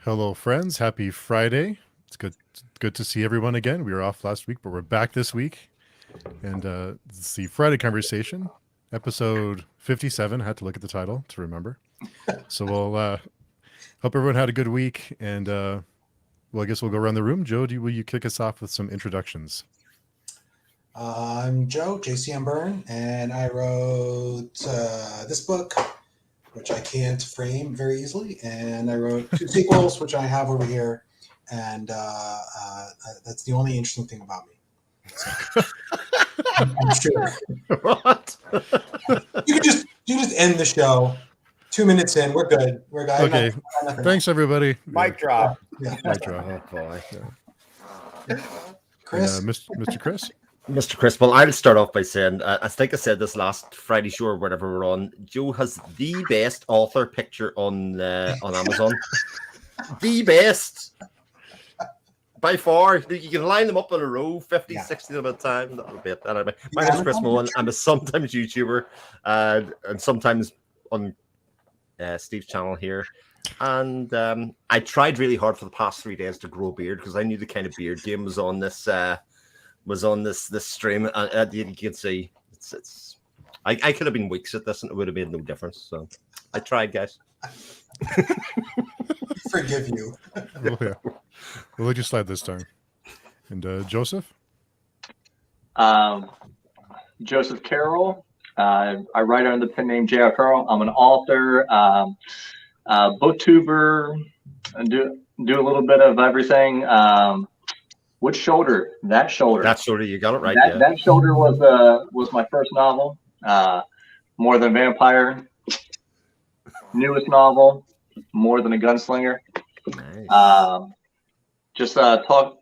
Hello, friends. Happy Friday. It's good to see everyone again. We were off last week, but we're back this week. And it's the Friday Conversation, episode 57. I had to look at the title to remember. So we'll hope everyone had a good week. And well, I guess we'll go around the room. Joe, will you kick us off with some introductions? I'm Joe, JCM Berne, and I wrote this book, which I can't frame very easily, and I wrote 2 sequels, which I have over here, and that's the only interesting thing about me. So, I'm sure. What? You can just end the show. 2 minutes in, we're good. We're good. Okay. Thanks, everybody. Mic drop. Yeah. Mic drop. Oh, boy. Chris? And, Mr. Chris? Mr. Chris, well, I'll start off by saying, I think I said this last Friday show or whatever we're on. Joe has the best author picture on Amazon. The best. By far. You can line them up in a row, 50, 60 of them at a time. That'll be it. Anyway, my name's Chris Mohan. I'm a sometimes YouTuber and sometimes on Steve's channel here. And I tried really hard for the past 3 days to grow a beard because I knew the kind of beard game was on this this stream. You can see it's I could have been weeks at this and it would have made no difference. So I tried, guys. Forgive you. Oh, yeah. We'll let you slide this time. And Joseph? Joseph Carrel. I write under the pen name J.R. Carrel. I'm an author, booktuber, and do a little bit of everything. Which shoulder? That shoulder. That shoulder, you got it right. That shoulder was my first novel. More Than a Vampire. Newest novel. More Than a Gunslinger. Nice. Just talk.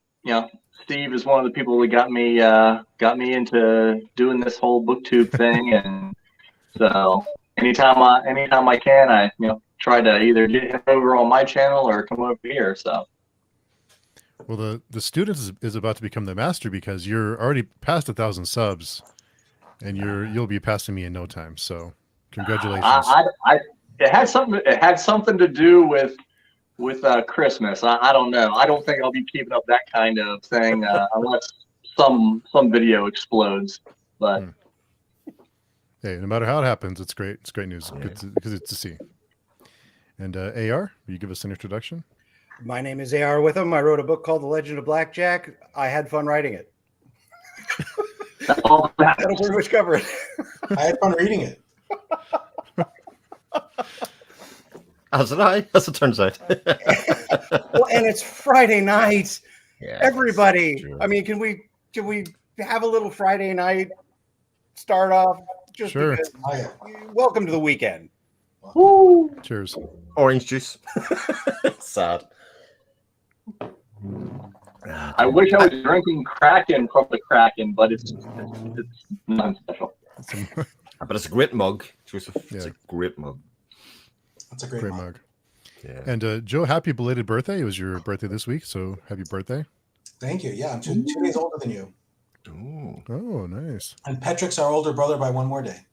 Steve is one of the people that got me into doing this whole booktube thing, and so anytime I can, I try to either get him over on my channel or come over here. So. Well, the student is about to become the master because you're already past 1,000 subs, and you'll be passing me in no time. So, congratulations! It had something to do with Christmas. I don't know. I don't think I'll be keeping up that kind of thing unless some video explodes. But hey, no matter how it happens, it's great. It's great news. Yeah. Good to see. And AR, will you give us an introduction? My name is AR Witham. I wrote a book called The Legend of Blackjack. I had fun writing it. That'll pretty much cover it. I had fun reading it. As it turns out. Well, and it's Friday night. Yeah, everybody. I mean, can we have a little Friday night start off? Just sure. Because, welcome to the weekend. Woo! Cheers. Orange juice. Sad. I wish I was drinking Kraken from the Kraken, but it's not special. But it's a great mug, Joseph. It's Yeah. a great mug. That's a great mug. Yeah. And Joe, happy belated birthday. It was your birthday this week, so happy birthday. Thank you. Yeah, I'm 2 days older than you. Ooh. Oh, nice. And Petrick's our older brother by 1 more day.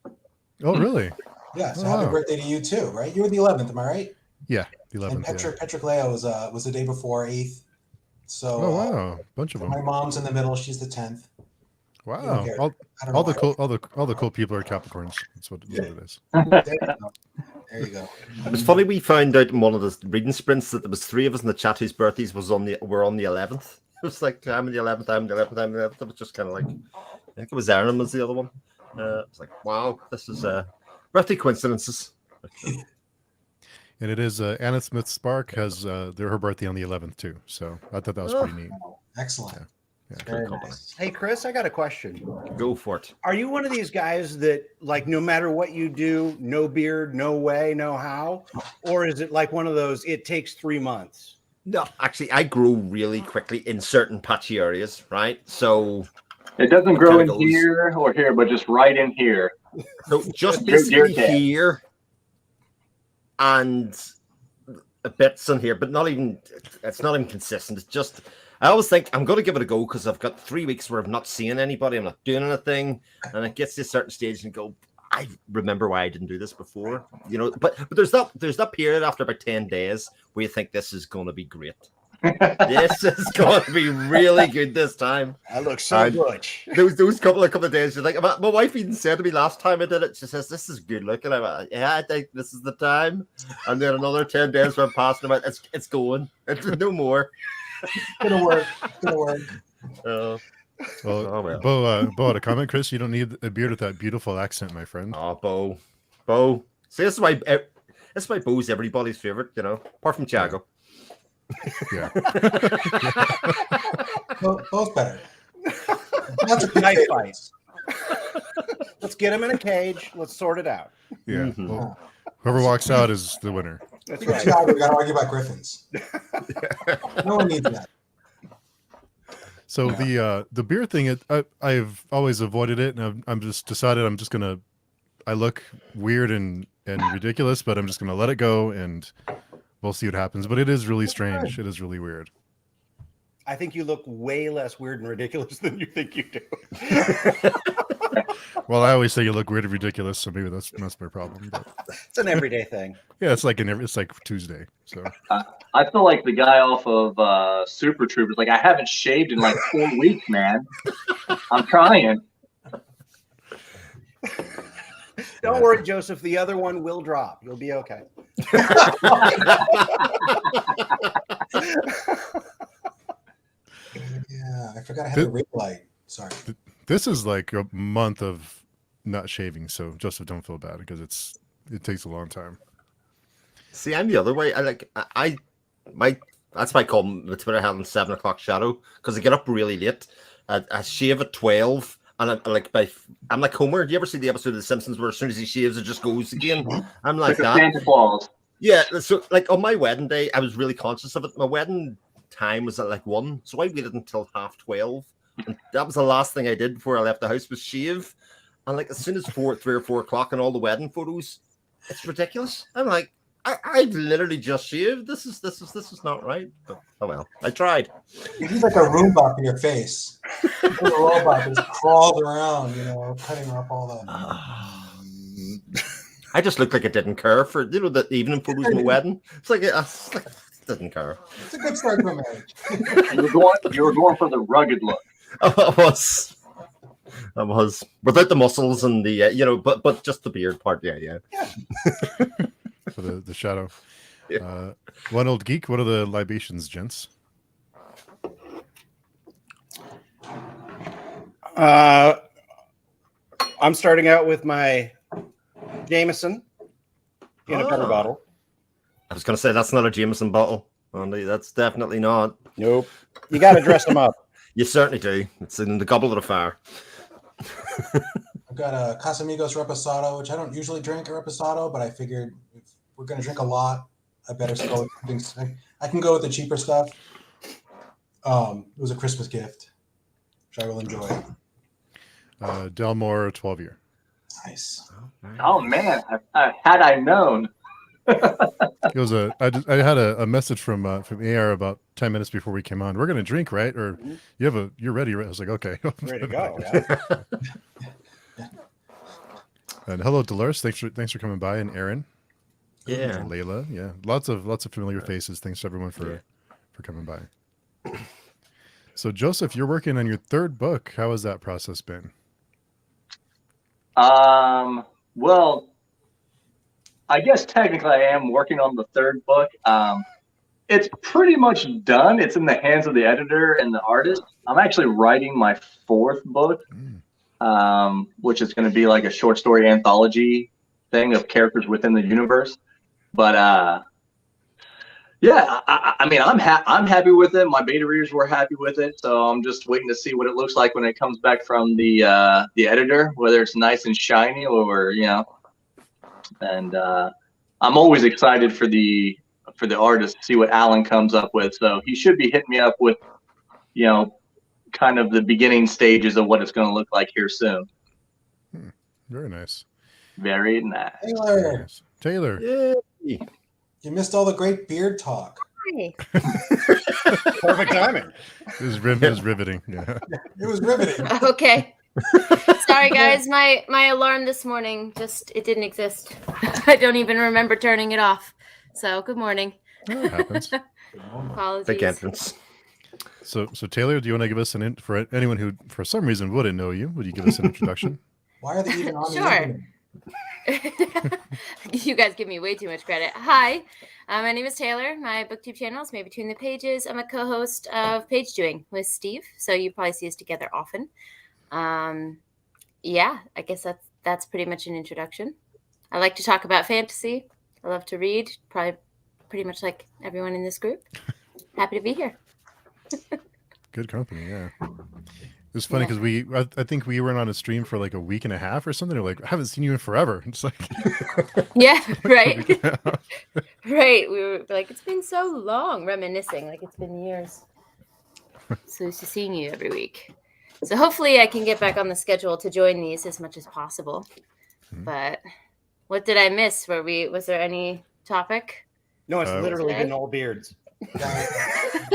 Oh, really? Yeah, so happy birthday to you too, right? You were the 11th, am I right? Yeah, the 11th. And Petrick Leo was the day before 8th. So Oh, wow. Bunch of them. my mom's in the middle, she's the 10th. Wow. care. All the cool people are Capricorns. That's what it is. There you go. It was funny, we found out in one of the reading sprints that there was 3 of us in the chat whose birthdays were on the 11th. It was like, I'm in the 11th, I'm in the 11th, I'm in the 11th. It was just kind of like, I think it was Aaron was the other one. It was like, wow, this is birthday coincidences. And it is Anna Smith Spark has her birthday on the 11th too. So I thought that was pretty neat. Excellent. Yeah. Very nice. Hey, Chris, I got a question. Go for it. Are you one of these guys that, like, no matter what you do, no beard, no way, no how? Or is it like one of those, it takes 3 months? No, actually, I grow really quickly in certain patchy areas, right? So it doesn't grow in here or here, but just right in here. So just basically here and a bits in here, but it's not even consistent. It's just, I always think I'm going to give it a go because I've got 3 weeks where I've not seen anybody, I'm not doing anything, and it gets to a certain stage and go, I remember why I didn't do this before, you know. But there's that period after about 10 days where you think this is going to be great. This is going to be really good this time. I look so good. Those couple of days, you're like, my wife even said to me last time I did it, she says, "This is good looking." I'm like, yeah, I think this is the time. And then another 10 days went past, and I'm like, it's going. It's no more. Gonna work. Gonna work. Oh, well. Bo had a comment, Chris. You don't need a beard with that beautiful accent, my friend. Oh, Bo. See, this is why Bo's everybody's favorite, you know, apart from Thiago. Yeah. Both better. That's a nice fight. Let's get him in a cage. Let's sort it out. Yeah. Well, whoever walks out is the winner. That's Right. right. We got to argue about griffins. No one needs that. So the beard thing, I've always avoided it, and I'm just decided I'm just gonna. I look weird and ridiculous, but I'm just gonna let it go, and we'll see what happens. But it is really strange. It is really weird. I think you look way less weird and ridiculous than you think you do. Well, I always say you look weird and ridiculous, so maybe that's my problem. But It's an everyday thing. yeah, it's like Tuesday. So I feel like the guy off of Super Troopers. Like, I haven't shaved in like 4 weeks, man. I'm trying. Don't worry, Joseph. The other one will drop. You'll be okay. Yeah, I forgot I had a ring light. Sorry. this is like a month of not shaving. So Joseph, don't feel bad because it takes a long time. See, I'm the other way. That's why I call the Twitter handle 7 o'clock shadow, because I get up really late. I shave at 12, and I'm like Homer. Do you ever see the episode of The Simpsons where as soon as he shaves, it just goes again? I'm like that. Santa Claus. Yeah, so like on my wedding day, I was really conscious of it. My wedding time was at like 1, so I waited until 12:30, and that was the last thing I did before I left the house was shave. And like as soon as 3 or 4 o'clock and all the wedding photos, it's ridiculous. I'm like, I literally just shaved. This is not right. But, oh well, I tried. You need like a Roomba for your face. A robot just crawls around, cutting off all the. I just looked like I didn't care for the evening photos of my wedding. It's like didn't care. It's a good start to a marriage. You were going for the rugged look. I was without the muscles and the but just the beard part. Yeah. For the shadow. Yeah. One old geek. What are the libations, gents? I'm starting out with my Jameson in a better bottle. I was going to say that's not a Jameson bottle. Andy, that's definitely not. Nope. You got to dress them up. You certainly do. It's in the goblet of fire. I've got a Casamigos Reposado, which I don't usually drink a Reposado, but I figured if we're going to drink a lot, I better go with things. I can go with the cheaper stuff. It was a Christmas gift, which I will enjoy. Delmore 12-year. Nice. Oh man, had I known. It was I had a message from AR about 10 minutes before we came on. We're gonna drink, right? Or you're ready, right? I was like, okay. Ready to go. Yeah. And hello, Dolores. Thanks for coming by, and Aaron. Yeah. And Layla. Yeah. Lots of familiar faces. Thanks to everyone for coming by. So Joseph, you're working on your 3rd book. How has that process been? Well, I guess technically I am working on the 3rd book. It's pretty much done. It's in the hands of the editor and the artist. I'm actually writing my 4th book, which is going to be like a short story anthology thing of characters within the universe. But yeah, I mean, I'm happy with it. My beta readers were happy with it, so I'm just waiting to see what it looks like when it comes back from the editor, whether it's nice and shiny or And I'm always excited for the artist to see what Alan comes up with. So he should be hitting me up with, kind of the beginning stages of what it's going to look like here soon. Very nice. Very nice. Taylor. Yay. You missed all the great beard talk. Hi. Perfect timing. It was riveting. Yeah. It was riveting. Okay. Sorry, guys. My alarm this morning it didn't exist. I don't even remember turning it off. So good morning. Oh, it happens. Apologies. Big entrance. So Taylor, do you want to give us for anyone who for some reason wouldn't know you? Would you give us an introduction? Why are they even on the Sure. internet? You guys give me way too much credit. Hi, my name is Taylor. My booktube channel is Maybe Between the Pages. I'm a co-host of Page Doing with Steve, so you probably see us together often. Yeah, I guess that's pretty much an introduction. I like to talk about fantasy. I love to read, probably pretty much like everyone in this group. Happy to be here. Good company, yeah. It was funny because I think we were on a stream for like a week and a half or something. They're like, I haven't seen you in forever. It's like, yeah, right. Right. We were like, it's been so long, reminiscing, like it's been years. So used to seeing you every week. So hopefully I can get back on the schedule to join these as much as possible. Mhm. But what did I miss? Was there any topic? No, it's literally today? been all beards.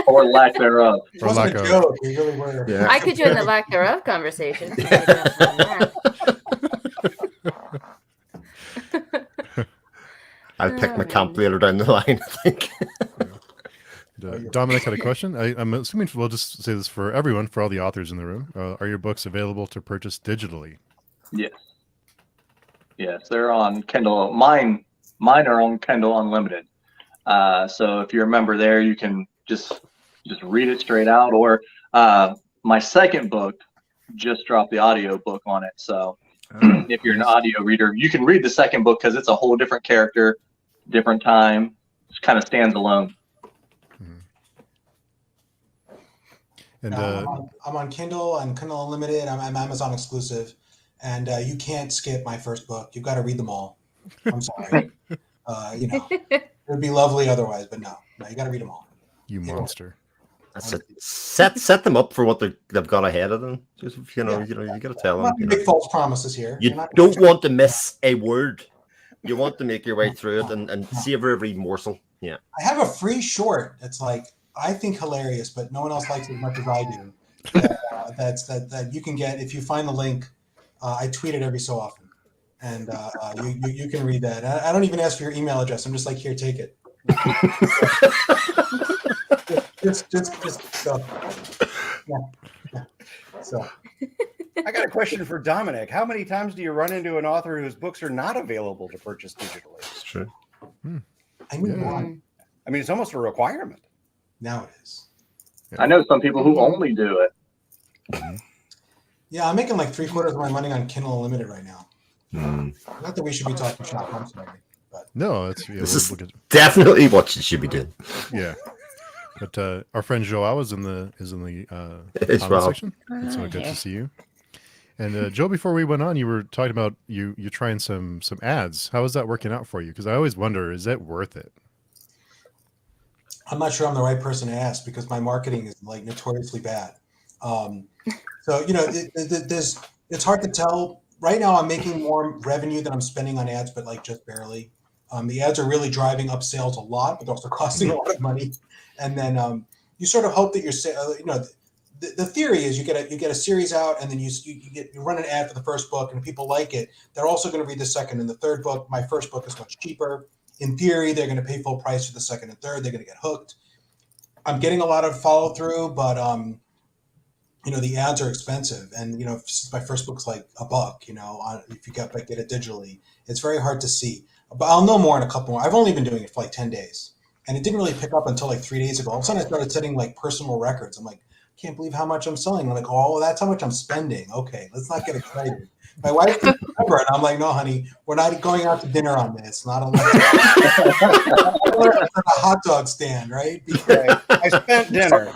Or lack thereof. It Or wasn't lack a of. joke. We really were. Yeah. I could join the lack thereof conversation. I'll pick my Oh, camp man. later down the line, I think. Dominic had a question. I'm assuming we'll just say this for everyone, for all the authors in the room. Are your books available to purchase digitally? Yes. Yes, they're on Kindle. Mine are on Kindle Unlimited. So if you're a member there, you can just read it straight out. Or my second book just dropped the audio book on it. So if you're an audio reader, you can read the second book because it's a whole different character, different time. It kind of stands alone. And I'm on Kindle and Kindle Unlimited. I'm Amazon exclusive, and you can't skip my first book. You've got to read them all. I'm sorry. It would be lovely otherwise, but no, you got to read them all. you monster. That's it. Set them up for what they've got ahead of them. Just you got to tell I'm them. not making big false promises here. You You're not don't gonna- want to miss a word. You want to make your way through it and savor every morsel. Yeah. I have a free short that's like I think hilarious, but no one else likes it as much as I do. That you can get if you find the link. I tweet it every so often, and you can read that. I don't even ask for your email address. I'm just like, here, take it. just go. Yeah. So I got a question for Dominic. How many times do you run into an author whose books are not available to purchase digitally? It's true. I need one. I mean, it's almost a requirement. Now it is. I know some people who only do it. Yeah, I'm making like 3/4 of my money on Kindle Unlimited right now. Not that we should be talking shop. I'm sorry. No, it's This is definitely what you should be doing. yeah. But our friend Joao is in the As comment well. section. So good to see you. And Joe, before we went on, you were talking about you trying some ads. How is that working out for you? Because I always wonder, is that worth it? I'm not sure I'm the right person to ask because my marketing is like notoriously bad. So it's hard to tell. Right now, I'm making more revenue than I'm spending on ads, but like just barely. The ads are really driving up sales a lot, but also costing a lot of money. And then you sort of hope that the theory is you get a series out, and then you run an ad for the first book, and if people like it, they're also going to read the second and the third book. My first book is much cheaper. In theory, they're going to pay full price for the second and third. They're going to get hooked. I'm getting a lot of follow through, but the ads are expensive, and since my first book's like $1, if you get it digitally, it's very hard to see. But I'll know more in a couple more. I've only been doing it for like 10 days, and it didn't really pick up until like 3 days ago. All of a sudden, I started setting like personal records. I'm like, can't believe how much I'm selling. I'm like, oh, that's how much I'm spending. Okay, let's not get excited. My wife can remember, and I'm like, no, honey, we're not going out to dinner on this. Not a hot dog stand, right? Okay. I spent dinner.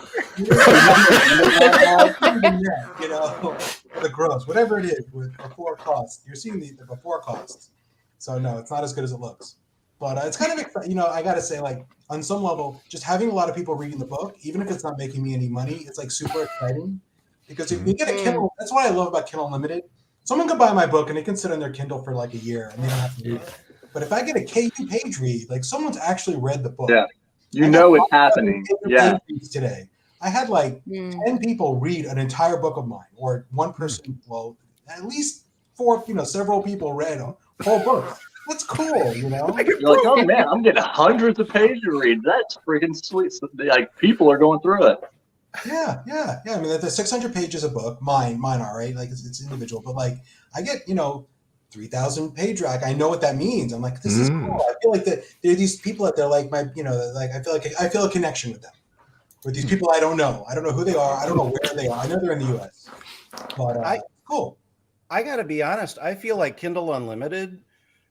The gross, whatever it is, with before cost. You're seeing the before costs. So no, it's not as good as it looks. But it's kind of exciting. I got to say, like on some level, just having a lot of people reading the book, even if it's not making me any money, it's like super exciting. Because if you get a Kindle, that's what I love about Kindle Unlimited. Someone can buy my book and it can sit on their Kindle for like a year and they don't have to read it. But if I get a KU page read, like someone's actually read the book. Yeah, it's happening. Yeah. Today, I had like Mm. 10 people read an entire book of mine, or one person, well, at least 4, several people read a whole book. That's cool, You're like, oh man, I'm getting hundreds of pages to read. That's freaking sweet. So, like, people are going through it. Yeah. I mean, the 600 pages a book. Mine are right. Like it's individual, but like I get 3,000 page rack. I know what that means. I'm like, this is cool. I feel like that there are these people that they're like my, like I feel a connection with them. With these people I don't know. I don't know who they are. I don't know where they are. I know they're in the U.S. But cool. I got to be honest. I feel like Kindle Unlimited.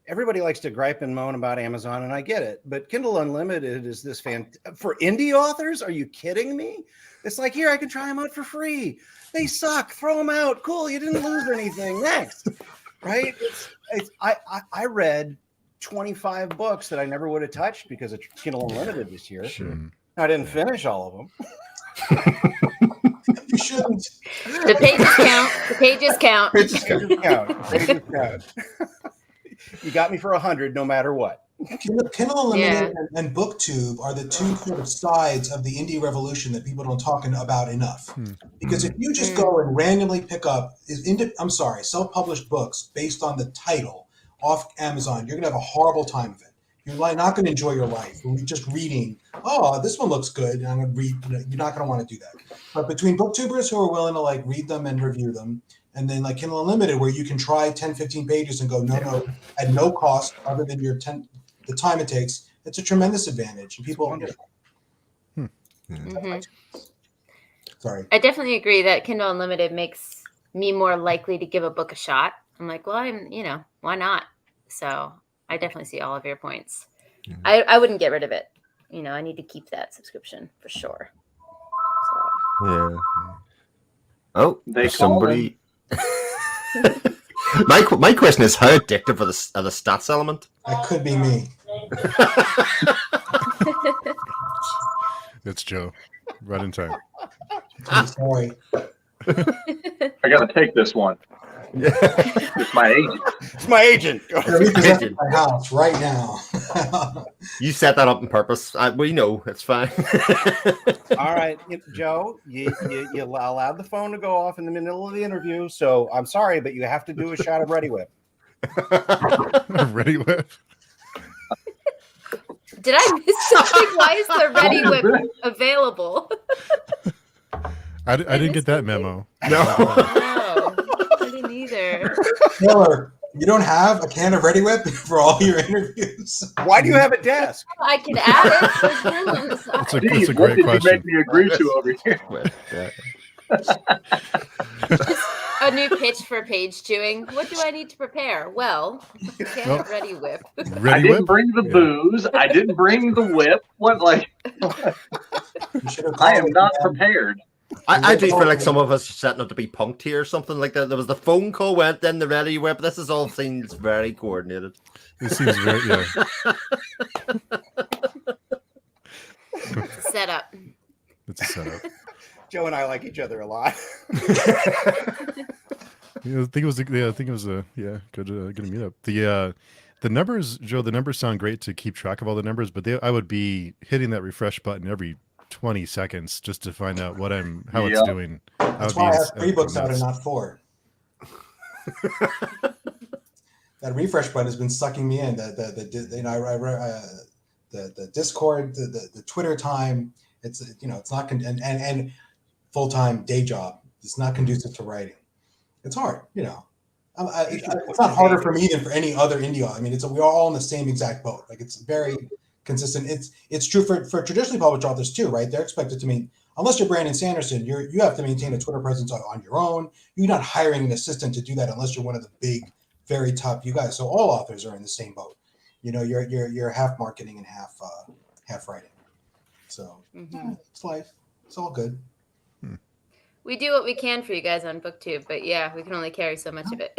Everybody likes to gripe and moan about Amazon, and I get it. But Kindle Unlimited is this for indie authors. Are you kidding me? It's like, here, I can try them out for free. They suck. Throw them out. Cool. You didn't lose anything. Next, right? I read 25 books that I never would have touched because of Kindle Unlimited this year. Sure. I didn't finish all of them. You shouldn't. The pages count. The pages count. Pages count. You got me for 100, no matter what. Kindle Unlimited and BookTube are the two sort of sides of the indie revolution that people don't talk about enough. Because if you just go and randomly pick up self-published books based on the title off Amazon, you're going to have a horrible time of it. You're not going to enjoy your life. You're just reading, oh, this one looks good, and I'm going to read. You're not going to want to do that. But between booktubers who are willing to like read them and review them, and then like Kindle Unlimited, where you can try 10, 15 pages and go, no, at no cost other than the time it takes, it's a tremendous advantage. And people, sorry. I definitely agree that Kindle Unlimited makes me more likely to give a book a shot. I'm like, well, why not? So I definitely see all of your points. I wouldn't get rid of it. I need to keep that subscription for sure. So. Yeah. Oh, They somebody. My question is, how addictive are the stats element? That could be me. It's Joe. Right in time. I'm sorry. I got to take this one. It's my agent. It's my agent. Repossessing my house right now. You set that up on purpose. We know it's fine. All right, Joe, you allowed the phone to go off in the middle of the interview, so I'm sorry, but you have to do a shot of Ready Whip. Ready Whip? Did I miss something? Why is the Ready Whip available? I didn't get that memo. No. No, I didn't either. Taylor, you don't have a can of Ready Whip for all your interviews? Why do you have a desk? I could add it. There's room on the side. It's a Steve, what great did you question. make me agree to over here? A new pitch for page chewing. What do I need to prepare? Well, can Well, Ready Whip. I Ready didn't Whip? bring the booze. I didn't bring the whip. What, like, You should have I am called not me, man. prepared. I do feel like some of us are setting up to be punked here or something like that. There was the phone call, went then the Ready Whip. This is all seems very coordinated. It seems very, Set up. it's a setup. Joe and I like each other a lot. I think it was a good meetup. The numbers, Joe. The numbers sound great to keep track of all the numbers, but I would be hitting that refresh button every 20 seconds just to find out how it's doing. That's why I have 3 books out and not 4. That refresh button has been sucking me in. The Discord, the Twitter time. It's not and full-time day job. It's not conducive to writing. It's hard, It's not harder for me than for any other indie. I mean, we're all in the same exact boat. Like, it's very consistent. It's true for traditionally published authors too, right? They're expected to unless you're Brandon Sanderson, you have to maintain a Twitter presence on your own. You're not hiring an assistant to do that unless you're one of the big, very top you guys. So all authors are in the same boat. You're half marketing and half writing. So it's life. It's all good. We do what we can for you guys on BookTube, but yeah, we can only carry so much of it.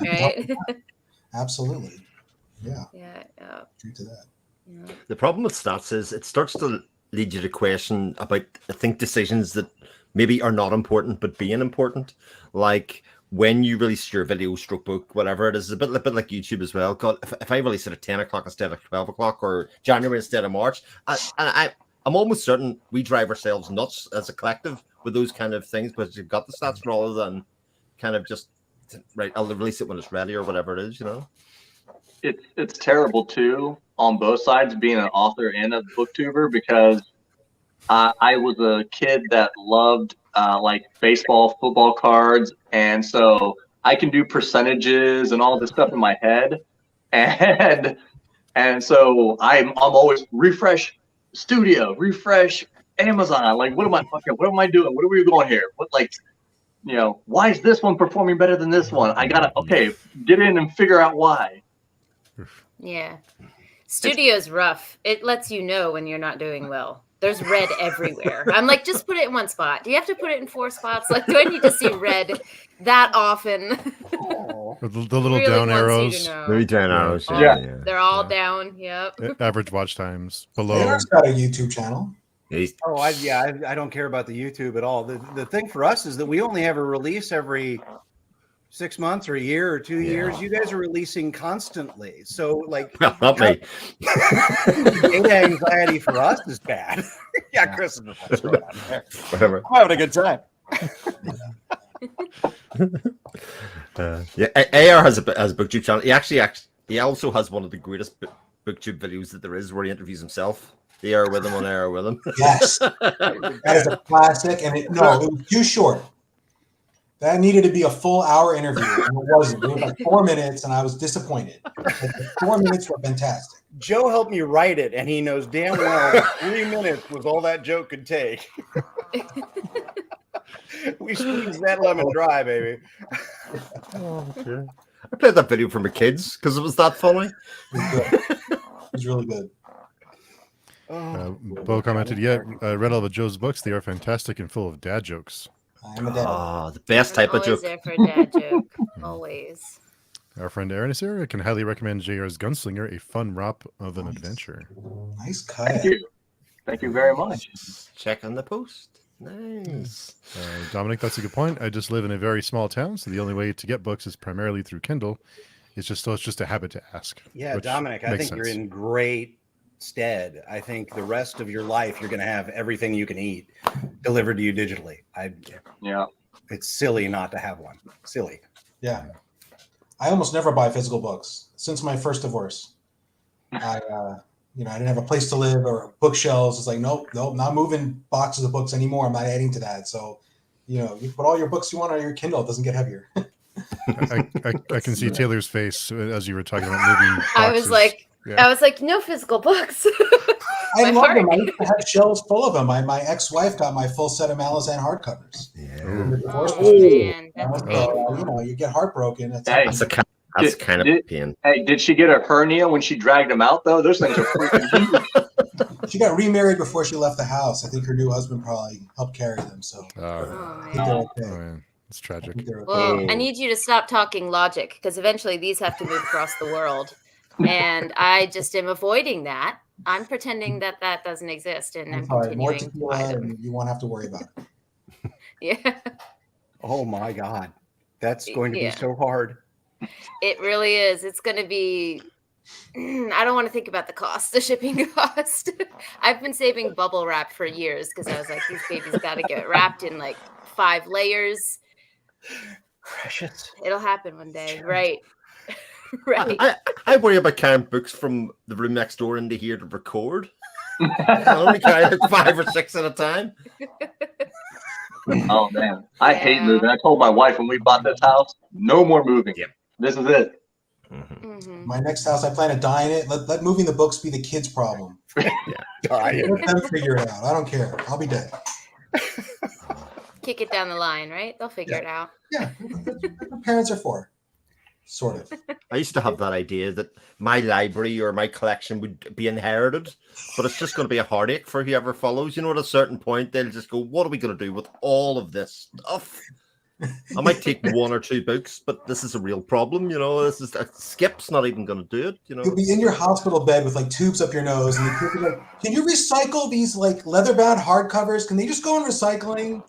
Right? Absolutely. Yeah. Yeah. True to that. Yeah. The problem with stats is it starts to lead you to question about, I think, decisions that maybe are not important but being important. Like when you release your video, stroke book, whatever it is, a bit like YouTube as well. God, if I release it at 10 o'clock instead of 12 o'clock or January instead of March, I'm almost certain we drive ourselves nuts as a collective with those kind of things, because you've got the stats rather than kind of just right. I'll release it when it's ready or whatever it is, you know. It's terrible too on both sides, being an author and a booktuber, because I was a kid that loved like baseball, football cards, and so I can do percentages and all this stuff in my head, and so I'm always refresh Studio, refresh Amazon. Like, what am I doing? What are we going here? What, like, you know, why is this one performing better than this one? I gotta get in and figure out why. Yeah. Studio's rough. It lets you know when you're not doing well. There's red everywhere. I'm like, just put it in one spot. Do you have to put it in 4 spots? Like, do I need to see red that often? The little down arrows. Maybe down arrows. Yeah. They're all down. Yep. Average watch times below. Taylor's got a YouTube channel. I don't care about the YouTube at all. The thing for us is that we only have a release every 6 months or a year or 2 years. You guys are releasing constantly. So, like, Not me. data anxiety for us is bad. Yeah, Chris is what's going on there. Whatever. I'm having a good time. AR has a booktube channel. He also has one of the greatest booktube videos that there is, where he interviews himself. The AR with him on AR with him. Yes, that is a classic, and it was too short. That needed to be a full hour interview, and it wasn't. It was like 4 minutes, and I was disappointed. Like, the 4 minutes were fantastic. Joe helped me write it, and he knows damn well 3 minutes was all that joke could take. We squeezed that lemon dry, baby. Okay. I played that video for my kids because it was that funny. It was really good. Bo commented, read all of Joe's books. They are fantastic and full of dad jokes. I'm a dad. The best type of joke. Always there for a dad joke. Always. Our friend Aaron is here. I can highly recommend JR's Gunslinger, a fun romp of an adventure. Nice cut. Thank you very much. Check on the post. Nice. Dominic, that's a good point. I just live in a very small town, so the only way to get books is primarily through Kindle. It's just a habit to ask. Yeah, Dominic, I think you're in great stead. I think the rest of your life you're going to have everything you can eat delivered to you digitally. It's silly not to have one. Silly. Yeah. I almost never buy physical books since my first divorce. I didn't have a place to live or bookshelves. It's like, nope, not moving boxes of books anymore. I'm not adding to that. So, you put all your books you want on your Kindle. It doesn't get heavier. I can see Taylor's face as you were talking about moving boxes. I was like, no physical books. I love them. I used to have shelves full of them. My ex-wife got my full set of Malazan hardcovers. Man, you get heartbroken. That's kind of pain. Hey, did she get a hernia when she dragged them out, though? Those things are freaking huge. She got remarried before she left the house. I think her new husband probably helped carry them. So man. It's tragic. Well, I need you to stop talking logic, because eventually these have to move across the world. And I just am avoiding that. I'm pretending that doesn't exist, and I'm more continuing. tequila, and you won't have to worry about it. Yeah. Oh my God. That's going to be so hard. It really is. It's going to be, I don't want to think about the shipping cost. I've been saving bubble wrap for years because I was like, these babies got to get wrapped in like 5 layers. Precious. It'll happen one day. Right. Right. I worry about carrying books from the room next door into here to record. I only carry like 5 or 6 at a time. Oh man, I hate moving. I told my wife when we bought this house, no more moving. Yep. This is it. Mm-hmm. My next house, I plan to die in it. Let moving the books be the kids' problem. Let them figure it out. I don't care. I'll be dead. Kick it down the line, right? They'll figure it out. Yeah, that's what parents are for. Sort of. I used to have that idea that my library or my collection would be inherited, but it's just going to be a heartache for whoever follows. At a certain point, they'll just go, what are we going to do with all of this stuff? I might take 1 or 2 books, but this is a real problem. This is Skip's not even going to do it. You'll be in your hospital bed with like tubes up your nose, and the kids are like, "Can you recycle these like leather-bound hardcovers? Can they just go in recycling?"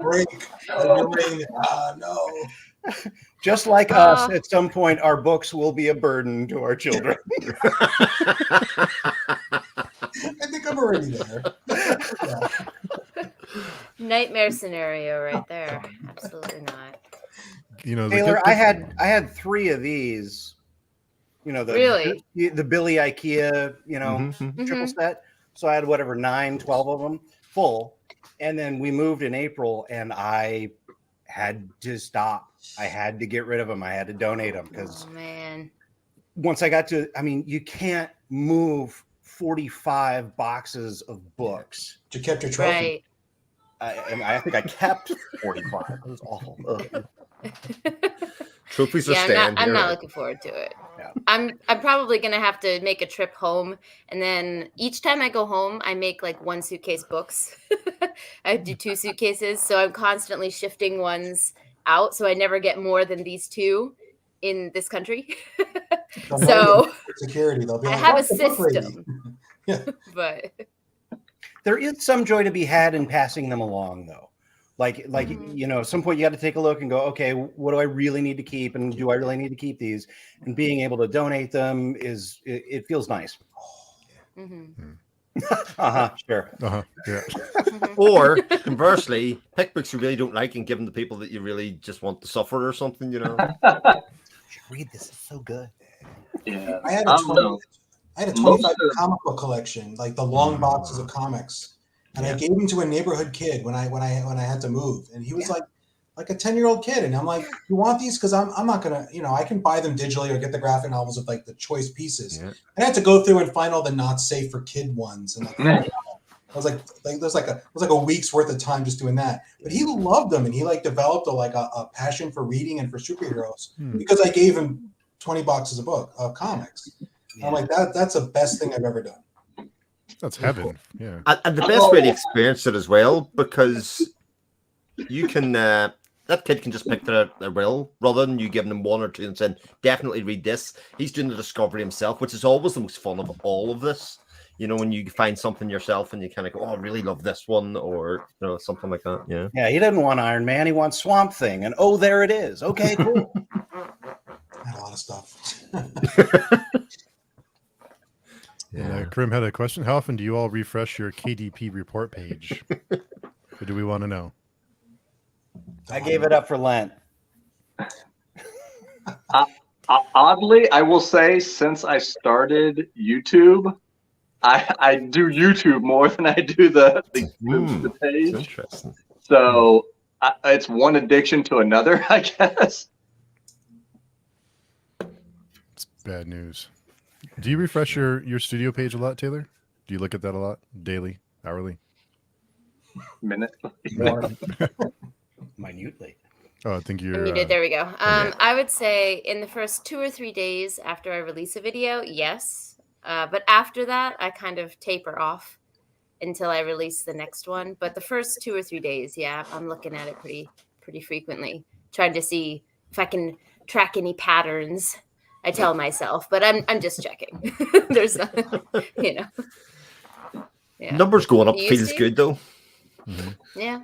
Break. No. Just like us, at some point, our books will be a burden to our children. I think I'm already nightmare scenario right there. Absolutely not. You know, Taylor, I had 3 of these. You know, Really? the Billy IKEA, you know, triple set. So I had 9, 12 of them full. And then we moved in April and I had to stop. I had to get rid of them. I had to donate them because man, once I got to, I mean, you can't move 45 boxes of books. You kept your trophy. right. I think I kept 45. It was awful. Trophies are Yeah, staying. I'm not looking forward to it. Yeah. I'm probably gonna have to make a trip home, and then each time I go home, I make like 1 suitcase books. I do 2 suitcases, so I'm constantly shifting ones out, so I never get more than these 2 in this country. So security, they'll be I like, have a "What's the book rating?" system, Yeah. but There is some joy to be had in passing them along, though. Like you know, at some point you got to take a look and go, okay, what do I really need to keep, and do I really need to keep these? And being able to donate them it feels nice. Sure. Yeah. Or conversely, pick books you really don't like and give them to people that you really just want to suffer or something, you know. Read this, is so good. Yeah. I had I a don't know. 25 comic book collection, like the long boxes of comics, and I gave them to a neighborhood kid when I had to move, and he was like a 10-year-old kid, and I'm like, "You want these? Because I'm not gonna, you know, I can buy them digitally or get the graphic novels with like the choice pieces." Yeah. And I had to go through and find all the not safe for kid ones, and I was like there's like a week's worth of time just doing that. But he loved them, and he like developed a passion for reading and for superheroes because I gave him 20 boxes of comics. Yeah. I'm like, that's the best thing I've ever done. That's heaven. Yeah. And the best way to experience it as well, because you can that kid can just pick their will rather than you giving them 1 or 2 and saying, definitely read this. He's doing the discovery himself, which is always the most fun of all of this. You know, when you find something yourself and you kind of go, oh, I really love this one, or you know, something like that. Yeah. Yeah, he doesn't want Iron Man, he wants Swamp Thing, and oh, there it is. Okay, cool. I had a lot of stuff. And Krim had a question. How often do you all refresh your KDP report page? Or do we want to know? I gave it up for Lent. Oddly, I will say, since I started YouTube, I do YouTube more than I do the page. Interesting. So it's one addiction to another, I guess. It's bad news. Do you refresh your studio page a lot, Taylor? Do you look at that a lot? Daily, hourly? Minutely. Oh, I think you're muted. There we go. I would say in the first 2 or 3 days after I release a video, yes. But after that, I kind of taper off until I release the next one. But the first 2 or 3 days, yeah, I'm looking at it pretty frequently, trying to see if I can track any patterns. I tell myself, but I'm just checking. There's nothing, you know. Yeah. Numbers going up feels good though. Mm-hmm. Yeah,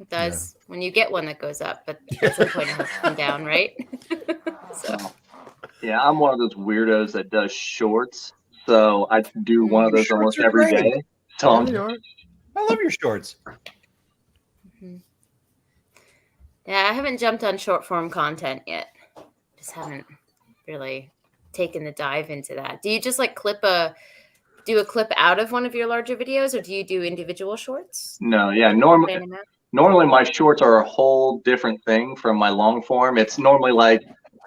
it does. Yeah. When you get one that goes up, but at some point it has to come down, right? So. Yeah, I'm one of those weirdos that does shorts, so I do one of those almost every day. So I love your shorts. Mm-hmm. Yeah, I haven't jumped on short form content yet. Just haven't really taken the dive into that. Do you just like do a clip out of one of your larger videos, or do you do individual shorts? No, yeah, normally my shorts are a whole different thing from my long form. It's normally like,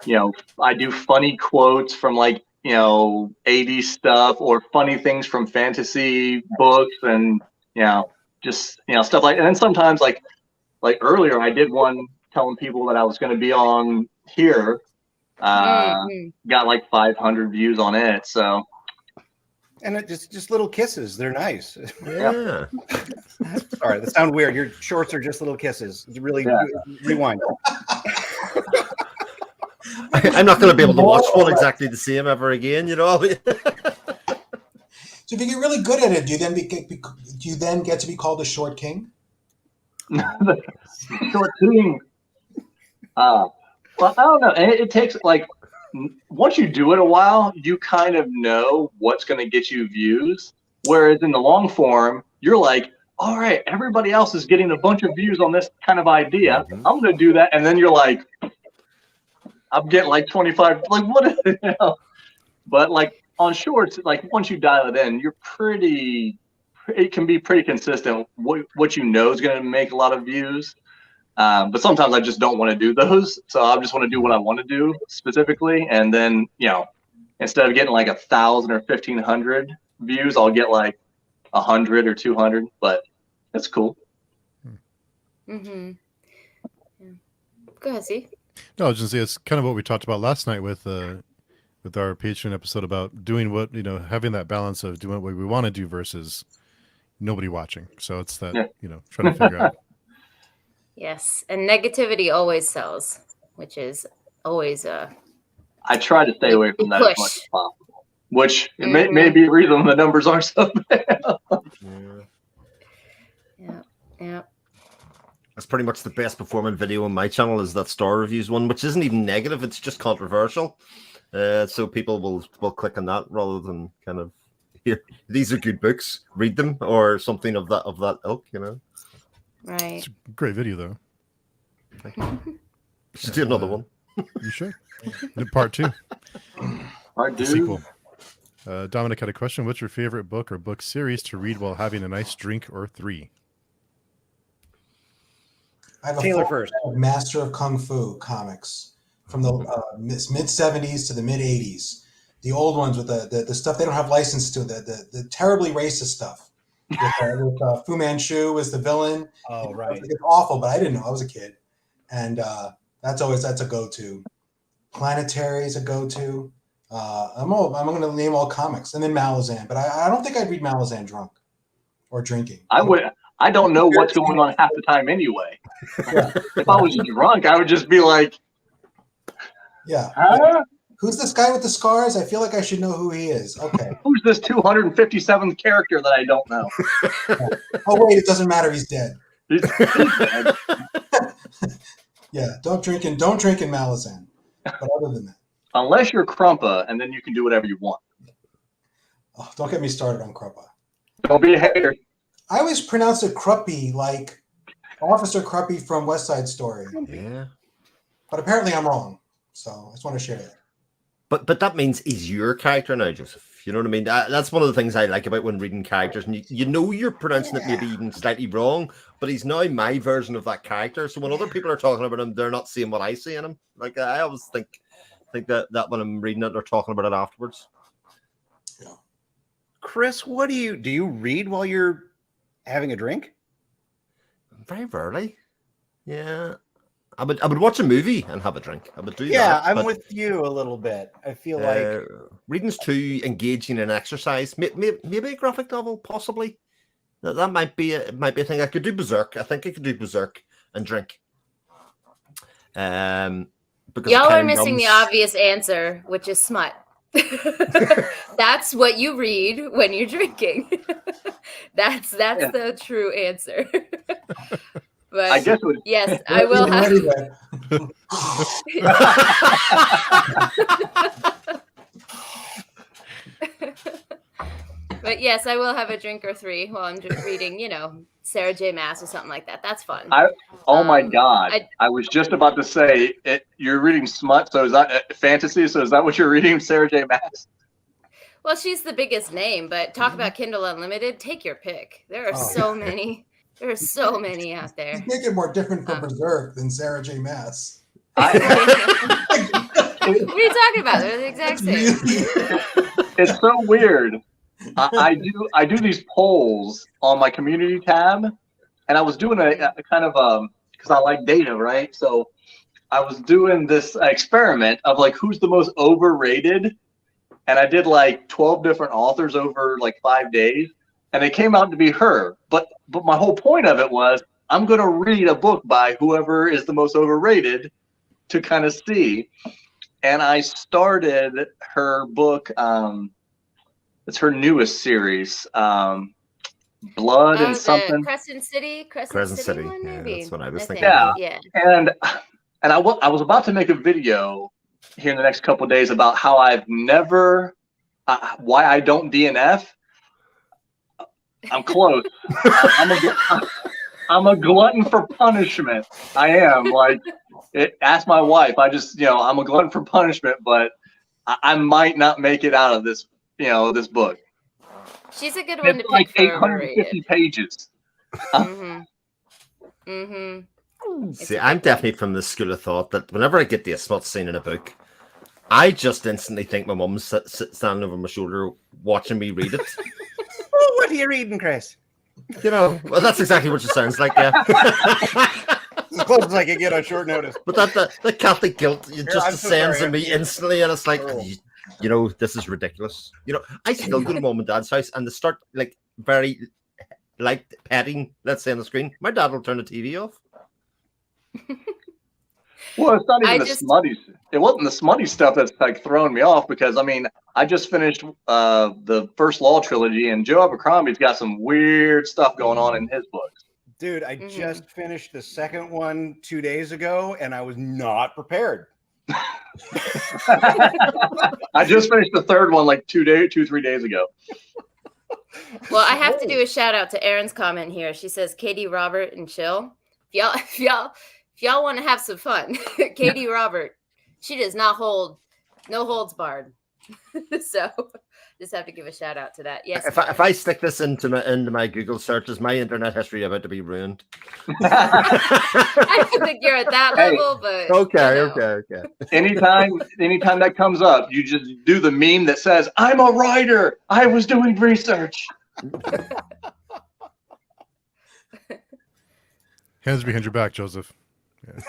you know, I do funny quotes from like, you know, 80s stuff or funny things from fantasy books and, you know, just, you know, stuff like, and then sometimes like earlier I did one telling people that I was going to be on here. Got like 500 views on it, so. And it just little kisses. They're nice. Yeah. Sorry, that sounds weird. Your shorts are just little kisses. Really rewind. I'm not going to be able to watch one exactly the same ever again, you know. So if you get really good at it, do you then get to be called a short king? Short king. Well, I don't know. It takes like once you do it a while, you kind of know what's going to get you views. Whereas in the long form, you're like, all right, everybody else is getting a bunch of views on this kind of idea. Mhm. I'm going to do that. And then you're like, I'm getting like 25, like what is it? But like on shorts, like once you dial it in, it can be pretty consistent. What you know is going to make a lot of views. But sometimes I just don't want to do those. So I just want to do what I want to do specifically. And then, instead of getting like 1,000 or 1,500 views, I'll get like 100 or 200, but it's cool. Mm-hmm. Yeah. Go ahead, Steve. No, I was just saying it's kind of what we talked about last night with our Patreon episode about doing what, having that balance of doing what we want to do versus nobody watching. So it's that, trying to figure out. Yes, and negativity always sells, which is always I try to stay away from that as push. much as possible, which may be a reason the numbers aren't so bad. Yeah. That's pretty much the best performing video on my channel is that star reviews one, which isn't even negative. It's just controversial. So people will click on that rather than kind of, here, these are good books, read them, or something of that ilk, Right. It's a great video, though. Should do another one. You should. Part 2. Part The 2. sequel. Dominic had a question. What's your favorite book or book series to read while having a nice drink or 3? I have a Taylor full first. set of Master of Kung Fu comics from the mid 70s to the mid 80s. The old ones with the stuff they don't have license to, the terribly racist stuff. With Fu Manchu as the villain. Oh, right. It's awful, but I didn't know. I was a kid. And that's a go-to. Planetary is a go-to. I'm going to name all comics. And then Malazan. But I don't think I'd read Malazan drunk or drinking. I don't know what's going on half the time anyway. Yeah. If I was drunk, I would just be like, Yeah. huh? Who's this guy with the scars? I feel like I should know who he is. Okay. Who's this 257th character that I don't know? Oh, wait, it doesn't matter. He's dead. He's dead. Yeah, don't drink in Malazan. But other than that, Unless you're Krumpa, and then you can do whatever you want. oh, don't get me started on Kruppa. Don't be a hater. I always pronounce it Cruppy, like Officer Cruppy from West Side Story. Yeah. But apparently I'm wrong. So I just want to share that. But that means he's your character now, Joseph. You know what I mean? That's one of the things I like about when reading characters. And you're pronouncing it maybe even slightly wrong, but he's now my version of that character. So when other people are talking about him, they're not seeing what I see in him. Like I always think that when I'm reading it, they're talking about it afterwards. Yeah. Chris, what do you read while you're having a drink? Very rarely. Yeah. I would watch a movie and have a drink. I would do that. Yeah, I'm but, with you a little bit. I feel like reading's too engaging in exercise. Maybe a graphic novel, possibly. That might be a thing. I could do Berserk. I think I could do Berserk and drink. Because Y'all are missing the obvious answer, which is smut. That's what you read when you're drinking. That's the true answer. But I guess it would. yes, I will have. But yes, I will have a drink or 3 while I'm just reading, Sarah J. Maas or something like that. That's fun. Oh my God! I was just about to say you're reading smut. So is that fantasy? So is that what you're reading, Sarah J. Maas? Well, she's the biggest name, but talk about Kindle Unlimited. Take your pick. There are so many. There are so many out there. You make it more different from Berserk than Sarah J. Maas. What are you talking about? They're the exact same. It's so weird. I do these polls on my community tab, and I was doing a kind of because I like data, right? So I was doing this experiment of like who's the most overrated, and I did like 12 different authors over like 5 days, and it came out to be her. But my whole point of it was I'm going to read a book by whoever is the most overrated to kind of see. And I started her book. It's her newest series, Blood and something. Crescent City one, maybe. Yeah, that's what I was thinking. Yeah. And I was about to make a video here in the next couple of days about how I've never, why I don't DNF. I'm close. I'm a glutton for punishment. I am. Like, ask my wife. I'm a glutton for punishment, but I might not make it out of this, this book. She's a good one It's to like pick for 850 pages. Mm-hmm. Mm-hmm. See, I'm definitely from the school of thought that whenever I get the smut scene in a book, I just instantly think my mum's standing over my shoulder watching me read it. Oh, what are you reading, Chris? Well, that's exactly what it sounds like, yeah. As close as I can get on short notice. But the Catholic guilt it just I'm so descends sorry. on me instantly, and it's like, Oh. this is ridiculous. I still go to mom and dad's house, and they start like very light petting, let's say, on the screen. My dad will turn the TV off. Well, it's not even smutty. It wasn't the smutty stuff that's like throwing me off, because I just finished the first Law trilogy, and Joe Abercrombie's got some weird stuff going on in his books. Dude, I just finished the second one 2 days ago, and I was not prepared. I just finished the third one like 3 days ago. Well, I have to do a shout out to Erin's comment here. She says, Katie, Robert, and Chill. If y'all want to have some fun, Katie Robert, she does not no holds barred. So just have to give a shout out to that. Yes. If I stick this into my Google search, is my internet history about to be ruined? I don't think you're at that level, but okay. Anytime that comes up, you just do the meme that says, "I'm a writer. I was doing research." Hands behind your back, Joseph. Yeah.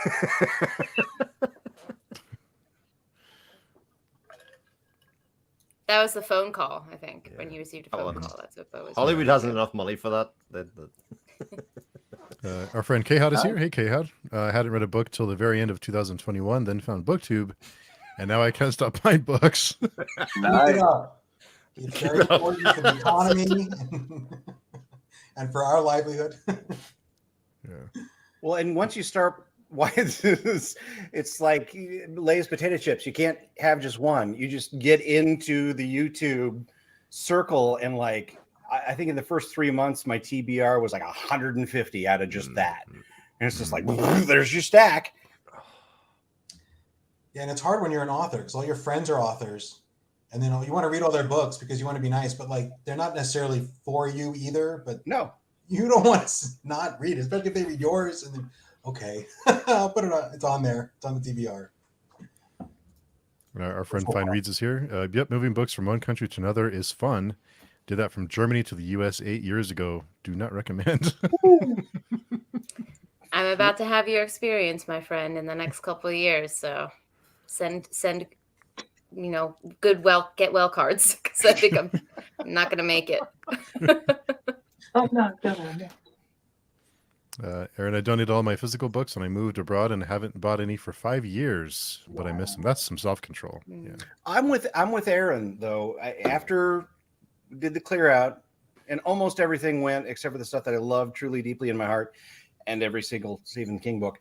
that was the phone call, I think, when you received a phone call. That's what that was. Hollywood hasn't enough money for that. Our friend Khad is here. Hey, Khad. I hadn't read a book till the very end of 2021, then found BookTube, and now I can't stop buying books. Nice. It's very important for the economy and for our livelihood. Yeah. Well, and once you start, it's like Lay's potato chips. You can't have just one. You just get into the YouTube circle, and like, I think in the first 3 months, my TBR was like 150 out of just that. And it's just like, there's your stack. Yeah, and it's hard when you're an author because all your friends are authors. And then you want to read all their books because you want to be nice, but like they're not necessarily for you either. But no, you don't want to not read it, especially if they read yours. And then, okay, I'll put it on. It's on there. It's on the TBR. Our friend Fine Reads is here. Yep, moving books from one country to another is fun. Did that from Germany to the US 8 years ago. Do not recommend. I'm about to have your experience, my friend, in the next couple of years. So send get well cards, because I think I'm not going to make it. I'm not gonna. Erin, I donated all my physical books and I moved abroad and haven't bought any for 5 years, but I miss them. That's some self-control. Yeah. I'm with Erin though. After we did the clear out, and almost everything went except for the stuff that I love truly deeply in my heart, and every single Stephen King book.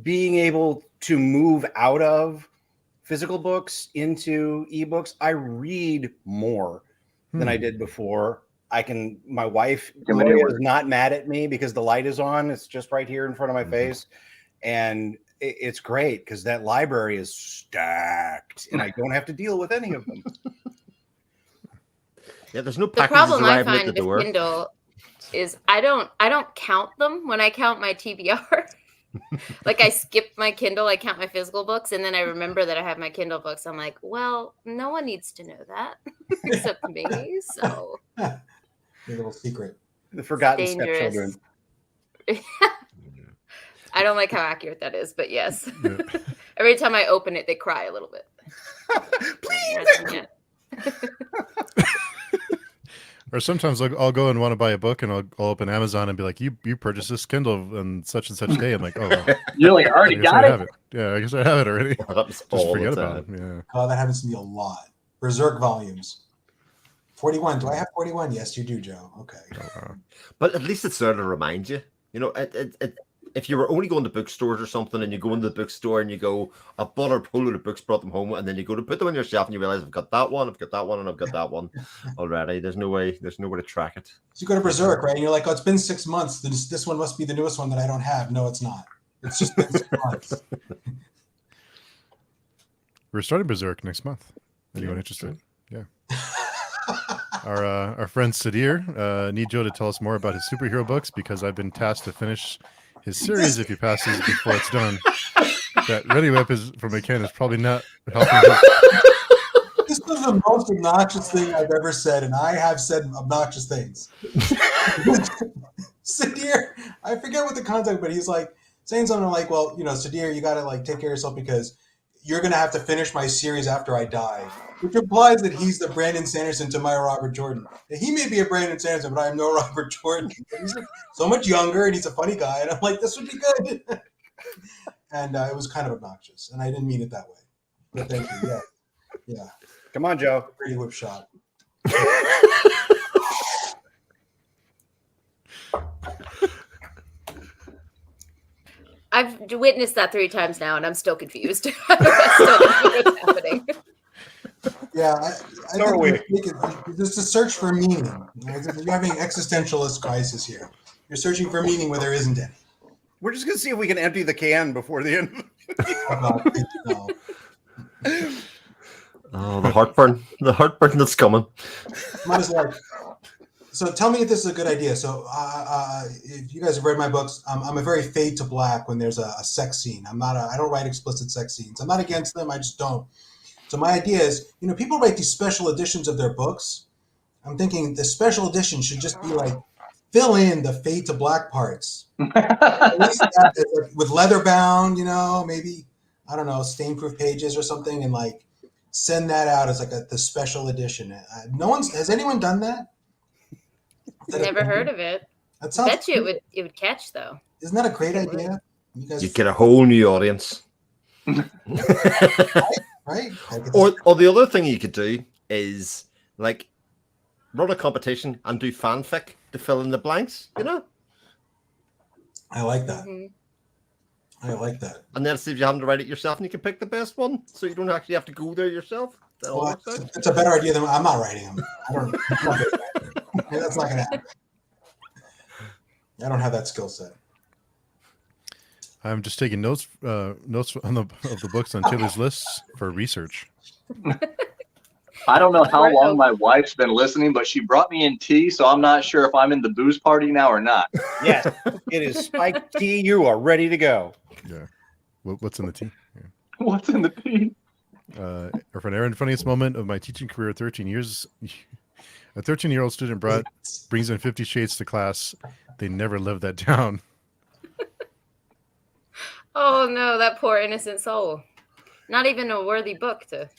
Being able to move out of physical books into ebooks, I read more than I did before. My wife is not mad at me because the light is on. It's just right here in front of my face. And it's great because that library is stacked and I don't have to deal with any of them. Yeah, there's no The packages problem I arriving at find the door. with Kindle is I don't count them when I count my TBR. Like I skip my Kindle, I count my physical books, and then I remember that I have my Kindle books. I'm like, well, no one needs to know that except me. So Your little secret. The forgotten dangerous. stepchildren. I don't like how accurate that is, but yes. Every time I open it, they cry a little bit. Please. Or sometimes I'll go and want to buy a book and I'll open Amazon and be like, you purchased this Kindle on such and such day. I'm like, oh, well, You like already got it? Yeah, I guess I have it already. Just forget about it. Yeah. Oh, that happens to me a lot. Berserk volumes. 41. Do I have 41? Yes, you do, Joe. Okay. But at least it's there to remind you. if you were only going to bookstores or something, and you go into the bookstore and you go, I bought a whole load of books, brought them home, and then you go to put them on your shelf, and you realize I've got that one, and I've got that one already. There's no way to track it. So you go to Berserk, right? And you're like, oh, it's been 6 months. This one must be the newest one that I don't have. No, it's not. It's just been 6 months. We're starting Berserk next month. Anyone interested? Yeah. Our friend Sadir, need Joe to tell us more about his superhero books, because I've been tasked to finish his series if he passes before it's done. That Ready Whip is from McCann is probably not helping him. This was the most obnoxious thing I've ever said, and I have said obnoxious things. Sadir, I forget what the context, but he's like saying something like, well, Sadir, you got to like take care of yourself because you're going to have to finish my series after I die, which implies that he's the Brandon Sanderson to my Robert Jordan. He may be a Brandon Sanderson, but I'm no Robert Jordan. He's like so much younger, and he's a funny guy, and I'm like, this would be good. And it was kind of obnoxious, and I didn't mean it that way. But thank you. Yeah. Come on, Joe. Pretty whip shot. I've witnessed that 3 times now, and I'm still confused. I still don't know what's happening. Yeah, I think it's a search for meaning. You're having an existentialist crisis here. You're searching for meaning where there isn't any. We're just going to see if we can empty the can before the end. No. Oh, the heartburn that's coming. Might as well. So tell me if this is a good idea. So if you guys have read my books, I'm a very fade to black when there's a sex scene. I don't write explicit sex scenes. I'm not against them. I just don't. So my idea is, people write these special editions of their books. I'm thinking the special edition should just be like, fill in the fade to black parts. At least with leather bound, maybe, I don't know, stain-proof pages or something, and like send that out as like the special edition. Has anyone done that? Never heard of it. That sounds Bet you it would catch though. Isn't that a great idea? You guys, You get a whole new audience. right? Or the other thing you could do is like run a competition and do fanfic to fill in the blanks, I like that. Mm-hmm. I like that. And then see if you happen to write it yourself and you can pick the best one, so you don't actually have to go there yourself. Well, it's a better idea than I'm not writing them. That's not going to happen. I don't have that skill set. I'm just taking notes of the books on Taylor's lists for research. I don't know how long my wife's been listening, but she brought me in tea, so I'm not sure if I'm in the booze party now or not. Yes, it is spiked tea. You are ready to go. Yeah. What's in the tea? Yeah. What's in the tea? Our friend Aaron, funniest moment of my teaching career, 13 years. A 13-year-old student brings in 50 Shades to class. They never lived that down. Oh no, that poor innocent soul. Not even a worthy book to.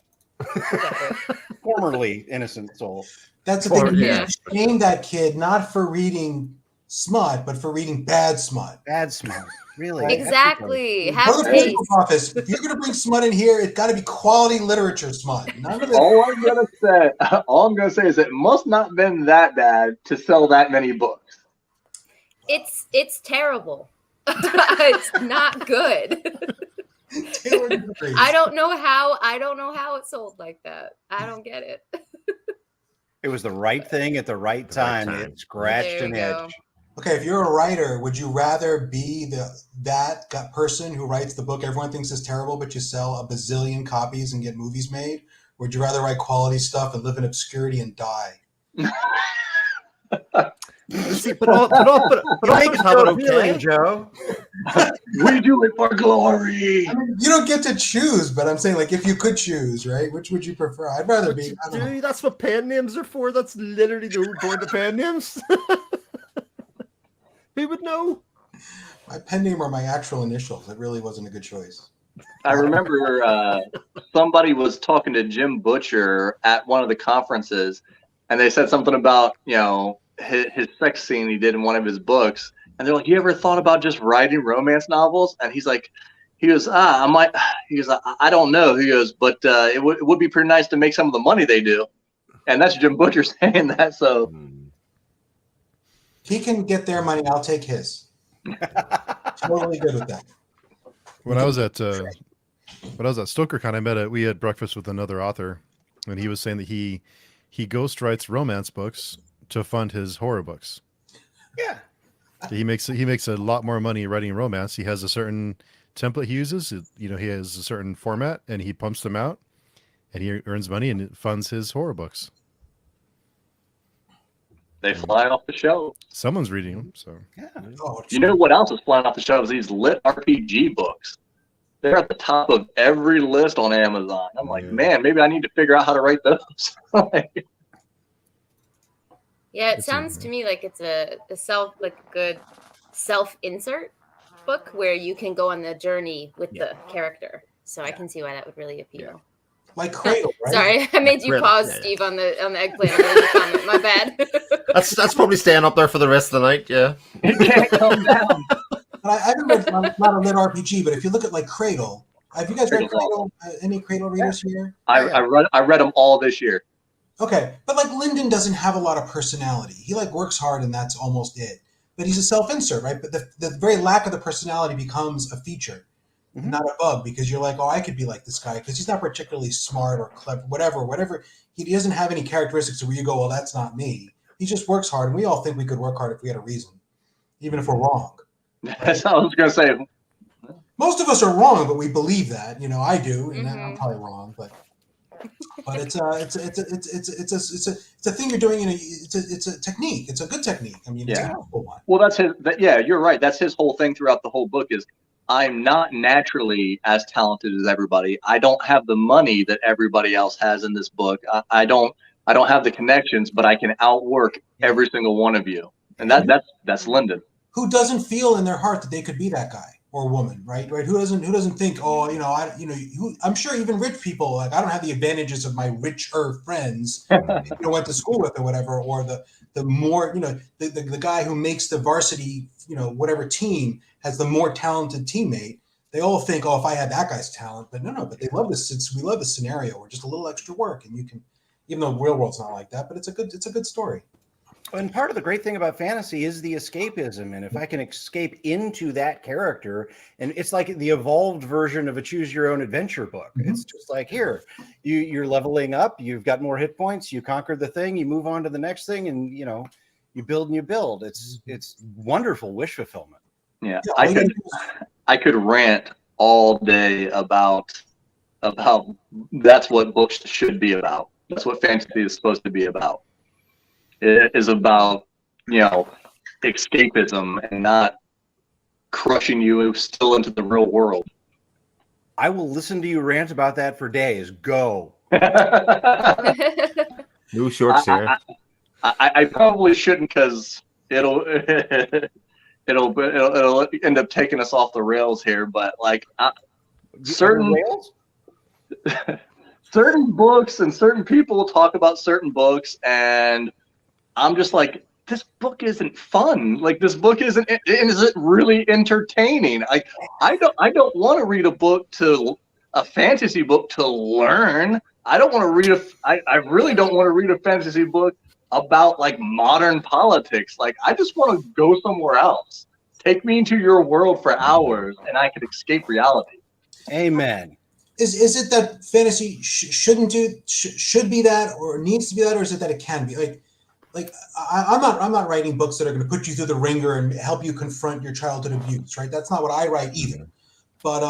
Formerly innocent soul. That's the thing. Yeah. You shame that kid not for reading smut, but for reading bad smut. Bad smut. Really? Exactly. Go Have to the taste. principal's office. If you're going to bring smut in here, it's got to be quality literature smut. None of it. All I'm gonna say is it must not have been that bad to sell that many books. It's terrible. It's not good. I don't know how it sold like that. I don't get it. It was the right thing at the right time. It scratched an edge. Okay, if you're a writer, would you rather be that person who writes the book everyone thinks is terrible, but you sell a bazillion copies and get movies made? Or would you rather write quality stuff and live in obscurity and die? See, but I can have it okay, Joe. We do it for glory. I mean, you don't get to choose, but I'm saying, like, if you could choose, right? Which would you prefer? I'd rather be. I don't know. Dude, that's what pen names are for. That's literally the whole point of pen names. Who would know? My pen name are my actual initials. It really wasn't a good choice. I remember somebody was talking to Jim Butcher at one of the conferences, and they said something about, his sex scene he did in one of his books. And they're like, you ever thought about just writing romance novels? And he goes, I don't know. He goes, but it would be pretty nice to make some of the money they do. And that's Jim Butcher saying that. So He can get their money. I'll take his. Totally good with that. When I was at StokerCon, we had breakfast with another author, and he was saying that he ghostwrites romance books to fund his horror books. Yeah. He makes a lot more money writing romance. He has a certain template he uses. He has a certain format, and he pumps them out, and he earns money and it funds his horror books. They fly off the shelves. Someone's reading them, so Yeah. Oh, You know what else is flying off the shelves? These lit RPG books. They're at the top of every list on Amazon. I'm like, Yeah. man, maybe I need to figure out how to write those. Yeah, it It's sounds a- to me like it's a good self-insert book where you can go on the journey with the character. So I can see why that would really appeal. like Cradle, right? Sorry, I made you Cradle, pause, yeah. Steve, on the eggplant. I made you comment. My bad. That's probably staying up there for the rest of the night. Yeah. It can't come down. But I haven't read not a lit RPG, but if you look at like Cradle, have you guys read Cradle's Cradle? Any Cradle readers here? I read them all this year. Okay, but like Lyndon doesn't have a lot of personality. He like works hard, and that's almost it. But he's a self-insert, right? But the very lack of the personality becomes a feature, not a bug, because you're like, oh, I could be like this guy because he's not particularly smart or clever, whatever. He doesn't have any characteristics where you go, well, that's not me. He just works hard, and we all think we could work hard if we had a reason, even if we're wrong. That's what I was going to say. Most of us are wrong, but we believe that. I do, and I'm Mhm. probably wrong, but it's a thing you're doing. It's a technique. It's a good technique. I mean, it's a helpful one. Well, that's his. Yeah, you're right. That's his whole thing throughout the whole book is I'm not naturally as talented as everybody. I don't have the money that everybody else has in this book. I don't have the connections, but I can outwork every single one of you. And that's Lyndon. Who doesn't feel in their heart that they could be that guy or woman, right? Who doesn't think, oh, I'm sure even rich people, like, I don't have the advantages of my richer friends, went to school with or whatever, or the more, the guy who makes the varsity, whatever team has the more talented teammate. They all think, oh, if I had that guy's talent, but no, but they love this. We love the scenario where just a little extra work, and you can, even though real world's not like that, but it's a good story. And part of the great thing about fantasy is the escapism. And if I can escape into that character, and it's like the evolved version of a choose your own adventure book. Mhm. It's just like, here, you're leveling up, you've got more hit points, you conquered the thing, you move on to the next thing, and you build and you build. It's wonderful wish fulfillment. Yeah, Yeah, all you gotta do is- I could rant all day about that's what books should be about. That's what fantasy is supposed to be about. It is about, escapism and not crushing you still into the real world. I will listen to you rant about that for days. Go. No shorts here. I probably shouldn't because it'll end up taking us off the rails here. But certain Rails? certain books and certain people talk about certain books, and I'm just like, this book isn't fun. Like, this book isn't really entertaining. I don't want to read a fantasy book to learn. I don't want to read I really don't want to read a fantasy book about like modern politics. Like, I just want to go somewhere else. Take me into your world for hours, and I can escape reality. Amen. Is it that fantasy should be that, or needs to be that, or is it that it can be? Like I'm not writing books that are going to put you through the ringer and help you confront your childhood abuse, right? That's not what I write either. But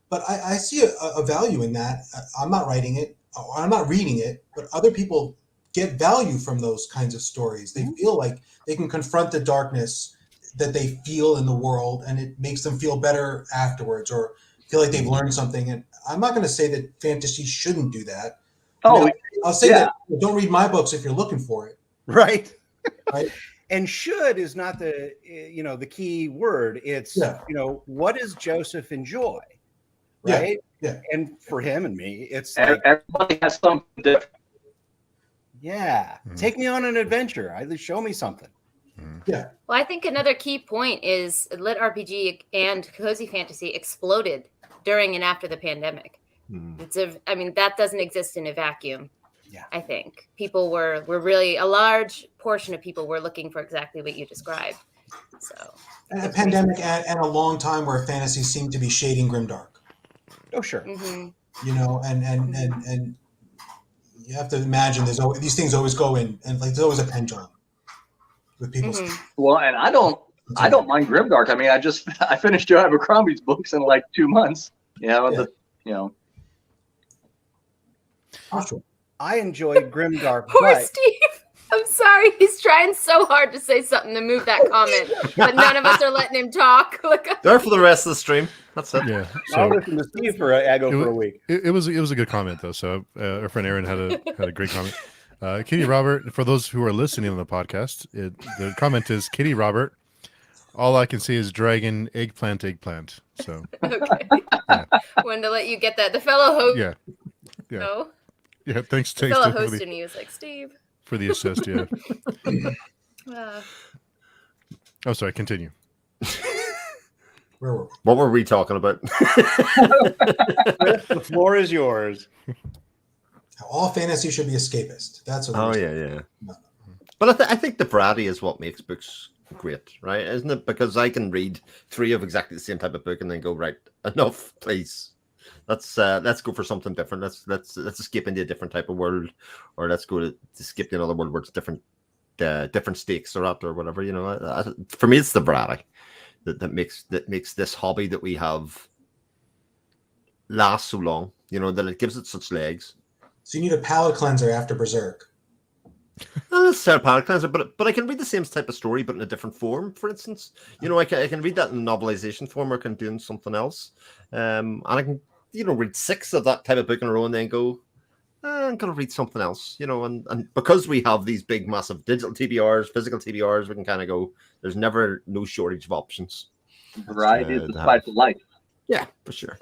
I see a value in that. I'm not writing it. I'm not reading it, but other people get value from those kinds of stories. They feel like they can confront the darkness that they feel in the world, and it makes them feel better afterwards, or feel like they've learned something. And I'm not going to say that fantasy shouldn't do that. Oh, I'll say that don't read my books if you're looking for it. Right. Right. And should is not the key word. It's, what does Joseph enjoy? Right. Yeah. And for him and me, it's like, everybody has something different. take me on an adventure. Either show me something. Yeah. Well, I think another key point is lit RPG and cozy fantasy exploded during and after the pandemic. That doesn't exist in a vacuum. Yeah. I think people were really, a large portion of people were looking for exactly what you described. So A pandemic and a long time where fantasy seemed to be shading grimdark. Oh, sure. mhm. You know, and you have to imagine there's always, these things always go in, and like there's always a pendulum with people's. Mhm. Well, and I don't mind grimdark. I mean, I finished Joe Abercrombie's books in like 2 months. You know, Yeah. Oh, sure. I enjoyed grimdark, Poor but Steve. I'm sorry. He's trying so hard to say something to move that comment, but none of us are letting him talk. Like, There for the rest of the stream. That's it. Yeah. I'll So listen to Steve for a week. it was a good comment though. So our friend Aaron had a great comment. Kitty Robert, for those who are listening on the podcast, the comment is Kitty Robert. All I can see is dragon, eggplant. So okay. Wanted to let you get that. The fellow host. yeah. No. Yeah. Thanks The fellow for host the, and he was like, Steve. for the assist. Yeah. Uh, Oh, sorry. Continue. Where were we? What were we talking about? The floor is yours. All fantasy should be escapist. That's what. Oh we're yeah, saying. yeah. No. But I think the variety is what makes books great, right? Isn't it? Because I can read 3 of exactly the same type of book and then go, right, enough, please. Let's go for something different. Let's escape into a different type of world, or let's go to skip to another world where it's different stakes are at or whatever. You know, for me, it's the variety that makes this hobby that we have last so long. You know, that it gives it such legs. So you need a palate cleanser after Berserk. Not necessarily palate cleanser, but I can read the same type of story, but in a different form. For instance, you know, I can read that in novelization form, or I can do something else, and I can, you know, read 6 of that type of book in a row, and then go, I'm gonna read something else, you know. And because we have these big, massive digital TBRs, physical TBRs, we can kind of go. There's never no shortage of options. variety is the spice of life. Yeah, for sure.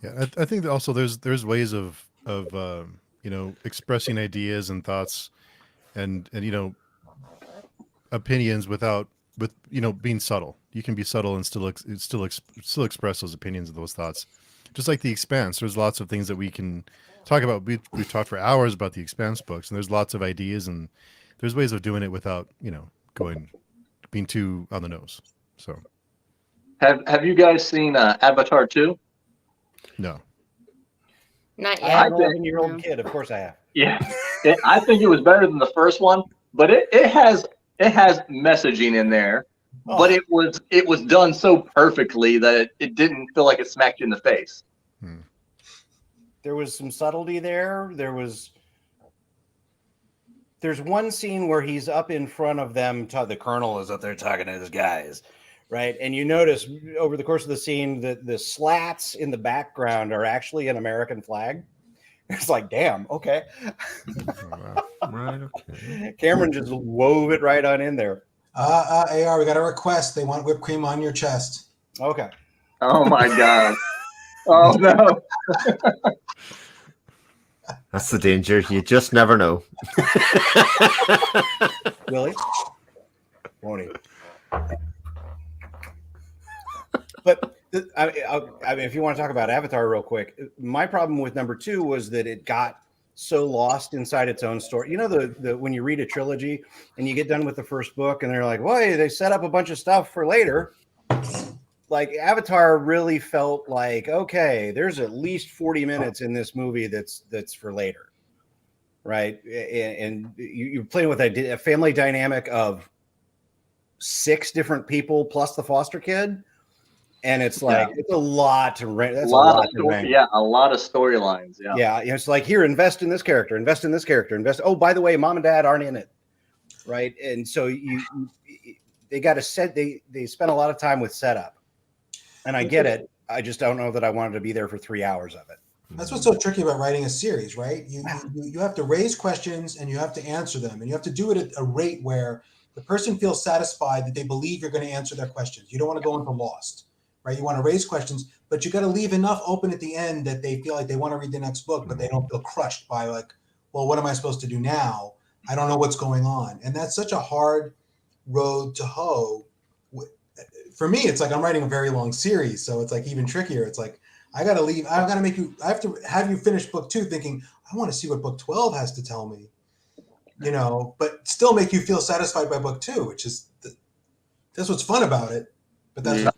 Yeah, I think that also there's ways of you know, expressing ideas and thoughts and you know, opinions with you know, being subtle. You can be subtle and still express those opinions and those thoughts. Just like The Expanse, there's lots of things that we can talk about. We've talked for hours about The Expanse books, and there's lots of ideas, and there's ways of doing it without, you know, being too on the nose. So Have you guys seen Avatar 2? no. not I yet. have an 11-year-old kid. Of course I have. Yeah, I think it was better than the first one, but it has messaging in there, but it was done so perfectly that it didn't feel like it smacked you in the face. There was some subtlety there. There's one scene where he's up in front of them. The colonel is up there talking to his guys, right? And you notice over the course of the scene that the slats in the background are actually an American flag. It's like, damn, okay. Oh, wow. Right. Okay. Cameron just wove it right on in there. AR, we got a request. They want whipped cream on your chest. Okay. Oh my god! Oh no! That's the danger. You just never know. Willie? Won't he? But I mean, if you want to talk about Avatar real quick, my problem with number 2 was that it got so lost inside its own story. You know, the when you read a trilogy and you get done with the first book and they're like, well, they set up a bunch of stuff for later. Like Avatar really felt like, okay, there's at least 40 minutes in this movie that's for later, right? And you're playing with a family dynamic of 6 different people plus the foster kid, and it's like it's a lot to rent. That's a lot to rent. Yeah, a lot of storylines. Yeah, it's like, here, invest in this character, invest in this character, invest. Oh, by the way, mom and dad aren't in it, right? And so they got to set. They spent a lot of time with setup. And I get it. I just don't know that I wanted to be there for 3 hours of it. That's what's so tricky about writing a series, right? You have to raise questions and you have to answer them, and you have to do it at a rate where the person feels satisfied that they believe you're going to answer their questions. You don't want to go into lost, right? You want to raise questions, but you got to leave enough open at the end that they feel like they want to read the next book, but they don't feel crushed by like, well, what am I supposed to do now? I don't know what's going on. And that's such a hard road to hoe. For me, it's like I'm writing a very long series, so it's like even trickier. It's like I got to leave. I have to have you finish book 2 thinking, I want to see what book 12 has to tell me. but still make you feel satisfied by book 2, which is that's what's fun about it. But that's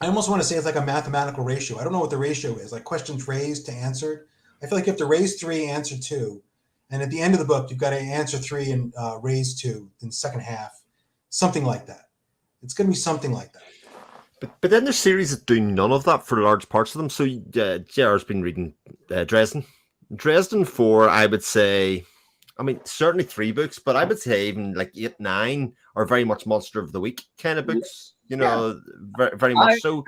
I almost want to say it's like a mathematical ratio. I don't know what the ratio is, like questions raised to answered. I feel like you have to raise 3, answer 2, and at the end of the book, you've got to answer 3 and raise 2 in the second half, something like that. It's going to be something like that. But then there's series that do none of that for large parts of them. So JR's been reading Dresden. Dresden for, I would say, certainly 3 books, but I would say even like 8, 9 are very much Monster of the Week kind of books. Very, very much so.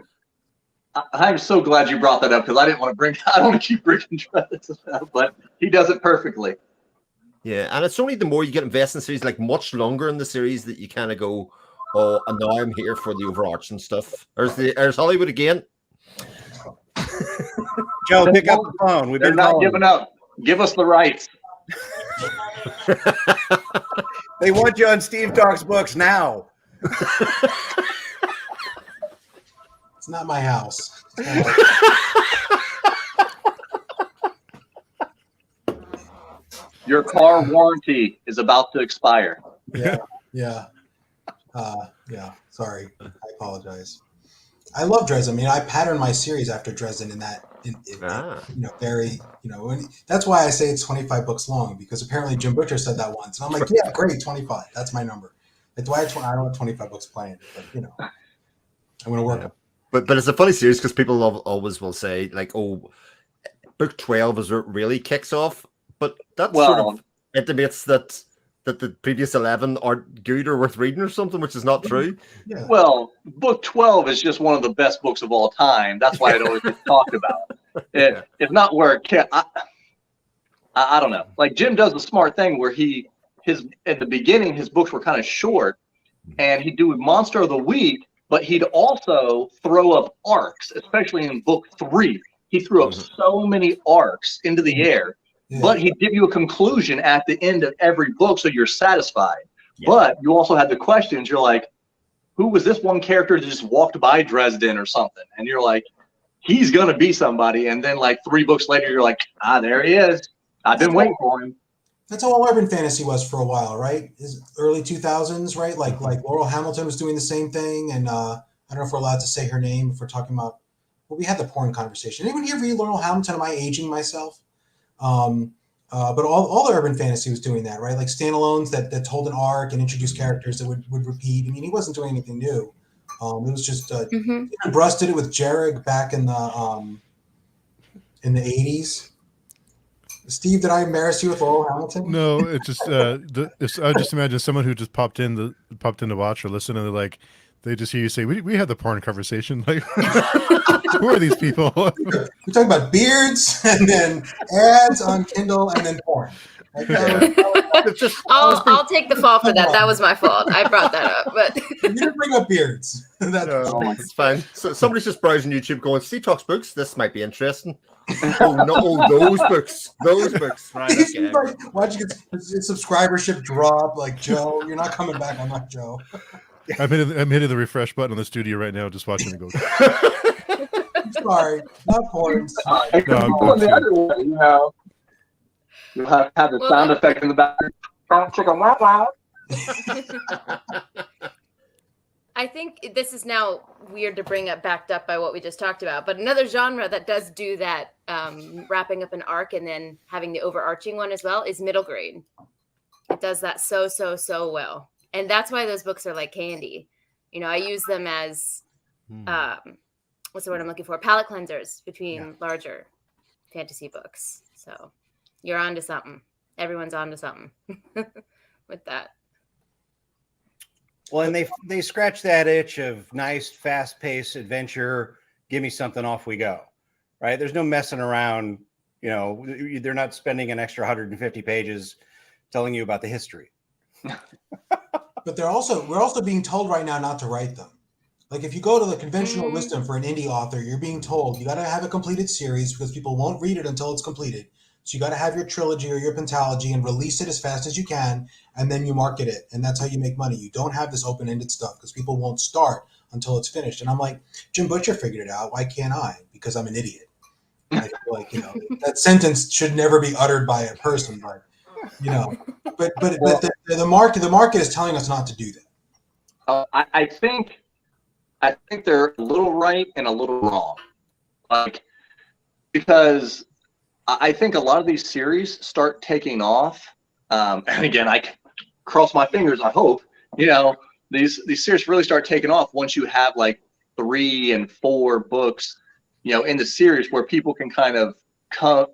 I'm so glad you brought that up because I don't want to keep bringing Dresden up, but he does it perfectly. Yeah, and it's only the more you get invested in series, like much longer in the series, that you kind of go, oh, and now I'm here for the overarching stuff. There's Hollywood again. Joe, pick up the phone. They're not giving up. Give us the rights. They want you on Steve Talks Books now. It's not my house. Your car warranty is about to expire. Yeah. Sorry, I apologize. I love Dresden. I patterned my series after Dresden in that, that's why I say it's 25 books long, because apparently Jim Butcher said that once, and I'm like, yeah, great, 25. That's my number. That's why I don't have 25 books planned, but I'm going to work. But it's a funny series because people always will say like, oh, book 12 is where it really kicks off, but that sort of intimates that the previous 11 aren't good or worth reading or something, which is not true. Yeah. Well, book 12 is just one of the best books of all time. That's why it always gets talked about. If not where it can, I don't know. Like Jim does a smart thing where at the beginning, his books were kind of short, and he'd do Monster of the Week, but he'd also throw up arcs, especially in book 3. He threw up so many arcs into the air. Yeah. But he'd give you a conclusion at the end of every book, so you're satisfied. Yeah. But you also had the questions. You're like, who was this one character that just walked by Dresden or something? And you're like, he's going to be somebody. And then like 3 books later, you're like, there he is. I've been waiting for him. That's how all urban fantasy was for a while, right? Early 2000s, right? Like Laurel Hamilton was doing the same thing. And I don't know if we're allowed to say her name if we're talking about, we had the porn conversation. Anyone here read Laurel Hamilton? Am I aging myself? But all the urban fantasy was doing that, right? Like standalones that told an arc and introduced characters that would repeat. He wasn't doing anything new. It was just Bruss did it with Jarrig back in the 80s. Steve, did I embarrass you with Laurel Hamilton? No, it's just I just imagine someone who just popped in to watch or listen, and they're like, they just hear you say, "We had the porn conversation." Like, who are these people? We're talking about beards, and then ads on Kindle, and then porn. Like, I'll take the fall for that. That was my fault. I brought that up, but you didn't bring up beards. It's fine. So somebody's just browsing YouTube, going, "Steve Talks Books. This might be interesting." Oh no! Those books. Right? Okay. Like, why'd you get subscribership drop? Like Joe, you're not coming back. I'm not Joe. I'm hitting the refresh button on the studio right now, just watching it go. I'm sorry, not porn. The other way, you'll have the sound effect in the background. I think this is now weird to bring up, backed up by what we just talked about, but another genre that does do that, wrapping up an arc and then having the overarching one as well, is middle grade. It does that so well. And that's why those books are like candy. I use them as, what's the word I'm looking for? Palate cleansers between larger fantasy books. So you're onto something. Everyone's onto something with that. Well, and they scratch that itch of nice, fast-paced adventure. Give me something, off we go. Right? There's no messing around. They're not spending an extra 150 pages telling you about the history. But we're also being told right now not to write them. Like if you go to the conventional wisdom for an indie author, you're being told you got to have a completed series because people won't read it until it's completed. So you got to have your trilogy or your pentalogy and release it as fast as you can, and then you market it, and that's how you make money. You don't have this open-ended stuff because people won't start until it's finished. And I'm like, Jim Butcher figured it out. Why can't I? Because I'm an idiot. That sentence should never be uttered by a person, but you know. But the market is telling us not to do that. I think they're a little right and a little wrong, like, because I think a lot of these series start taking off, and again, I cross my fingers. I hope, you know, these series really start taking off once you have like 3 and 4 books, you know, in the series where people can kind of come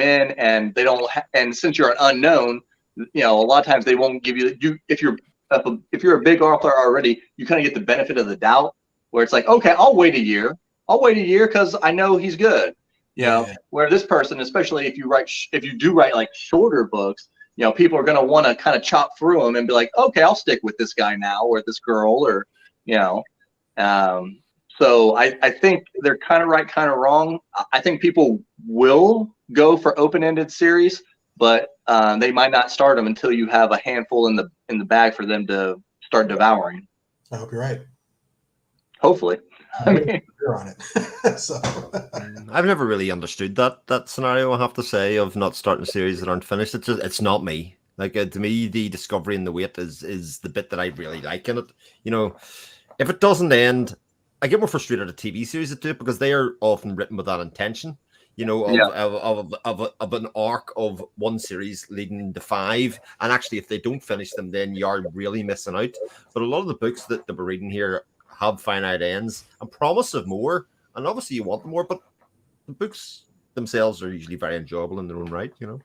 in, and they don't and since you're an unknown, you know, a lot of times they won't give you if you're a big author already, you kind of get the benefit of the doubt, where it's like, okay, I'll wait a year because I know he's good, you know. Where this person, especially if you do write like shorter books, you know, people are going to want to kind of chop through them and be like, okay, I'll stick with this guy now, or this girl, or, you know. So I think they're kind of right, kind of wrong. I think people will go for open-ended series, but they might not start them until you have a handful in the bag for them to start devouring. I hope you're right. Hopefully. I mean, you're on it. So I've never really understood that scenario, I have to say, of not starting series that aren't finished. It's not me. Like, to me, the discovery and the wait is the bit that I really like in it. You know, if it doesn't end, I get more frustrated at TV series that do it, because they are often written with that intention, you know, of an arc of one series leading to 5. And actually, if they don't finish them, then you're really missing out. But a lot of the books that we're reading here have finite ends and promise of more. And obviously you want more, but the books themselves are usually very enjoyable in their own right, you know.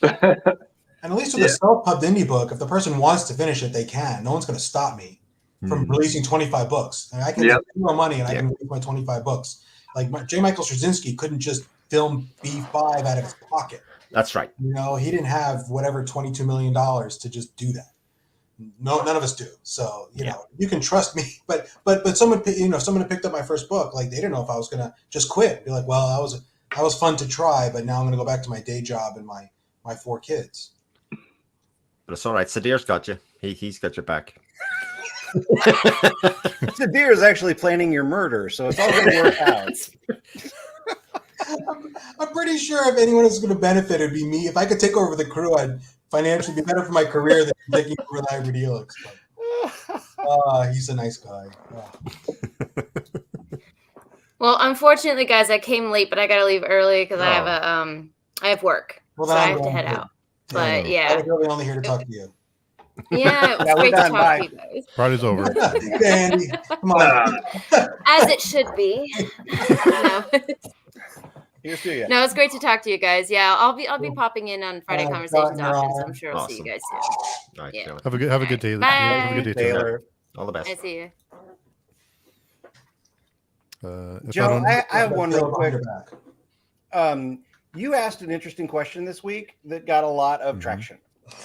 And at least with a self-pubbed indie book, if the person wants to finish it, they can. No one's going to stop me from releasing 25 books. I mean, I can make more money, and I can release my 25 books. Like J. Michael Straczynski couldn't just film B5 out of his pocket. That's right. You know, he didn't have whatever $22 million to just do that. No, none of us do. So, you know, you can trust me. But someone, you know, someone who picked up my first book, like, they didn't know if I was going to just quit. Be like, well, that was fun to try, but now I'm going to go back to my day job and my 4 kids. But it's all right. Sadir's got you. He's got your back. Sadir is actually planning your murder, so it's all going to work out. I'm pretty sure if anyone was going to benefit, it'd be me. If I could take over the crew, I'd financially be better for my career than taking over the Hybrid Helix. He's a nice guy. Well, unfortunately, guys, I came late, but I got to leave early because I have work, Well, so then I I'm have to going head to- out. But I yeah, was really only here to talk to you. yeah, it was Yeah, we're great to done. talk Bye. to you guys, Party's over. Andy, come on. as it should be. No. Here's to you. No, it's great to talk to you guys. Yeah, I'll be popping in on Friday Conversations You're often, on. so I'm sure I'll see you guys soon. All right, Yeah. Taylor. Have a good day. Bye. Have a good day, Taylor. Taylor. All the best. I see you. If Joe, I have one real Behind quick. your back. You asked an interesting question this week that got a lot of traction.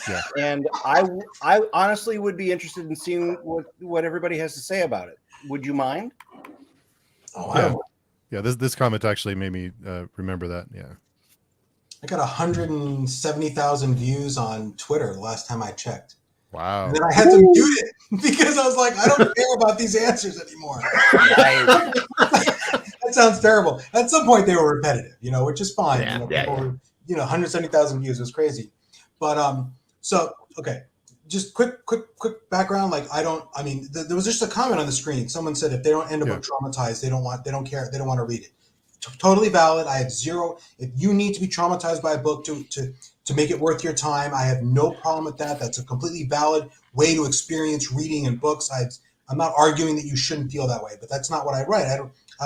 Yeah. And I honestly would be interested in seeing what everybody has to say about it. Would you mind? Oh, Yeah. I don't. Yeah, this comment actually made me remember that. Yeah. I got 170,000 views on Twitter the last time I checked. Wow. And then I had to mute it because I was like, I don't care about these answers anymore. That sounds terrible. At some point, they were repetitive, you know, which is fine. Yeah, you know, yeah, people were, you know, 170,000 views was crazy. But so okay, just quick background. Like, I mean, there was just a comment on the screen. Someone said if they don't end up with traumatized, they don't care, they don't want to read it. Totally valid. I have zero. If you need to be traumatized by a book to make it worth your time, I have no problem with that. That's a completely valid way to experience reading and books. I'm not arguing that you shouldn't feel that way, but that's not what I write.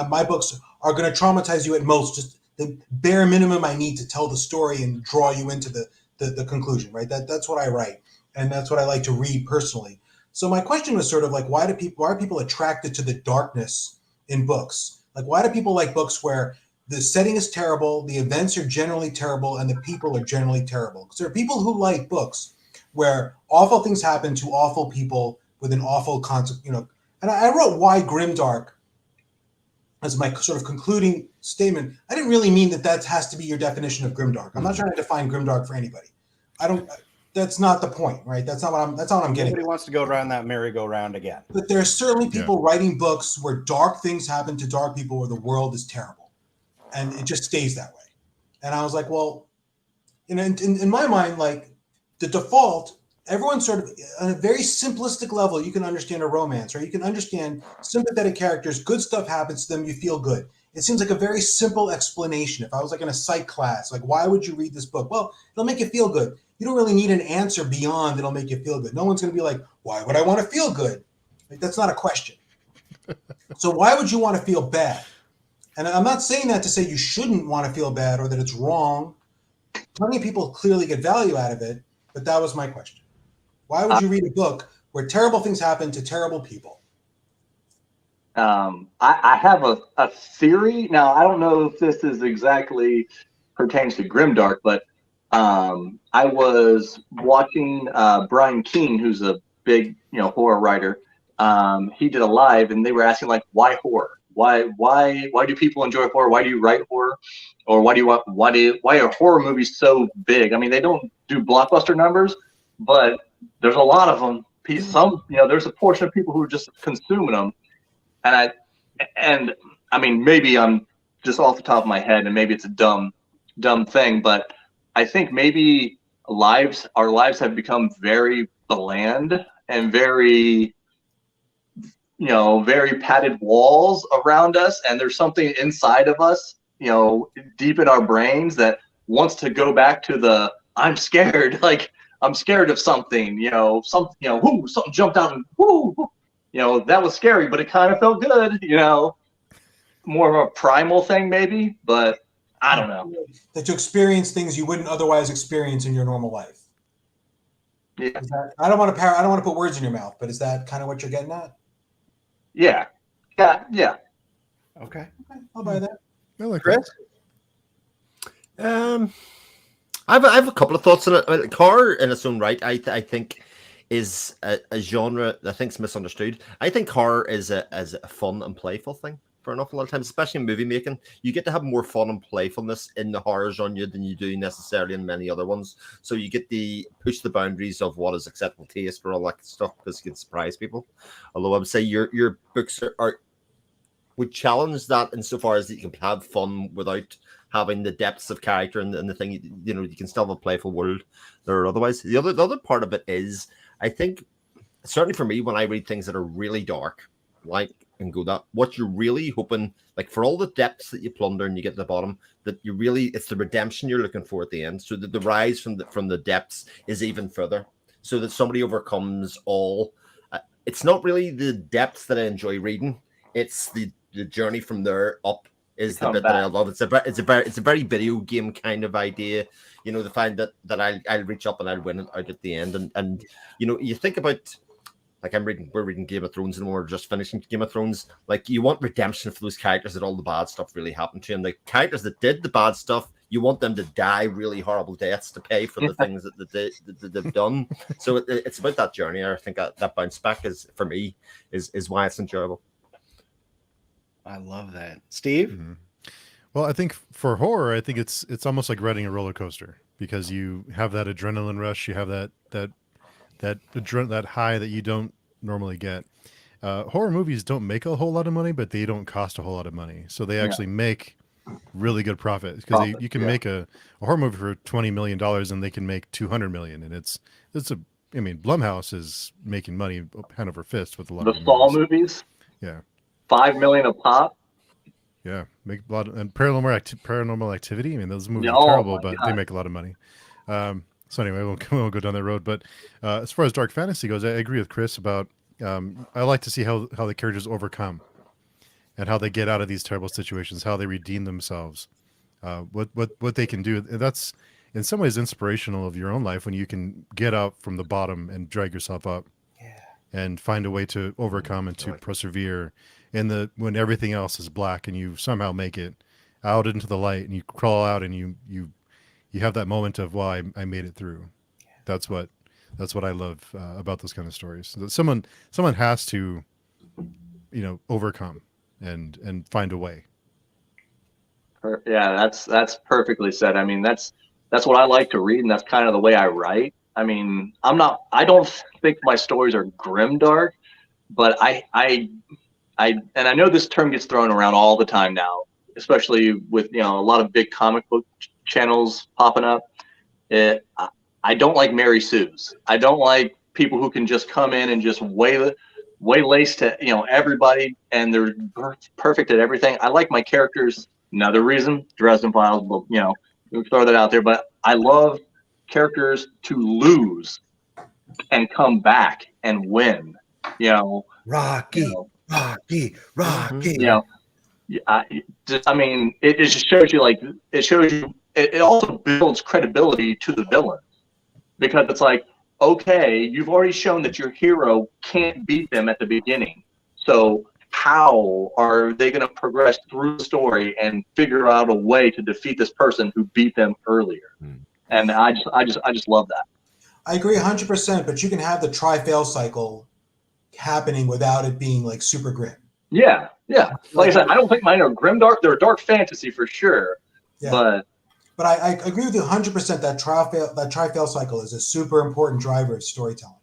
My books are going to traumatize you at most. Just the bare minimum I need to tell the story and draw you into the conclusion, right? That's what I write, and that's what I like to read personally. So my question was sort of like, why are people attracted to the darkness in books? Like, why do people like books where the setting is terrible, the events are generally terrible, and the people are generally terrible? Because there are people who like books where awful things happen to awful people with an awful concept, you know. And I wrote why grimdark as my sort of concluding statement. I didn't really mean that has to be your definition of grimdark. I'm not trying to define grimdark for anybody. That's not the point, right? That's not what I'm getting. Nobody wants to go around that merry-go-round again. But there are certainly people writing books where dark things happen to dark people, where the world is terrible, and it just stays that way. And I was like, well, in my mind, like the default, everyone's sort of on a very simplistic level. You can understand a romance, or you can understand sympathetic characters. Good stuff happens to them. You feel good. It seems like a very simple explanation. If I was like in a psych class, like, why would you read this book? Well, it'll make you feel good. You don't really need an answer beyond it'll make you feel good. No one's going to be like, why would I want to feel good? Like, that's not a question. So why would you want to feel bad? And I'm not saying that to say you shouldn't want to feel bad or that it's wrong. Plenty of people clearly get value out of it, but that was my question. Why would you read a book where terrible things happen to terrible people? I have a theory. Now, I don't know if this is exactly pertains to grimdark, but I was watching Brian Keene, who's a big horror writer. He did a live, and they were asking, like, why horror? Why do people enjoy horror? Why do you write horror? Or why are horror movies so big? I mean, they don't do blockbuster numbers, but there's a lot of them. There's a portion of people who are just consuming them. And I mean, maybe I'm just off the top of my head, and maybe it's a dumb thing, but I think maybe our lives have become very bland and very padded walls around us, and there's something inside of us, deep in our brains that wants to go back to the I'm scared, like I'm scared of something, something jumped out and that was scary, but it kind of felt good, more of a primal thing maybe, but I don't know. That to experience things you wouldn't otherwise experience in your normal life. Yeah. I don't want to put words in your mouth, but is that kind of what you're getting at? Yeah. Okay. I'll buy that. I like Chris? I have a couple of thoughts on it. I mean, horror in its own right, I think, is a genre that I think is misunderstood. I think horror is a fun and playful thing for an awful lot of times, especially in movie making. You get to have more fun and playfulness in the horror genre than you do necessarily in many other ones. So you get to push the boundaries of what is acceptable taste for all that stuff, because you can surprise people. Although I would say your books would challenge that insofar as that you can have fun without having the depths of character and the thing, you can still have a playful world there otherwise. The other part of it is, I think, certainly for me, when I read things that are really dark, like and go that, what you're really hoping, like for all the depths that you plunder and you get to the bottom, that it's the redemption you're looking for at the end. So that the rise from the depths is even further, so that somebody overcomes all. It's not really the depths that I enjoy reading. It's the journey from there up is the bit that I love. It's a very video game kind of idea, the fact that I'll reach up and I'll win it out at the end, and you think about, like we're reading Game of Thrones and we're just finishing Game of Thrones. Like, you want redemption for those characters that all the bad stuff really happened to, and the characters that did the bad stuff, you want them to die really horrible deaths to pay for the things that they've done. So it's about that journey. I think that bounce back is, for me, is why it's enjoyable. I love that. Steve? Mm-hmm. Well, I think for horror, I think it's almost like riding a roller coaster, because you have that adrenaline rush, you have that high that you don't normally get. Horror movies don't make a whole lot of money, but they don't cost a whole lot of money, so they actually make really good profit, because you can make a horror movie for $20 million and they can make $200 million, and Blumhouse is making money hand over fist with a lot of the Saw movies. Yeah. $5 million a pop. Yeah, make a lot and Paranormal Activity. I mean, those movies are terrible, but they make a lot of money. So anyway, we won't go down that road. But as far as dark fantasy goes, I agree with Chris about. I like to see how the characters overcome, and how they get out of these terrible situations, how they redeem themselves, what they can do. That's in some ways inspirational of your own life, when you can get out from the bottom and drag yourself up, and find a way to overcome and to persevere. When everything else is black, and you somehow make it out into the light, and you crawl out, and you have that moment of, well, I made it through. That's what I love about those kind of stories. That someone has to, overcome and find a way. Yeah, that's perfectly said. I mean, that's what I like to read, and that's kind of the way I write. I mean, I don't think my stories are grimdark, but I know this term gets thrown around all the time now, especially with a lot of big comic book channels popping up. I don't like Mary Sue's. I don't like people who can just come in and just waylace to everybody, and they're perfect at everything. I like my characters. Another reason, Dresden Files, but we'll throw that out there. But I love characters to lose and come back and win. Rocky. It just shows you, like, it also builds credibility to the villain, because it's like, okay, you've already shown that your hero can't beat them at the beginning, so how are they going to progress through the story and figure out a way to defeat this person who beat them earlier? And I just love that. I agree 100%, but you can have the try-fail cycle happening without it being like super grim. Yeah. Like I said, I don't think mine are grimdark. They're dark fantasy for sure. Yeah. But I agree with you 100% that try-fail cycle is a super important driver of storytelling.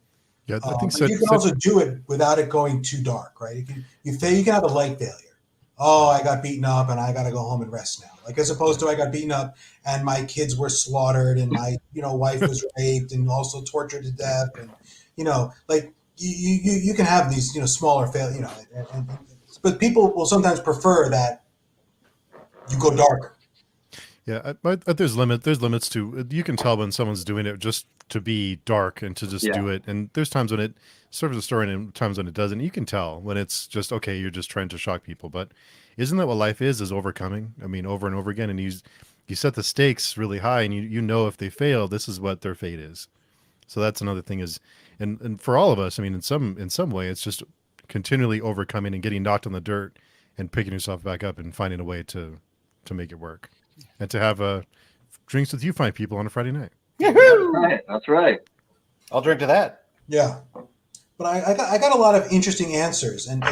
Yeah, I think so. You can also do it without it going too dark, right? You can have a light failure. Oh, I got beaten up and I got to go home and rest now. Like, as opposed to I got beaten up and my kids were slaughtered and my wife was raped and also tortured to death, and like you can have these smaller fail but people will sometimes prefer that you go darker. Yeah, but there's limits to, you can tell when someone's doing it just to be dark and to just do it. And there's times when it serves a story and times when it doesn't. You can tell when it's just, okay, you're just trying to shock people. But isn't that what life is overcoming? I mean, over and over again. And you set the stakes really high, and you know if they fail, this is what their fate is. So that's another thing is, and for all of us, I mean, in some way, it's just continually overcoming and getting knocked on the dirt and picking yourself back up and finding a way to make it work. And to have drinks with you fine people on a Friday night. That's right. I'll drink to that. Yeah. But I got a lot of interesting answers. And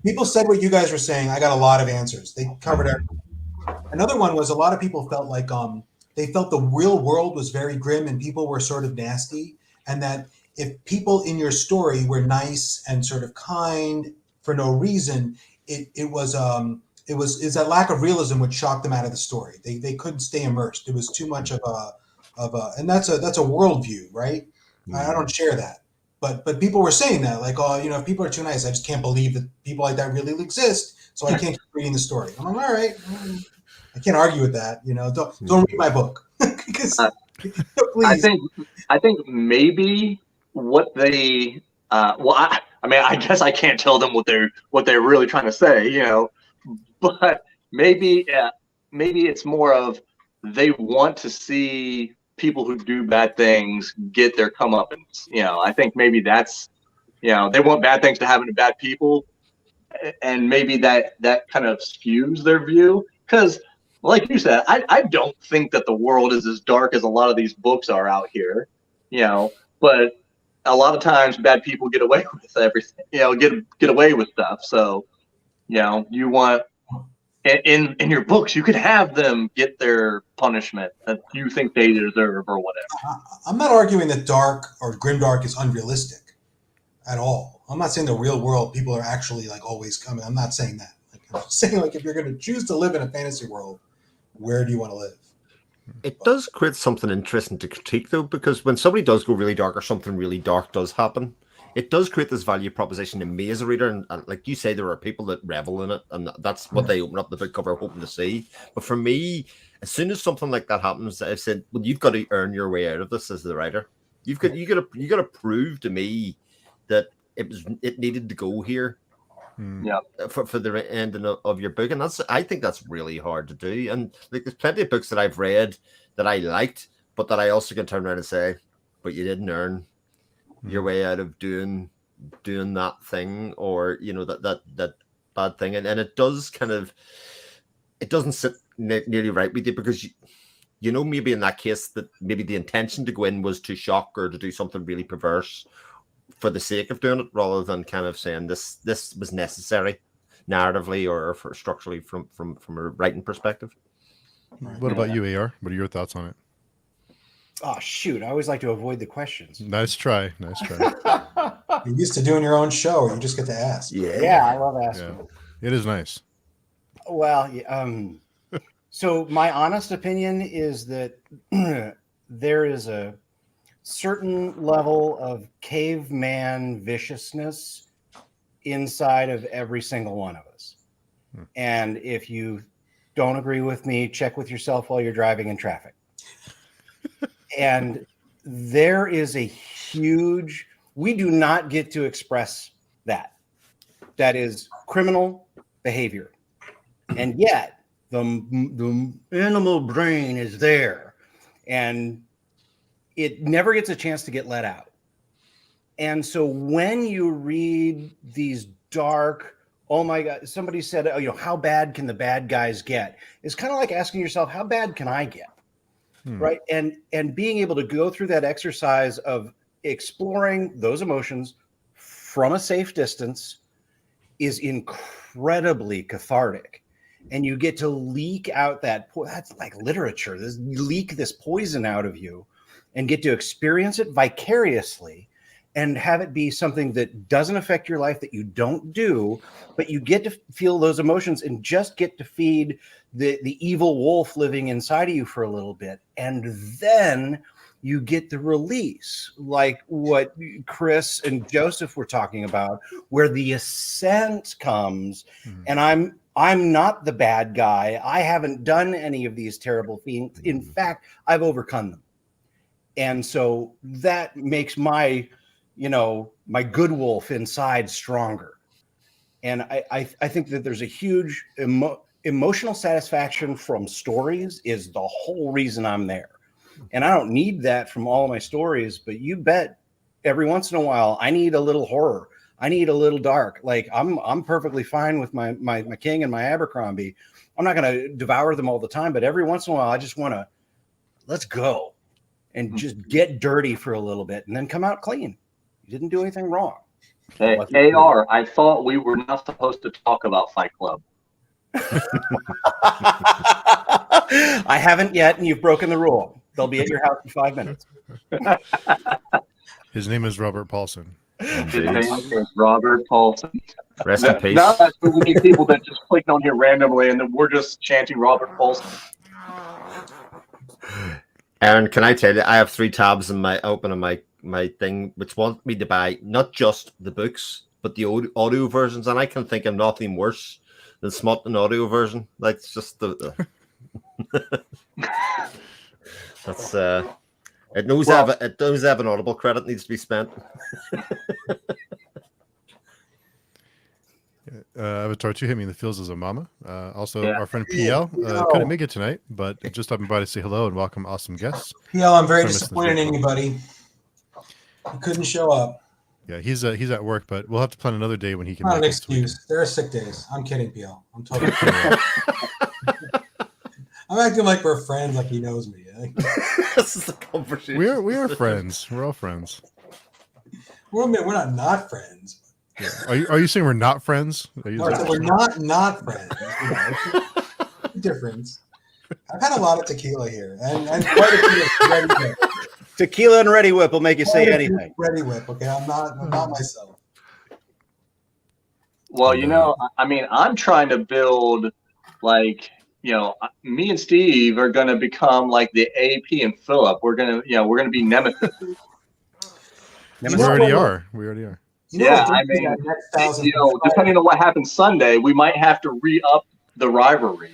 people said what you guys were saying. I got a lot of answers. They covered everything. Another one was a lot of people felt like they felt the real world was very grim and people were sort of nasty. And that if people in your story were nice and sort of kind for no reason, it was that lack of realism would shock them out of the story. They couldn't stay immersed. It was too much of a and that's a worldview, right? I don't share that, but people were saying that, like, oh, if people are too nice, I just can't believe that people like that really exist, so I can't keep reading the story. I'm like, all right, I can't argue with that. Don't read my book because please. I think maybe what they I guess I can't tell them what they're really trying to say, but maybe it's more of they want to see people who do bad things get their comeuppance. I think maybe that's they want bad things to happen to bad people, and maybe that kind of skews their view. Because, like you said, I don't think that the world is as dark as a lot of these books are out here, but a lot of times bad people get away with everything, get away with stuff. So, you want in your books, you could have them get their punishment that you think they deserve or whatever. I'm not arguing that dark or grimdark is unrealistic at all. I'm not saying the real world people are actually like always coming. I'm not saying that. I'm saying, like, if you're going to choose to live in a fantasy world, where do you want to live? It does create something interesting to critique, though, because when somebody does go really dark or something really dark does happen, it does create this value proposition in me as a reader. And like you say, there are people that revel in it, and that's what they open up the book cover hoping to see. But for me, as soon as something like that happens, I've said, well, you've got to earn your way out of this as the writer. You got to prove to me that it needed to go here. Yeah, for the ending of your book, and I think that's really hard to do. And like, there's plenty of books that I've read that I liked, but that I also can turn around and say, but you didn't earn your way out of doing that thing, or that bad thing, and it does it doesn't sit nearly right with you, because maybe in that case that maybe the intention to go in was to shock or to do something really perverse for the sake of doing it, rather than kind of saying this was necessary narratively or for structurally from a writing perspective. What about you, AR? What are your thoughts on it? Oh, shoot. I always like to avoid the questions. Nice try. You're used to doing your own show. You just get to ask. Yeah, I love asking. Yeah. It is nice. Well, so my honest opinion is that there is a certain level of caveman viciousness inside of every single one of us. And if you don't agree with me, check with yourself while you're driving in traffic. And there is a huge, we do not get to express that. That is criminal behavior. And yet the animal brain is there and it never gets a chance to get let out. And so when you read these dark, oh my God, somebody said, oh, how bad can the bad guys get? It's kind of like asking yourself, how bad can I get? Right. And being able to go through that exercise of exploring those emotions from a safe distance is incredibly cathartic. And you get to leak out that's like literature, leak this poison out of you and get to experience it vicariously and have it be something that doesn't affect your life, that you don't do, but you get to feel those emotions and just get to feed the evil wolf living inside of you for a little bit. And then you get the release, like what Chris and Joseph were talking about, where the ascent comes. And I'm not the bad guy. I haven't done any of these terrible things. In fact, I've overcome them. And so that makes my good wolf inside stronger. And I think that there's a huge emotional satisfaction from stories is the whole reason I'm there. And I don't need that from all of my stories, but you bet every once in a while, I need a little horror. I need a little dark. Like I'm perfectly fine with my King and my Abercrombie. I'm not going to devour them all the time, but every once in a while, I just want to, let's go and just get dirty for a little bit and then come out clean. You didn't do anything wrong. Hey, AR, I thought we were not supposed to talk about Fight Club. I haven't yet, and you've broken the rule. They'll be at your house in 5 minutes. His name is Robert Paulson. His name is Robert Paulson. Rest in peace. Now that's when we need people that just click on here randomly, and then we're just chanting Robert Paulson. Aaron, can I tell you, I have 3 tabs in my my thing, which want me to buy not just the books, but the audio versions, and I can think of nothing worse than smut and audio version. Like, it's just the that's it knows it does have an Audible credit needs to be spent. Avatar 2 hit me in the feels as a mama. Also, our friend PL couldn't make it tonight, but just stopping by to say hello and welcome awesome guests. PL, I'm very disappointed in you, buddy. You couldn't show up. Yeah, he's at work, but we'll have to plan another day when he can. Not an excuse. There are sick days. I'm kidding, PL. I'm totally kidding. I'm acting like we're friends, like he knows me. This is a conversation. We are friends. We're all friends. We're not friends. Yeah. Are you saying we're not friends? We're not friends. Difference. I've had a lot of tequila here, and quite a few Ready Whip. Tequila and Ready Whip will make you say anything. Ready Whip, okay? I'm not myself. Well, I mean, I'm trying to build, like, me and Steve are going to become like the AP and Philip. We're gonna be nemesis. We already are. Yeah, I mean, depending on what happens Sunday, we might have to re-up the rivalry.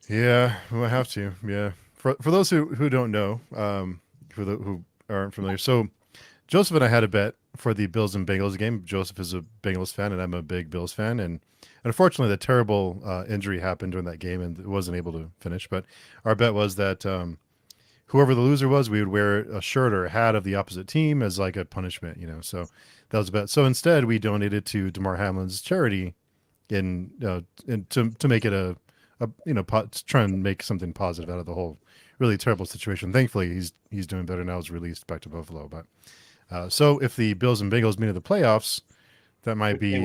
Yeah, we'll have to. Yeah, for those who don't know, who aren't familiar, so Joseph and I had a bet for the Bills and Bengals game. Joseph is a Bengals fan, and I'm a big Bills fan. And unfortunately, the terrible injury happened during that game, and it wasn't able to finish. But our bet was that whoever the loser was, we would wear a shirt or a hat of the opposite team as like a punishment. So that was a bet. So instead, we donated to Damar Hamlin's charity, to make it a to try and make something positive out of the whole really terrible situation. Thankfully, he's doing better now. He's released back to Buffalo. But so if the Bills and Bengals meet in the playoffs, that might be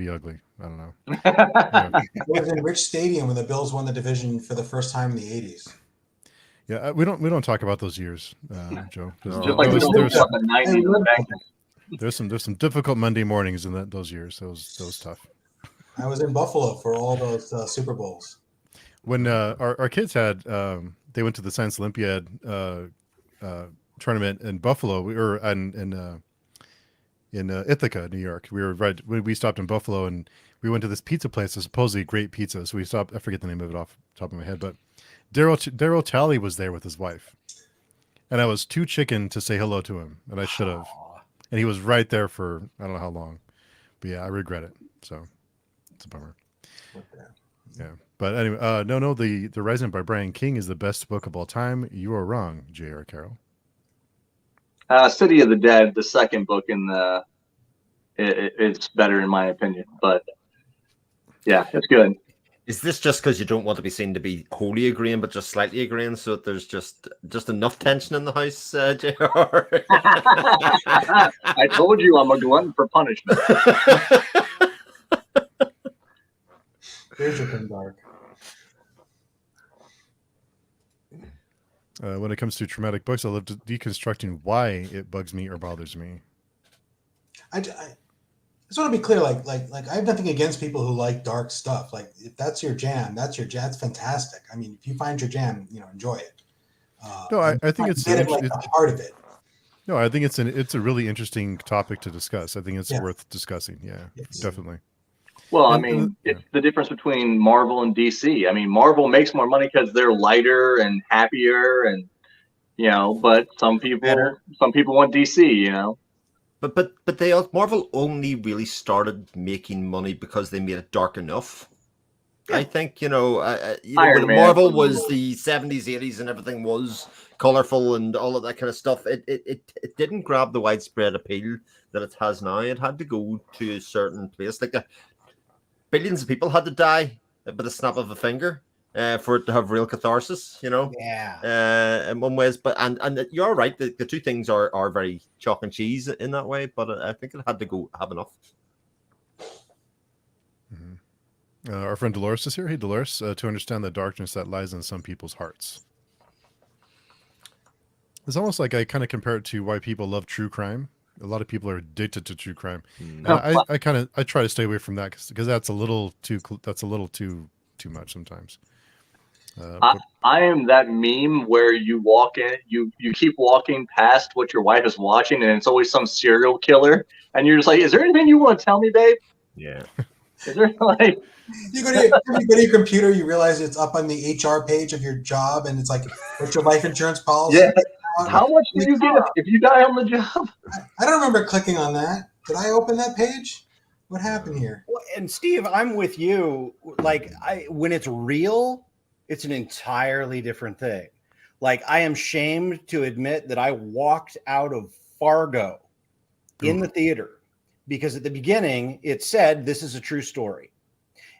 ugly. I don't know. It was in Rich Stadium when the Bills won the division for the first time in the 80s. Yeah, we don't talk about those years, Joe. Just like we don't talk about the 90s. There's some difficult Monday mornings in those years. That was tough. I was in Buffalo for all those Super Bowls. When our kids had they went to the Science Olympiad tournament in Buffalo. We were in Ithaca, New York. We stopped in Buffalo and we went to this pizza place. It's supposedly great pizza. So we stopped. I forget the name of it off the top of my head, but Daryl Talley was there with his wife, and I was too chicken to say hello to him, and I should have. And he was right there for I don't know how long, but yeah, I regret it. So it's a bummer. Yeah, but anyway, no, the Rising by Brian King is the best book of all time. You are wrong, J.R. Carrel. City of the Dead, the second book in the, it's better in my opinion, but yeah, it's good. Is this just because you don't want to be seen to be wholly agreeing, but just slightly agreeing, so that there's just enough tension in the house, JR? I told you I'm a glutton for punishment. Here's your thing, Dark. When it comes to traumatic books, I love deconstructing why it bugs me or bothers me. I just want to be clear. Like I have nothing against people who like dark stuff. Like if that's your jam, that's fantastic. I mean, if you find your jam, enjoy it. No, I think it's the heart of it. No, I think it's a really interesting topic to discuss. I think it's worth discussing. Yeah, definitely. Well, I mean, it's the difference between Marvel and DC. I mean, Marvel makes more money because they're lighter and happier, and but some people want DC. But Marvel only really started making money because they made it dark enough. Yeah. I think when Marvel was the 70s, 80s, and everything was colorful and all of that kind of stuff. It didn't grab the widespread appeal that it has now. It had to go to a certain place, like billions of people had to die by the snap of a finger for it to have real catharsis, Yeah. In one ways, but and you're right. The two things are very chalk and cheese in that way, but I think it had to go have enough. Mm-hmm. Our friend Dolores is here. Hey, Dolores, to understand the darkness that lies in some people's hearts. It's almost like I kind of compare it to why people love true crime. A lot of people are addicted to true crime. I try to stay away from that because that's a little too much sometimes. I am that meme where you walk in, you keep walking past what your wife is watching, and it's always some serial killer, and you're just like, "Is there anything you want to tell me, babe?" Yeah. Is there like you go to your computer, you realize it's up on the HR page of your job, and it's like, "What's your life insurance policy?" Yeah. How much do you get if you die on the job? I don't remember clicking on that. Did I open that page? What happened here? Well, and Steve, I'm with you. Like when it's real, it's an entirely different thing. Like I am shamed to admit that I walked out of Fargo in the theater because at the beginning it said this is a true story.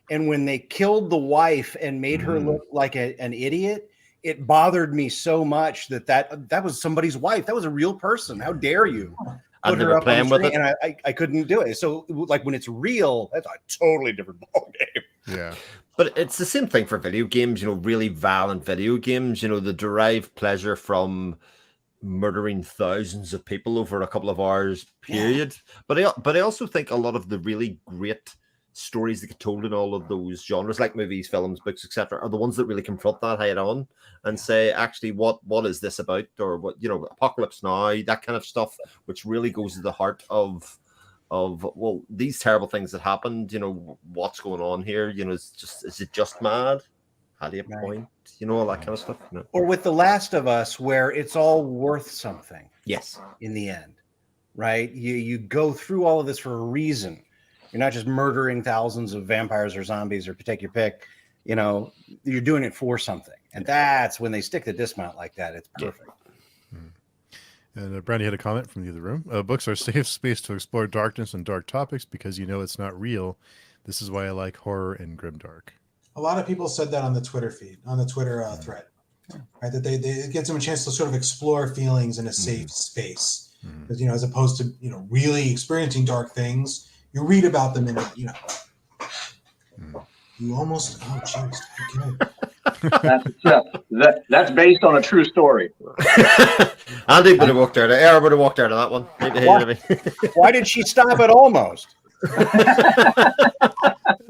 And when they killed the wife and made her look like an idiot, it bothered me so much that was somebody's wife. That was a real person. How dare you? And they were playing with it. And I couldn't do it. So like when it's real, that's a totally different ballgame. Yeah. But it's the same thing for video games, really violent video games, the derived pleasure from murdering thousands of people over a couple of hours period. Yeah. But I also think a lot of the really great stories that get told in all of those genres, like movies, films, books, etc., are the ones that really confront that head on and say, actually, what is this about? Or what, Apocalypse Now, that kind of stuff, which really goes to the heart of well, these terrible things that happened, what's going on here? Is it just mad? How do you point? All that kind of stuff. Or with The Last of Us, where it's all worth something. Yes. In the end, right? You go through all of this for a reason. You're not just murdering thousands of vampires or zombies or take your pick. You're doing it for something. And that's when they stick the dismount like that. It's perfect. And Brandy had a comment from the other room. Books are a safe space to explore darkness and dark topics because it's not real. This is why I like horror and grimdark. A lot of people said that on the Twitter feed, on the Twitter thread, right? That it gives them a chance to sort of explore feelings in a safe space. Because, as opposed to, really experiencing dark things, you read about them in, you almost, oh, jeez. That's based on a true story. Andy would have walked out. Aaron would have walked out of that one. Why did she stop at almost?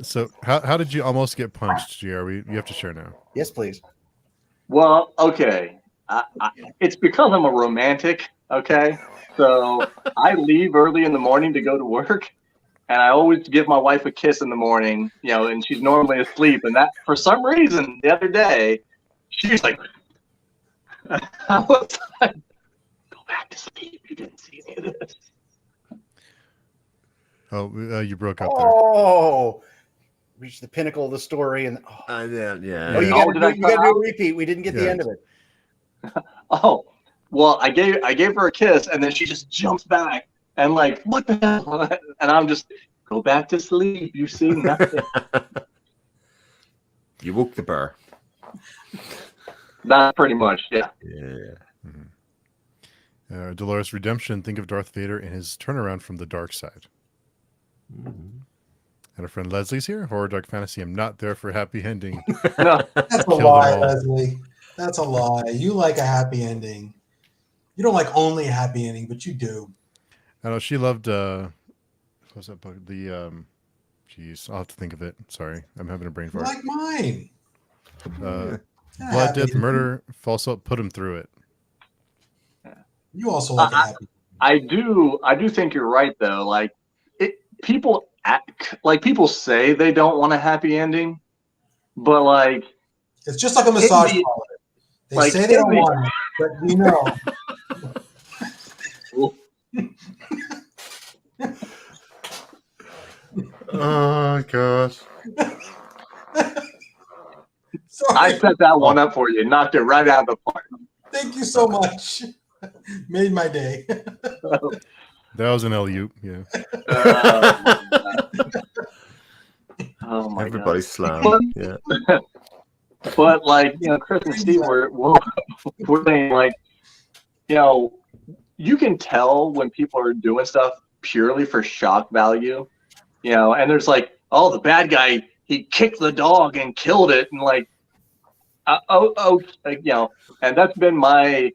So how did you almost get punched, GR? You have to share now. Yes, please. Well, okay. it's because I'm a romantic. Okay, so I leave early in the morning to go to work, and I always give my wife a kiss in the morning. And she's normally asleep, and that for some reason the other day, she's like, "I was like, go back to sleep. You didn't see any of this." Oh, you broke up there. Oh, reached the pinnacle of the story, and Yeah. oh, you got to do a repeat. We didn't get the end of it. Oh, well, I gave her a kiss, and then she just jumps back and like, what the hell? And I'm just, go back to sleep. You see nothing. You woke the bear. That pretty much, yeah. Dolores Redemption. Think of Darth Vader and his turnaround from the dark side. And our friend Leslie's here. Horror Dark Fantasy. I'm not there for a happy ending. No, That's a Kill them lie, all. Leslie. That's a lie. You like a happy ending. You don't like only a happy ending, but you do. I know she loved. What was that book? The Jeez, I'll have to think of it. Sorry, I'm having a brain You fart. like mine. Blood, happy death, ending. murder, false hope. Put him through it. You also like a happy I do think you're right though. Like, people act like people say they don't want a happy ending, but like, It's just like a massage the- parlor. They like, say they don't in the- want it, but we know. Oh gosh. Sorry. I set that one up for you, knocked it right out of the park. Thank you so much. Made my day. That was an LU. Yeah. Oh my Everybody's slammed. Well- Yeah. But like, Chris and Steve were saying, like, you can tell when people are doing stuff purely for shock value, and there's like, oh, the bad guy, he kicked the dog and killed it, and like, and that's been my,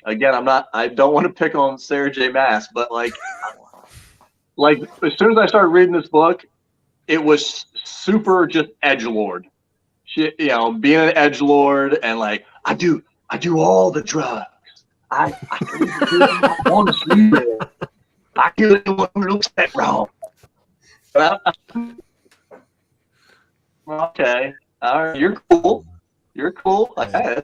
again, I don't want to pick on Sarah J. Maas, but like as soon as I started reading this book, it was super just edgelord. Being an edgelord and like, I do all the drugs. I want to sleep. I kill anyone who looks that wrong. Okay, all right, you're cool. I guess.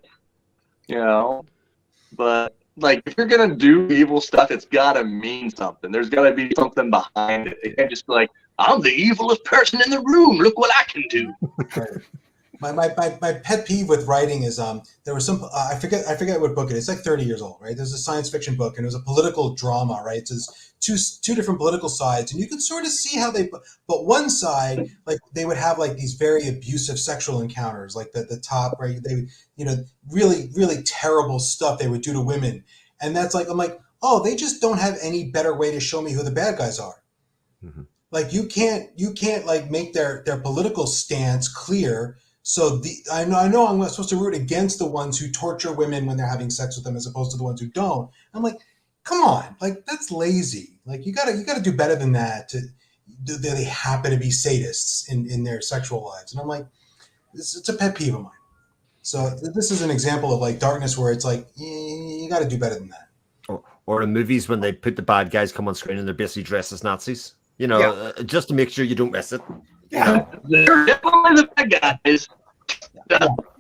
But like, if you're gonna do evil stuff, it's gotta mean something. There's gotta be something behind it. It can't just be like, I'm the evilest person in the room. Look what I can do. My pet peeve with writing is there was some I forget what book it is. It's like 30 years old, right? There's a science fiction book and it was a political drama, right? So there's two different political sides, and you could sort of see how but one side, like, they would have like these very abusive sexual encounters, like the top, right? They really really terrible stuff they would do to women, and that's like, I'm like, oh, they just don't have any better way to show me who the bad guys are. Mhm. Like, you can't like make their political stance clear. So I know I'm supposed to root against the ones who torture women when they're having sex with them, as opposed to the ones who don't. I'm like, come on, like, that's lazy. Like, you gotta do better than that. They happen to be sadists in their sexual lives, and I'm like, it's a pet peeve of mine. So this is an example of like darkness where it's like, you got to do better than that. Or in movies when they put the bad guys come on screen and they're basically dressed as Nazis. Just to make sure you don't miss it. Yeah. They're definitely the bad guys.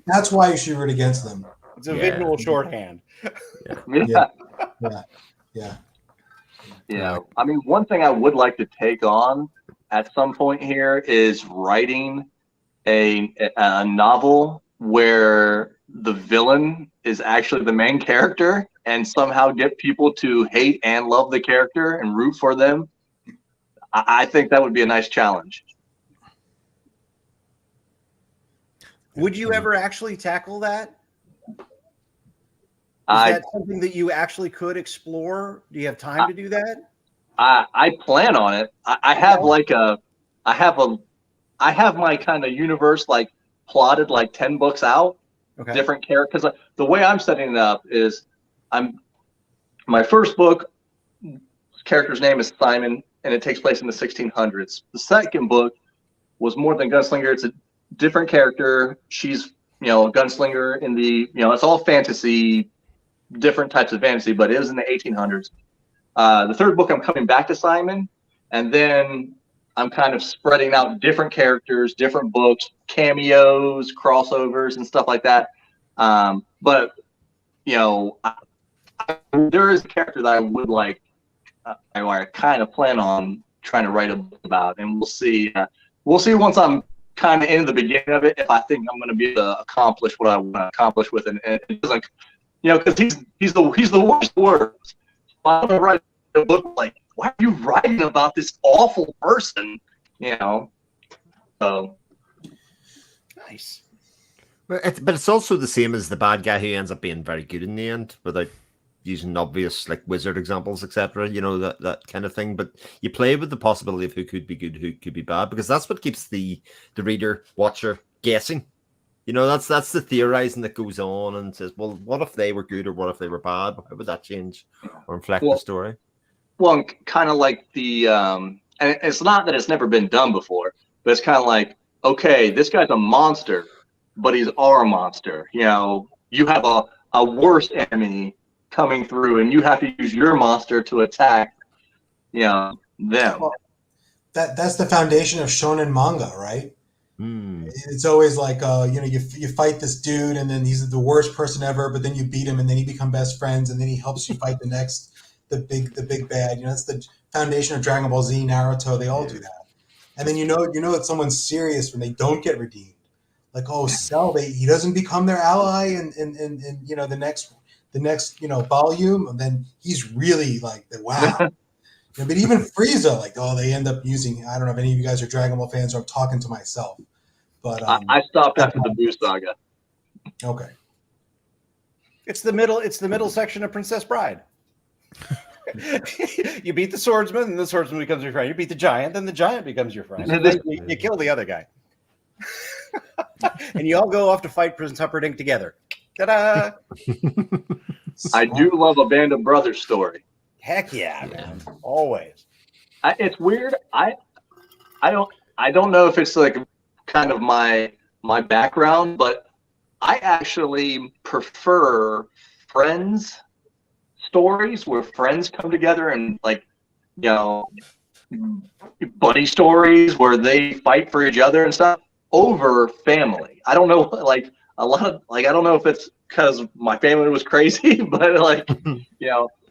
That's why you should root against them. It's a visual shorthand. Yeah. Yeah. I mean, one thing I would like to take on at some point here is writing a novel where the villain is actually the main character, and somehow get people to hate and love the character and root for them. I think that would be a nice challenge. Would you ever actually tackle that? Is I that something that you actually could explore? Do you have time to do that? I plan on it. I have my kind of universe like plotted like 10 books out. Okay. Different characters. The way I'm setting it up is my first book, character's name is Simon, and it takes place in the 1600s. The second book was More Than Gunslinger. It's a different character. She's gunslinger in the, it's all fantasy, different types of fantasy, but it was in the 1800s. The third book, I'm coming back to Simon, and then I'm kind of spreading out different characters, different books, cameos, crossovers, and stuff like that. But there is a character that I would like, I kind of plan on trying to write a book about, and we'll see. We'll see once I'm kind of in the beginning of it if I think I'm going to be able to accomplish what I want to accomplish with it. And it's like, because he's the worst. I want to write a book like, why are you writing about this awful person? So Nice. But it's also the same as the bad guy who ends up being very good in the end, without using obvious like wizard examples, etc. That kind of thing. But you play with the possibility of who could be good, who could be bad, because that's what keeps the reader, watcher guessing. That's the theorizing that goes on and says, well, what if they were good or what if they were bad? How would that change or inflect the story? Well, kind of like the and it's not that it's never been done before, but it's kind of like, okay, this guy's a monster, but he's our monster. You have a worse enemy coming through, and you have to use your monster to attack, them. Well, that's the foundation of shonen manga, right? Hmm. It's always like, you fight this dude, and then he's the worst person ever, but then you beat him, and then you become best friends, and then he helps you fight the big bad. That's the foundation of Dragon Ball Z, Naruto. They all do that, and then that someone's serious when they don't get redeemed. Like, oh, Cell, he doesn't become their ally in the next volume, and then he's really like, wow. But even Frieza, like, they end up using. I don't know if any of you guys are Dragon Ball fans, or I'm talking to myself. But I stopped after the Boo Saga. Okay. It's the middle section of Princess Bride. You beat the swordsman, and the swordsman becomes your friend. You beat the giant, then the giant becomes your friend. And then you kill the other guy. And you all go off to fight Prince Humperdinck together. Ta-da! I do love a Band of Brothers story. Heck yeah, man. Always. It's weird. I don't know if it's like kind of my background, but I actually prefer friends stories where friends come together and like, buddy stories where they fight for each other and stuff over family. I don't know, like a lot of I don't know if it's because my family was crazy, but like,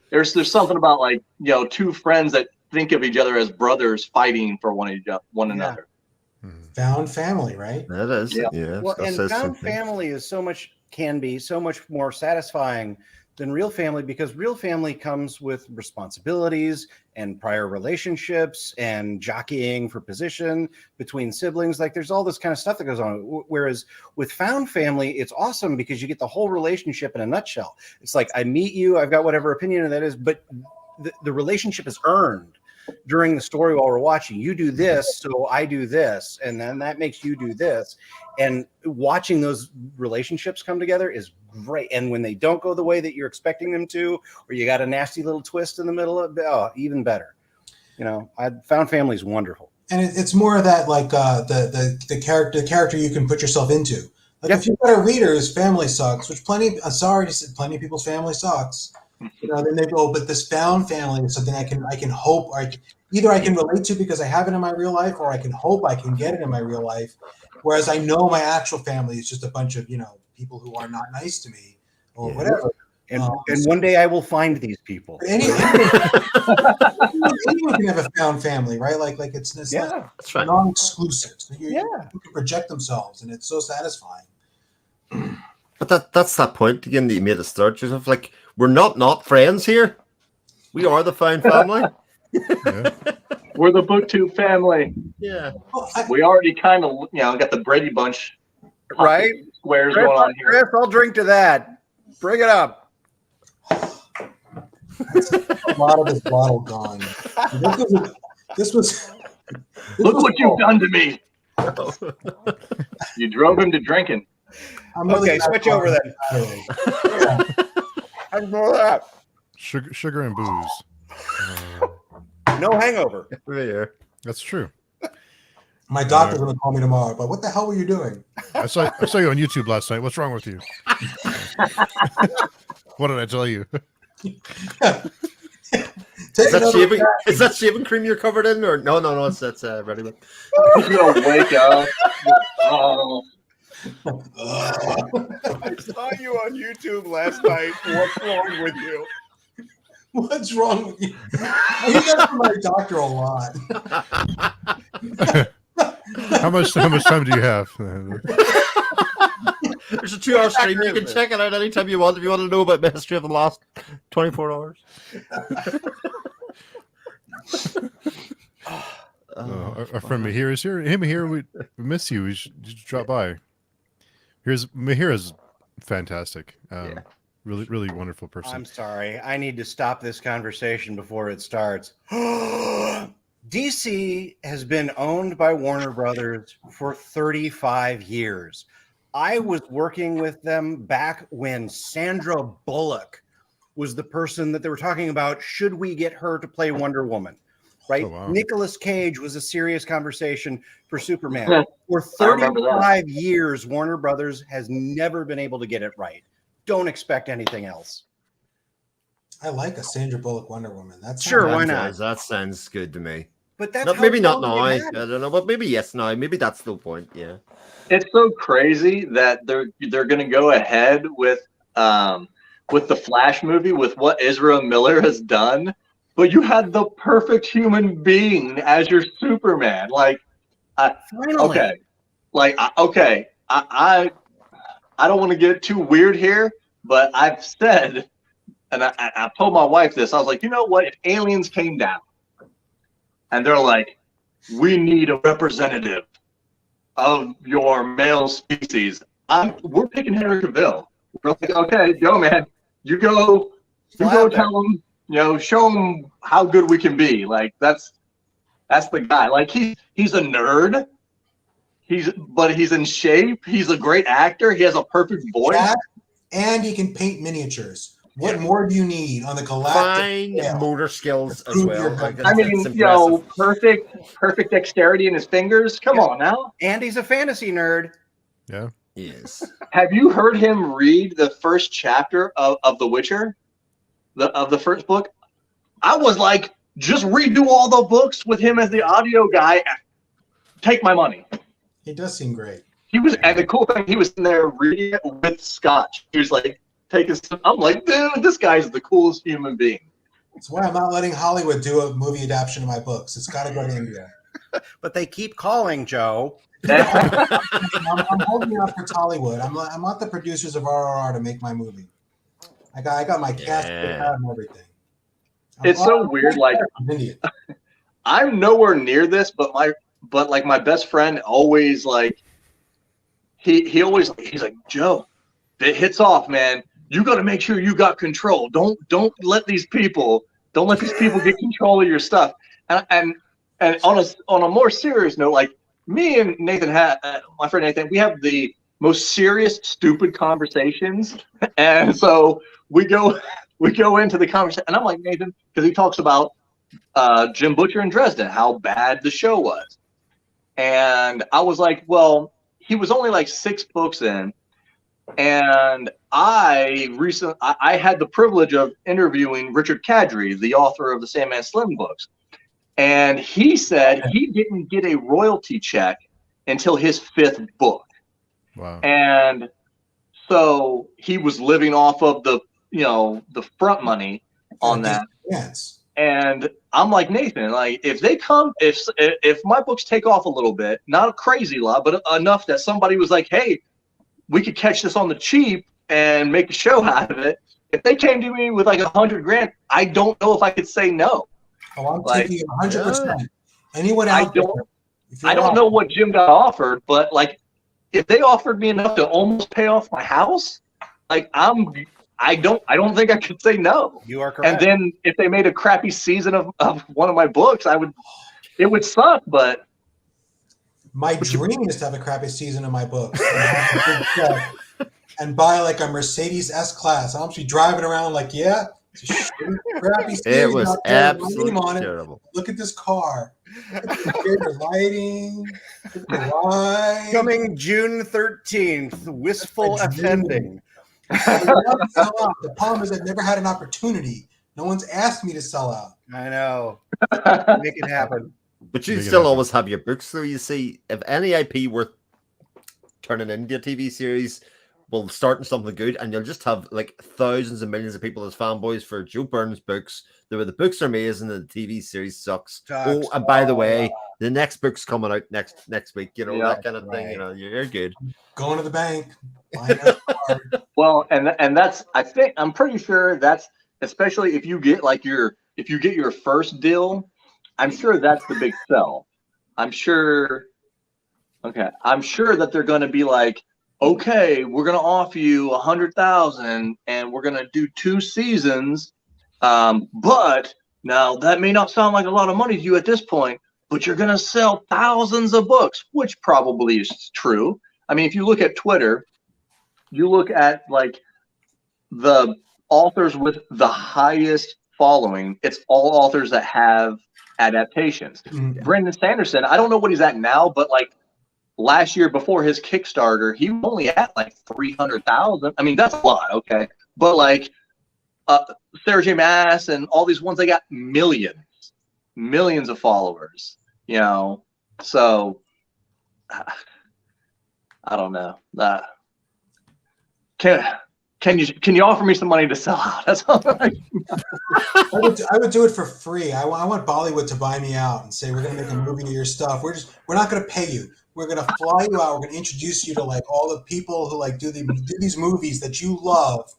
there's something about like, two friends that think of each other as brothers fighting for one another. Found family, right? That is. Yeah. Well, and found family can be so much more satisfying than real family, because real family comes with responsibilities and prior relationships and jockeying for position between siblings. Like, there's all this kind of stuff that goes on. Whereas with found family, it's awesome because you get the whole relationship in a nutshell. It's like, I meet you, I've got whatever opinion that is, but the relationship is earned during the story while we're watching. You do this, so I do this, and then that makes you do this. And watching those relationships come together is great. And when they don't go the way that you're expecting them to, or you got a nasty little twist in the middle of it, even better. I found family is wonderful. And it's more of that, like the character you can put yourself into. Like, if you've got a reader whose family sucks, which plenty of people's family sucks. Then they go, but this found family is something I can hope, or either I can relate to because I have it in my real life, or I can hope I can get it in my real life. Whereas I know my actual family is just a bunch of people who are not nice to me or whatever. And one day I will find these people. Anyone can have a found family, right? Like it's not, that's right. Non-exclusive. So you can project themselves, and it's so satisfying. But that's that point again that you made at the start, Joseph. Like, we're not friends here. We are the found family. Yeah. We're the BookTube family. Yeah. We already kind of, got the Brady Bunch, right? Squares going on here. Chris, I'll drink to that. Bring it up. A lot of this bottle gone. This was. Look what you've done to me. You drove him to drinking. Okay, switch over then. Yeah. I'm more that. Sugar and booze. No hangover. Yeah. That's true. My doctor's going to call me tomorrow. But what the hell were you doing? I saw you on YouTube last night. What's wrong with you? What did I tell you? Is that shaving cream you're covered in, or no? That's ready. I'm gonna wake up. Oh. I saw you on YouTube last night. What's wrong with you? What's wrong with you? I hear that from my doctor a lot. How much time do you have? There's a 2-hour stream. You can check it out anytime you want if you want to know about the history of the last 24 hours. Our friend Mahir is here. Hey, Mahir, we miss you. We should drop by. Mahir is fantastic. Really, really wonderful person. I'm sorry. I need to stop this conversation before it starts. DC has been owned by Warner Brothers for 35 years. I was working with them back when Sandra Bullock was the person that they were talking about. Should we get her to play Wonder Woman? Right? Oh, wow. Nicolas Cage was a serious conversation for Superman. For 35 years, Warner Brothers has never been able to get it right. Don't expect anything else. I like a Sandra Bullock Wonder Woman. That's sure, why not? That sounds good to me. But that's maybe not now. I don't know, but maybe yes now. Maybe that's the point. Yeah. It's so crazy that they're going to go ahead with the Flash movie with what Ezra Miller has done, but you had the perfect human being as your Superman. Like, Finally. Okay, I don't want to get too weird here, but I've said, and I told my wife this. I was like, you know what? If aliens came down and they're like, we need a representative of your male species, we're picking Henry Cavill. We're like, okay, go, man. You go tell him, show him how good we can be. Like, that's the guy. Like, he's a nerd. But he's in shape. He's a great actor. He has a perfect voice. Yeah, and he can paint miniatures. What more do you need on the galactic scale? Motor skills as well. I mean, perfect dexterity in his fingers. Come on now. And he's a fantasy nerd. Yeah. Yes. Have you heard him read the first chapter of The Witcher? Of the first book? I was like, just redo all the books with him as the audio guy. Take my money. He does seem great. And the cool thing, he was in there reading it with scotch. He was like, I'm like, dude, this guy's the coolest human being. That's why I'm not letting Hollywood do a movie adaptation of my books. It's got to go to India. But they keep calling, Joe. I'm holding out for Hollywood. I want the producers of RRR to make my movie. I got my cast and everything. It's so weird. Like, I'm nowhere near this, but my best friend always like he's like, Joe, if it hits off, man, you got to make sure you got control. Don't let these people get control of your stuff. And on a more serious note, like me and Nathan my friend Nathan, we have the most serious, stupid conversations, and so we go into the conversation, and I'm like, Nathan, because he talks about Jim Butcher in Dresden, how bad the show was. And I was like, well, he was only like 6 books in. And I had the privilege of interviewing Richard Kadrey, the author of the Sandman Slim books. And he said he didn't get a royalty check until his 5th book. Wow. And so he was living off of the front money on that. Yes. And I'm like, Nathan, like if my books take off a little bit, not a crazy lot, but enough that somebody was like, hey, we could catch this on the cheap and make a show out of it. If they came to me with like $100,000, I don't know if I could say no. Oh, I'm taking it 100%. Anyone out I don't know what Jim got offered, but like if they offered me enough to almost pay off my house, like I don't think I could say no. You are correct. And then if they made a crappy season of one of my books, it would suck, but my dream is to have a crappy season of my books and buy like a Mercedes S-Class. I'm actually driving around like, yeah, It's a shitty, crappy It series was out there with my name on absolutely it. terrible. Look at this car. Look at the favorite lighting. Look at the ride. Coming June 13th, Wistful That's my dream. Offending. I want to sell out. The problem is I've never had an opportunity. No one's asked me to sell out. I know. Make it happen. But you Make it still happen. always have your books, though. You see, if any IP worth turning into a TV series will start in something good, and you'll just have like thousands and millions of people as fanboys for Joe Burns' books. The books are amazing, and the TV series sucks. Oh, and by the way, the next book's coming out next week. You know, Yeah, that kind of thing. right. You know, you're good. Going to the bank. Buying a car. Well, and that's I'm pretty sure that's especially if you get your first deal, I'm sure that's the big sell. I'm sure that they're going to be like, okay, we're going to offer you 100,000 and we're going to do 2 seasons. But now that may not sound like a lot of money to you at this point, but you're going to sell thousands of books, which probably is true. I mean, if you look at Twitter, you look at like the authors with the highest following, it's all authors that have adaptations. Mhm. Brandon Sanderson, I don't know what he's at now, but like last year before his Kickstarter, he was only at like 300,000. I mean, that's a lot, okay. But like Sarah J. Maas and all these ones, they got millions of followers, you know. So I don't know. Can you offer me some money to sell out? That's all. I would do it for free. I want Bollywood to buy me out and say, we're going to make a movie of your stuff. We're not going to pay you. We're going to fly you out. We're going to introduce you to like all the people who like do these movies that you love.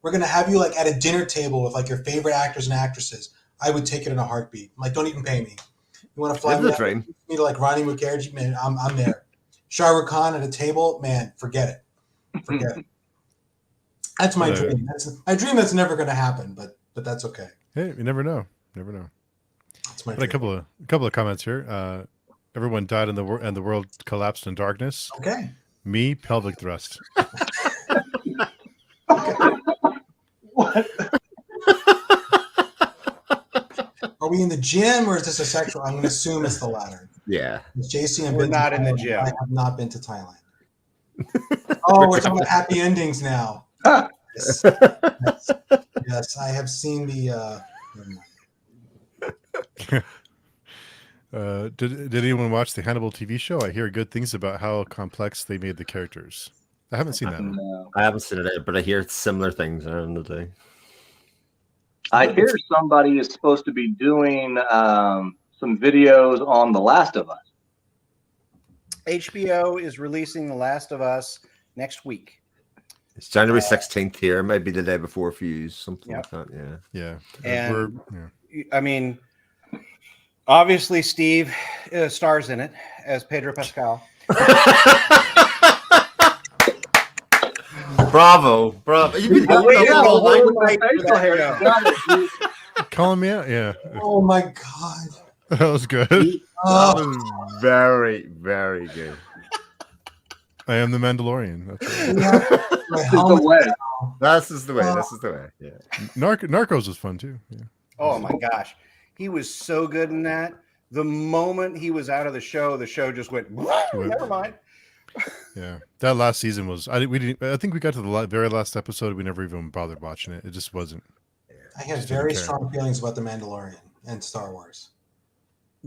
We're going to have you like at a dinner table with like your favorite actors and actresses. I would take it in a heartbeat. I'm like, don't even pay me. You want to fly Live me the out dream. to like Ronnie Mukherjee? Man, I'm there. Shah Rukh Khan at a table? Man, forget it. Forget it. That's my Whatever. dream. That's my dream. That's never going to happen, but that's okay. Hey, you never know. Never know. That's my Got a dream. couple of comments here. Everyone died and the world collapsed in darkness. Okay. Me, pelvic thrust. What? Are we in the gym or is this a sexual? I'm going to assume it's the latter. Yeah. It's JCM. We're not in the gym. I have not been to Thailand. Oh, we're talking about happy endings now. Yes. Yes, I have seen the. Never mind. Did anyone watch the Hannibal TV show? I hear good things about how complex they made the characters. I haven't seen that one. No. I haven't seen it, but I hear similar things around the day. I hear somebody is supposed to be doing some videos on The Last of Us. HBO is releasing The Last of Us next week. It's January 16th here. It might be the day before Fuse, something Yep. like that. Yeah. Yeah. And- Yeah. I mean, obviously, Steve stars in it as Pedro Pascal. Bravo. You've been I waited that a all night. whole night for that hair. show. Got it, dude. Calling me out? Yeah. Oh my God. That was good. That Oh, was very, very good. I am the Mandalorian. That's right. yeah. My This is the helmet. way. This is the way. This is the way. Yeah. Narcos was fun too. Yeah. Oh my gosh, he was so good in that. The moment he was out of the show just went. Never mind. Yeah. That last season was. I think we got to the very last episode. We never even bothered watching it. It just wasn't. I have Just didn't very care. strong feelings about The Mandalorian and Star Wars.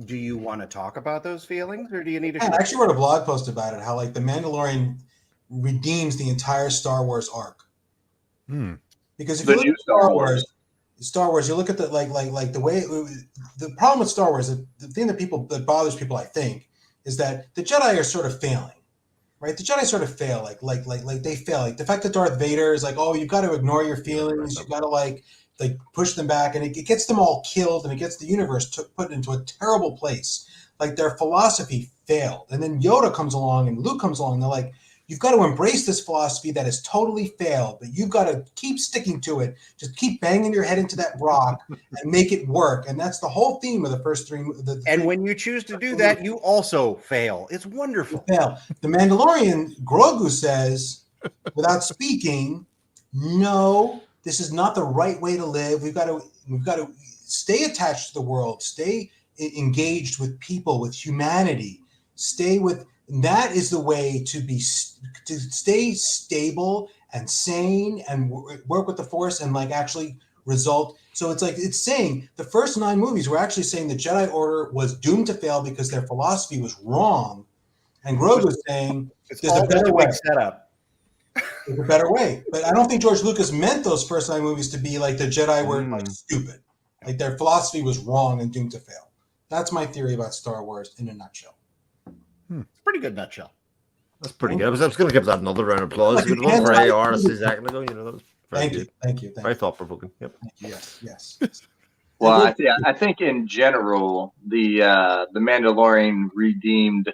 Do you want to talk about those feelings, or do you need to? I actually wrote a blog post about it. How like The Mandalorian redeems the entire Star Wars arc. Hmm. Because if The you look new at Star Wars, you look at the like the way the problem with Star Wars, the thing that bothers people, I think, is that the Jedi are sort of failing, right? The Jedi sort of fail, like they fail. Like the fact that Darth Vader is like, oh, you've got to ignore your feelings, you've got to like push them back, and it gets them all killed, and it gets the universe put into a terrible place. Like their philosophy failed, and then Yoda comes along and Luke comes along, and they're like, you've got to embrace this philosophy that has totally failed, but you've got to keep sticking to it. Just keep banging your head into that rock and make it work. And that's the whole theme of the first three. And when you choose to do that, you also fail. It's wonderful. fail. The Mandalorian, Grogu says, without speaking, no, this is not the right way to live. We've got to stay attached to the world, stay engaged with people, with humanity, that is the way to stay stable and sane and work with the Force and like actually result. So it's saying the first 9 movies were actually saying the Jedi Order was doomed to fail because their philosophy was wrong, and Grogu was saying there's a better way. Setup. There's a better way. But I don't think George Lucas meant those first 9 movies to be like the Jedi were like stupid, like their philosophy was wrong and doomed to fail. That's my theory about Star Wars in a nutshell. It's a pretty good nutshell. That's pretty good. I was going to give that another round of applause. Good one for AR a second ago. That was very good. Thank you. Very thought provoking. Yep. Yes. Well, I think in general the Mandalorian redeemed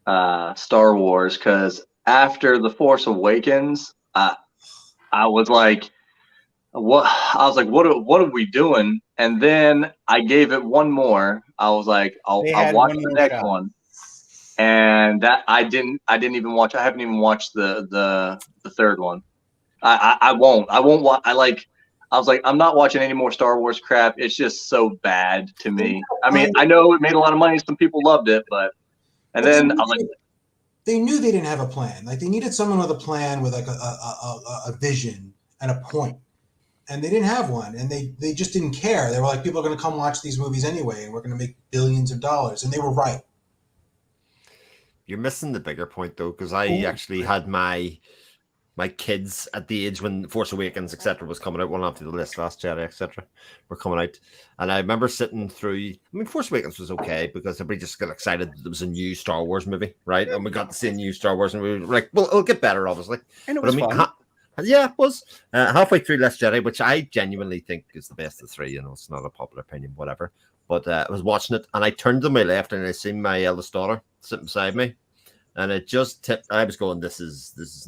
Star Wars, because after The Force Awakens, I was like, what are we doing? And then I gave it one more. I was like, I'll watch the next one. And that I didn't even watch. I haven't even watched the third one. I won't watch. I was like, I'm not watching any more Star Wars crap. It's just so bad to me. I mean, I know it made a lot of money. Some people loved it, and then I'm like, they knew they didn't have a plan. Like they needed someone with a plan, with like a vision and a point. And they didn't have one, and they just didn't care. They were like, people are going to come watch these movies anyway, and we're going to make billions of dollars. And they were right. You're missing the bigger point, though, because I actually had my kids at the age when Force Awakens, etc., was coming out, one after the Last Jedi, etc., were coming out. And I remember sitting through, Force Awakens was okay because everybody just got excited that there was a new Star Wars movie, right? And we got to see a new Star Wars, and we were like, well, it'll get better, obviously. And it was fun. Yeah, it was. Halfway through Last Jedi, which I genuinely think is the best of 3, it's not a popular opinion, whatever. But I was watching it, and I turned to my left, and I seen my eldest daughter sitting beside me, and it just tipped. I was going, "This is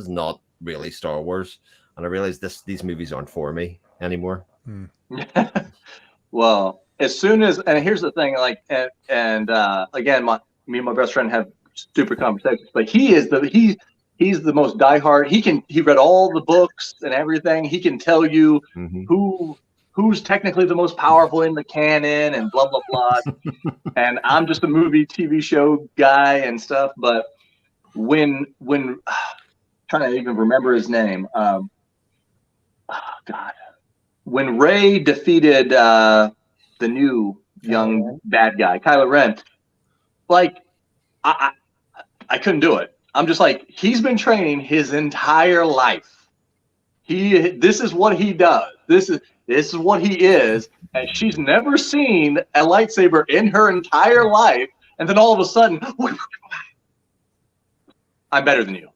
not really Star Wars," and I realized these movies aren't for me anymore. Well, as soon as, and here's the thing, like, and again, me and my best friend have stupid conversations, but he's the most diehard. He read all the books and everything. He can tell you who's technically the most powerful in the canon and blah, blah, blah. And I'm just a movie, TV show guy and stuff. But when trying to even remember his name, God, when Rey defeated the new young bad guy, Kylo Ren, like I couldn't do it. I'm just like, he's been training his entire life. This is what he does. This is what he is. And she's never seen a lightsaber in her entire life. And then all of a sudden, I'm better than you.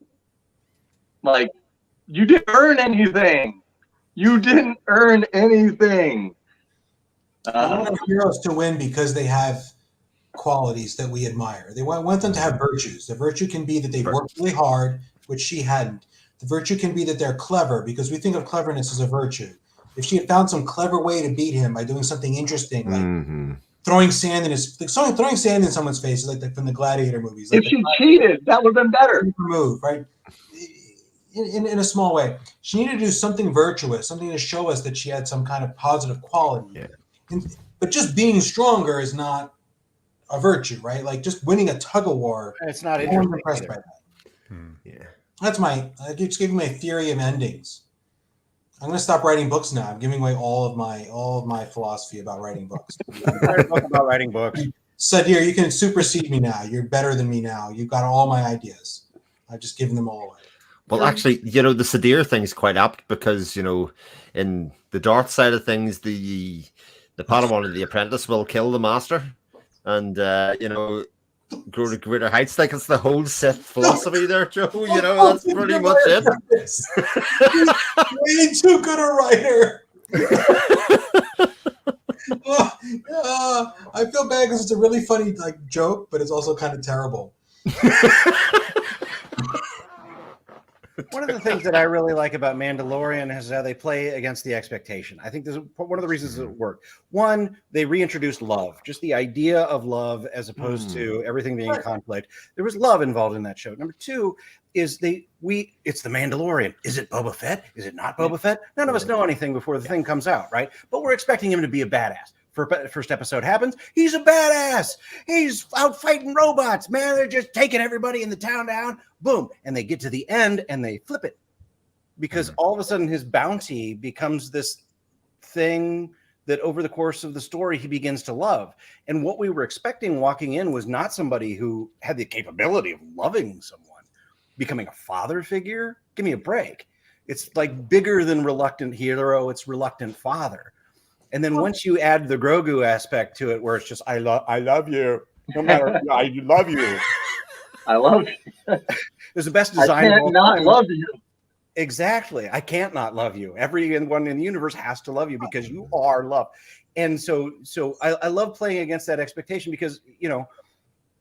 Like, you didn't earn anything. You didn't earn anything. I want heroes to win because they have qualities that we admire. They want them to have virtues. The virtue can be that they've worked really hard, which she hadn't. The virtue can be that they're clever, because we think of cleverness as a virtue. If she had found some clever way to beat him by doing something interesting, like throwing sand in someone's face, like from the Gladiator movies. Like if she cheated, that would have been better. Move, right? In a small way. She needed to do something virtuous, something to show us that she had some kind of positive quality. Yeah. But just being stronger is not a virtue, right? Like just winning a tug of war. It's not I'm impressed by that. Yeah. That's I just giving my theory of endings. I'm going to stop writing books now. I'm giving away all of my philosophy about writing books. About writing books. Sadir, you can supersede me now. You're better than me now. You've got all my ideas. I've just given them all away. Well, actually, the Sadir thing is quite apt because, in the Darth side of things, the Padawan of the apprentice will kill the master and, grow to greater heights. Like it's the whole Sith philosophy there, Joe. That's pretty much it. Way too good a writer. I feel bad because it's a really funny joke, but it's also kind of terrible. One of the things that I really like about Mandalorian is how they play against the expectation. I think this is one of the reasons it worked. One, they reintroduced love, just the idea of love as opposed to everything being conflict. There was love involved in that show. Number two is it's the Mandalorian. Is it Boba Fett? Is it not Boba Fett? None of us know anything before the thing comes out, right? But we're expecting him to be a badass. First episode happens, he's a badass. He's out fighting robots, man. They're just taking everybody in the town down. Boom. And they get to the end and they flip it because all of a sudden his bounty becomes this thing that over the course of the story he begins to love. And what we were expecting walking in was not somebody who had the capability of loving someone, becoming a father figure. Give me a break. It's like bigger than reluctant hero. It's reluctant father. And then once you add the Grogu aspect to it, where it's just I love you, no matter I love you. I love you. There's the best design. I can't not love you. Exactly. I can't not love you. Everyone in the universe has to love you because you are love. And so I love playing against that expectation because, you know,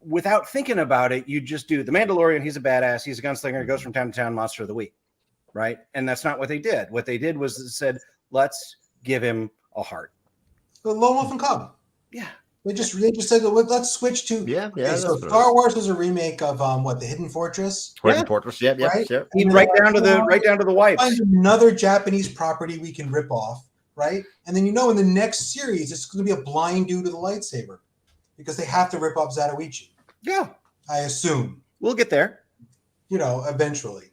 without thinking about it, you just do the Mandalorian. He's a badass. He's a gunslinger. He goes from town to town, monster of the week. Right. And that's not what they did. What they did was said, let's give him a heart. The Lone Wolf and Cub. Yeah. They just said, let's switch to. Okay, so Star Wars was a remake of the Hidden Fortress. Hidden Fortress, yeah. Right down to the wipes. Find another Japanese property we can rip off, right? And then in the next series, it's going to be a blind dude with a lightsaber because they have to rip off Zatoichi. Yeah, I assume we'll get there. Eventually.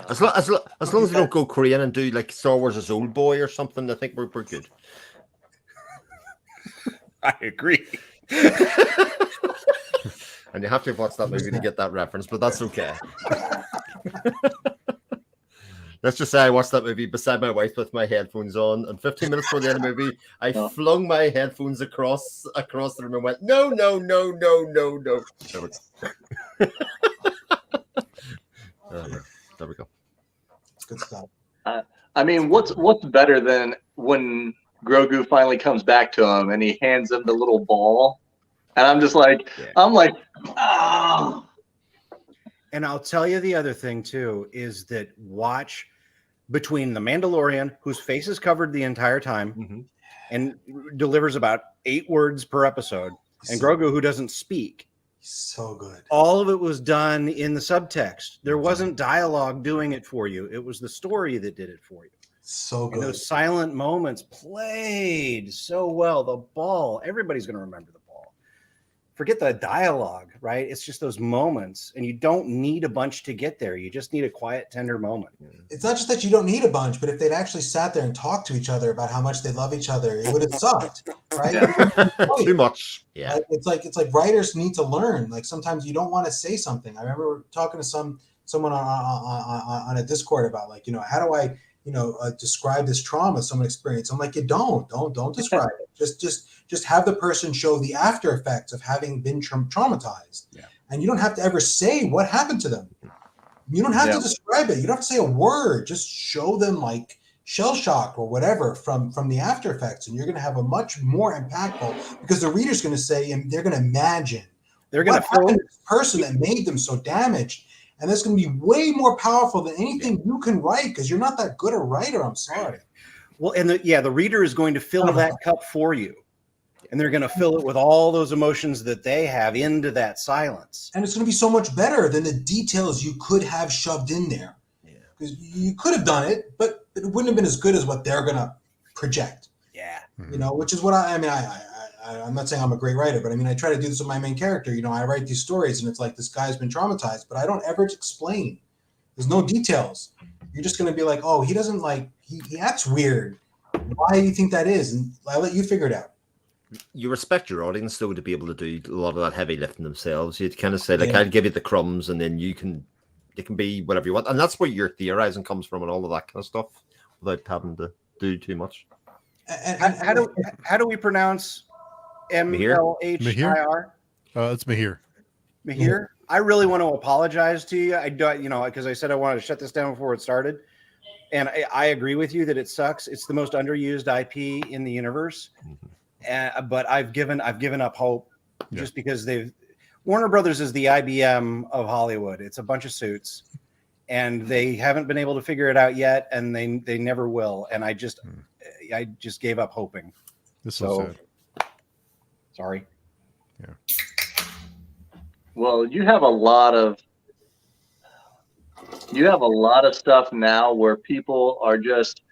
As long as we don't go Korean and do like Star Wars as Old Boy or something, I think we're good. I agree. And you have to watch that movie to get that reference, but that's okay. Let's just say I watched that movie beside my wife with my headphones on, and 15 minutes before the end of the movie, I flung my headphones across the room and went, no. There we go. Good stuff. I mean, what's better than when Grogu finally comes back to him and he hands him the little ball, and I'm just like, oh. And I'll tell you the other thing too is that watch between the Mandalorian, whose face is covered the entire time, and delivers about 8 words per episode, and Grogu, who doesn't speak. So good. All of it was done in the subtext. There wasn't dialogue doing it for you. It was the story that did it for you. So good. And those silent moments played so well. The ball, everybody's going to remember the ball. Forget the dialogue, right? It's just those moments, and you don't need a bunch to get there. You just need a quiet, tender moment. It's not just that you don't need a bunch, but if they'd actually sat there and talked to each other about how much they love each other, it would have sucked, right? Too much. Yeah. Like, it's like writers need to learn. Like sometimes you don't want to say something. I remember talking to someone on a Discord about how do I describe this trauma someone experienced. I'm like, you don't describe it. Just have the person show the after effects of having been traumatized. Yeah. And you don't have to ever say what happened to them. You don't have to describe it. You don't have to say a word. Just show them like shell shock or whatever from the after effects, and you're going to have a much more impactful, because the reader's going to say, and they're going to imagine they're going to happened to this person that made them so damaged. And that's going to be way more powerful than anything you can write, because you're not that good a writer. I'm sorry. Well, and the reader is going to fill that cup for you, and they're going to fill it with all those emotions that they have into that silence. And it's going to be so much better than the details you could have shoved in there. Because you could have done it, but it wouldn't have been as good as what they're going to project. Yeah. Which is what I'm not saying I'm a great writer, but I try to do this with my main character. I write these stories and it's like, this guy's been traumatized, but I don't ever explain. There's no details. You're just going to be like, oh, he doesn't he acts weird. Why do you think that is? And I let you figure it out. You respect your audience though to be able to do a lot of that heavy lifting themselves. You'd kind of say I'll give you the crumbs and then it can be whatever you want. And that's where your theorizing comes from and all of that kind of stuff without having to do too much. How do we pronounce MLHIR? It's Mahir. Mahir. I really want to apologize to you. I do, because I said I wanted to shut this down before it started, and I agree with you that it sucks. It's the most underused IP in the universe, but I've given up hope just because Warner Brothers is the IBM of Hollywood. It's a bunch of suits, and they haven't been able to figure it out yet, and they never will. And I just gave up hoping. This is so sad. Sorry. Yeah. Well, you have a lot of stuff now where people are just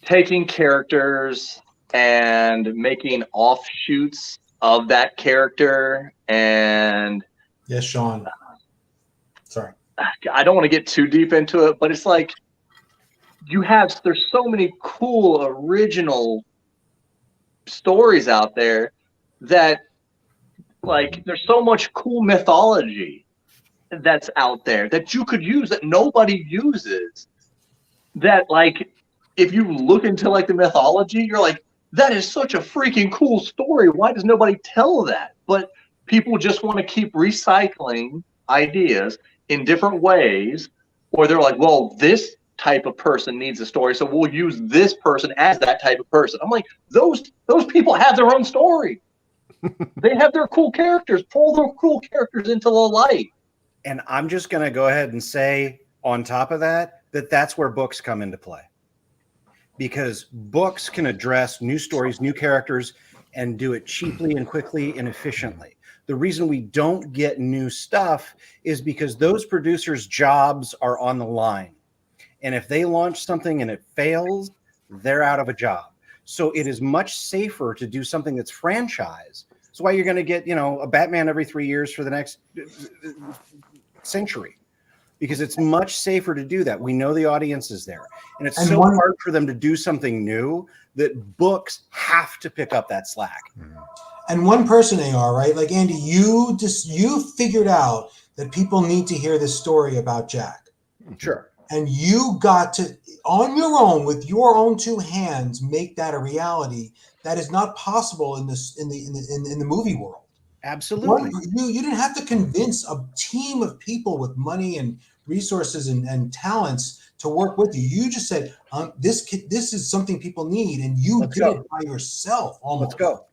taking characters and making offshoots of that character. And Yes, Sean. Sorry. I don't want to get too deep into it, but it's like there's so many cool original stories out there that, like, there's so much cool mythology that's out there that you could use that nobody uses, that, like, if you look into, like, the mythology, you're like, that is such a freaking cool story. Why does nobody tell that? But people just want to keep recycling ideas in different ways, or they're like, well, this type of person needs a story, so we'll use this person as that type of person. I'm like, those people have their own story. They have their cool characters. Pull their cool characters into the light. And I'm just going to go ahead and say on top of that, that's where books come into play. Because books can address new stories, new characters, and do it cheaply and quickly and efficiently. The reason we don't get new stuff is because those producers' jobs are on the line. And if they launch something and it fails, they're out of a job. So it is much safer to do something that's franchise. That's why you're going to get, a Batman every 3 years for the next century, because it's much safer to do that. We know the audience is there, and it's so hard for them to do something new that books have to pick up that slack. And one person, AR, right? Like, Andy, you figured out that people need to hear this story about Jack. Sure. And you got to, on your own, with your own two hands, make that a reality. That is not possible in the movie world. Absolutely. You didn't have to convince a team of people with money and resources and talents to work with you. You just said, this is something people need, and you did it by yourself almost. Let's go.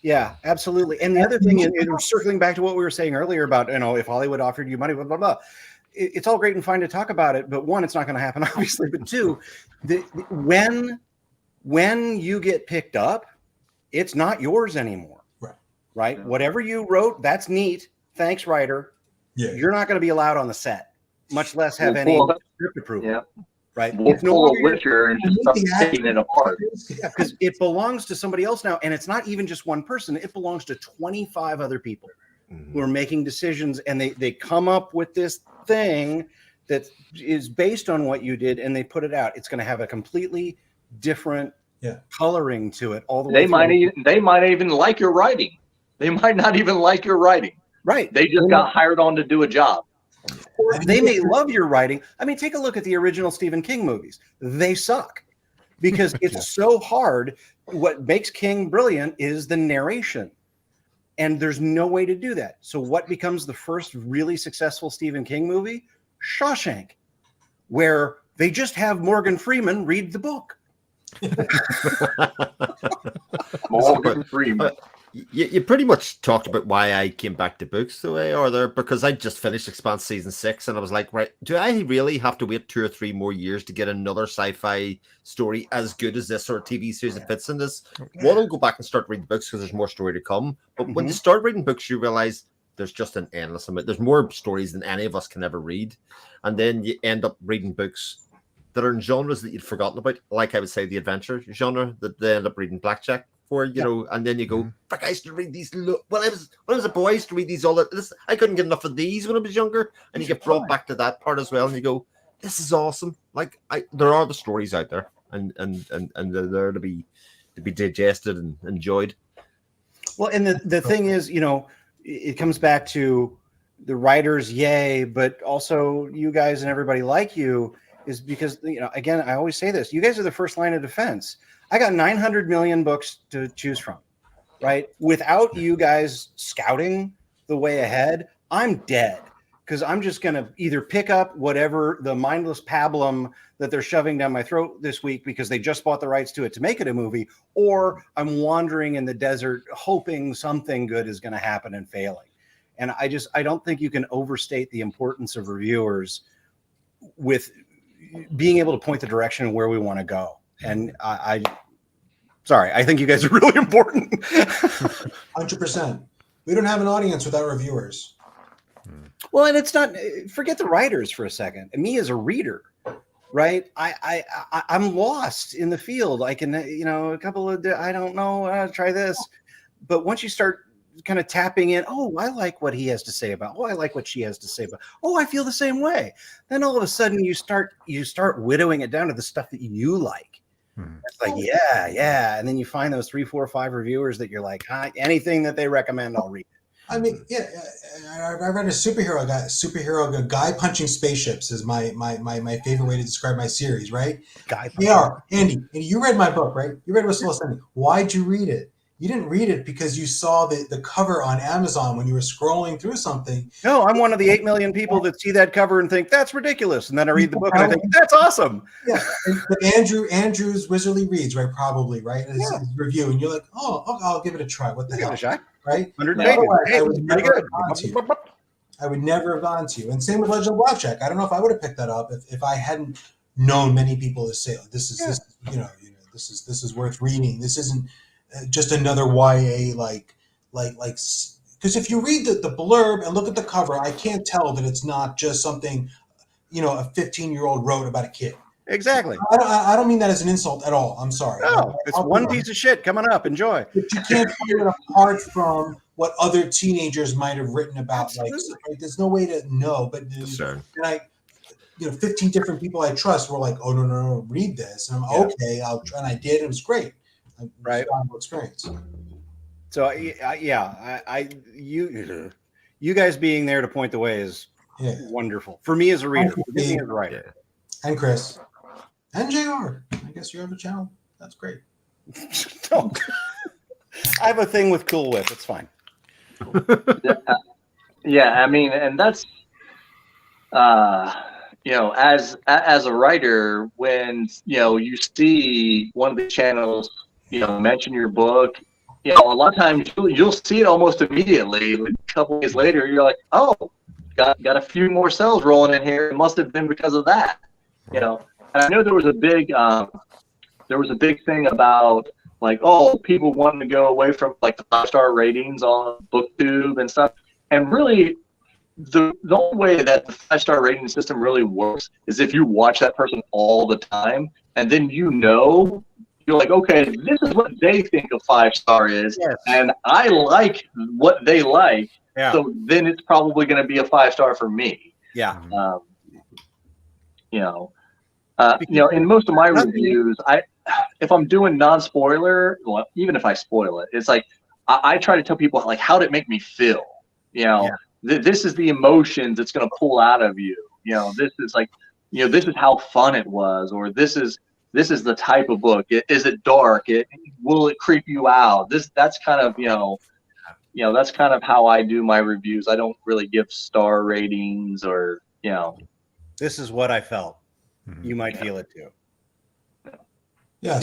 Yeah, absolutely. And the other thing, and circling back to what we were saying earlier about, if Hollywood offered you money, blah, blah, blah. It's all great and fine to talk about it, but one, it's not going to happen, obviously. But two, when you get picked up, it's not yours anymore. Right? Yeah. Whatever you wrote, that's neat. Thanks, writer. Yeah. You're not going to be allowed on the set, much less have any script approval. Yeah. Right? We'll pull a Witcher and just start taking it apart. Yeah, because it belongs to somebody else now, and it's not even just one person. It belongs to 25 other people who are making decisions, and they come up with this thing that is based on what you did, and they put it out. It's going to have a completely different coloring to it all the way through. They might even like your writing. They might not even like your writing. Right. They just got hired on to do a job. Or they may love your writing. I mean, take a look at the original Stephen King movies. They suck because it's so hard. What makes King brilliant is the narration. And there's no way to do that. So what becomes the first really successful Stephen King movie? Shawshank, where they just have Morgan Freeman read the book. Morgan Freeman. You pretty much talked about why I came back to books the way, or there, because I just finished Expanse season 6, and I was like, right, do I really have to wait 2 or 3 more years to get another sci-fi story as good as this, or a TV series that fits in this? One, I'll go back and start reading books because there's more story to come. But when you start reading books, you realize there's just an endless amount. There's more stories than any of us can ever read, and then you end up reading books that are in genres that you'd forgotten about, like I would say the adventure genre that they end up reading Blackjack for, and then you go, fuck, I used to read these. When I was a boy, I used to read these I couldn't get enough of these when I was younger, and you get brought back to that part as well, and you go, this is awesome. Like, there are the stories out there, and they're there to be digested and enjoyed. Well, and the thing is, it comes back to the writers, yay, but also you guys and everybody like you, is because, again, I always say this, you guys are the first line of defense. I got 900 million books to choose from, right? Without you guys scouting the way ahead, I'm dead, because I'm just going to either pick up whatever the mindless pablum that they're shoving down my throat this week because they just bought the rights to it to make it a movie, or I'm wandering in the desert hoping something good is going to happen and failing. And I don't think you can overstate the importance of reviewers with being able to point the direction where we want to go. And sorry, I think you guys are really important. 100%. We don't have an audience without reviewers. Well, and it's not, forget the writers for a second. Me as a reader, right? I'm lost in the field. I can, a couple of, I don't know, try this. But once you start kind of tapping in, oh, I like what he has to say about, I like what she has to say about, I feel the same way. Then all of a sudden you start widowing it down to the stuff that you like. It's like, yeah. And then you find those 3, 4, 5 reviewers that you're like, anything that they recommend, I'll read. I mean, yeah, I read a superhero guy punching spaceships is my favorite way to describe my series, right? Andy, you read my book, right? You read Whistle Ascending. Why'd you read it? You didn't read it because you saw the cover on Amazon when you were scrolling through something. No, I'm one of the 8 million people that see that cover and think that's ridiculous. And then I read the book and I think that's awesome. Yeah. But Andrew's Wizardly Reads, right? Probably, right? His review. And you're like, I'll give it a try. What the hell? Give it a shot. Right? 100 pages. Hey, I would never have gone to you. And same with Legend of Blackjack. I don't know if I would have picked that up if I hadn't known many people to say, this is worth reading. This isn't just another YA because if you read the blurb and look at the cover, I can't tell that it's not just something a 15-year-old wrote about a kid. Exactly. I don't mean that as an insult at all. I'm sorry. No, it's one piece of shit coming up. Enjoy. But you can't find it apart from what other teenagers might have written about. There's no way to know. But sure. And 15 different people I trust were like, oh no, read this. And I'm okay. I'll try. And I did. It was great. Right. Experience. So you guys being there to point the way is wonderful for me as a reader. For me as a writer. And Chris. And JR. I guess you have a channel. That's great. I have a thing with Cool Whip. It's fine. Yeah, I mean, and that's as a writer, when you see one of the channels mention your book, a lot of times you'll see it almost immediately. Like a couple days later, you're like, oh, got a few more cells rolling in here. It must have been because of that. And I know there was a big thing about people wanting to go away from the 5-star ratings on BookTube and stuff. And really, the only way that the 5-star rating system really works is if you watch that person all the time, and then you're like, okay, this is what they think a 5-star is, and I like what they like, so then it's probably going to be a 5-star for me. Yeah. In most of my reviews, if I'm doing non-spoiler, well, even if I spoil it, it's like I try to tell people how did it make me feel. This is the emotions it's going to pull out of you. This is this is how fun it was, or this is the type of book. Is it dark? Will it creep you out? That's kind of that's kind of how I do my reviews. I don't really give star ratings or This is what I felt. You might feel it too. Yeah.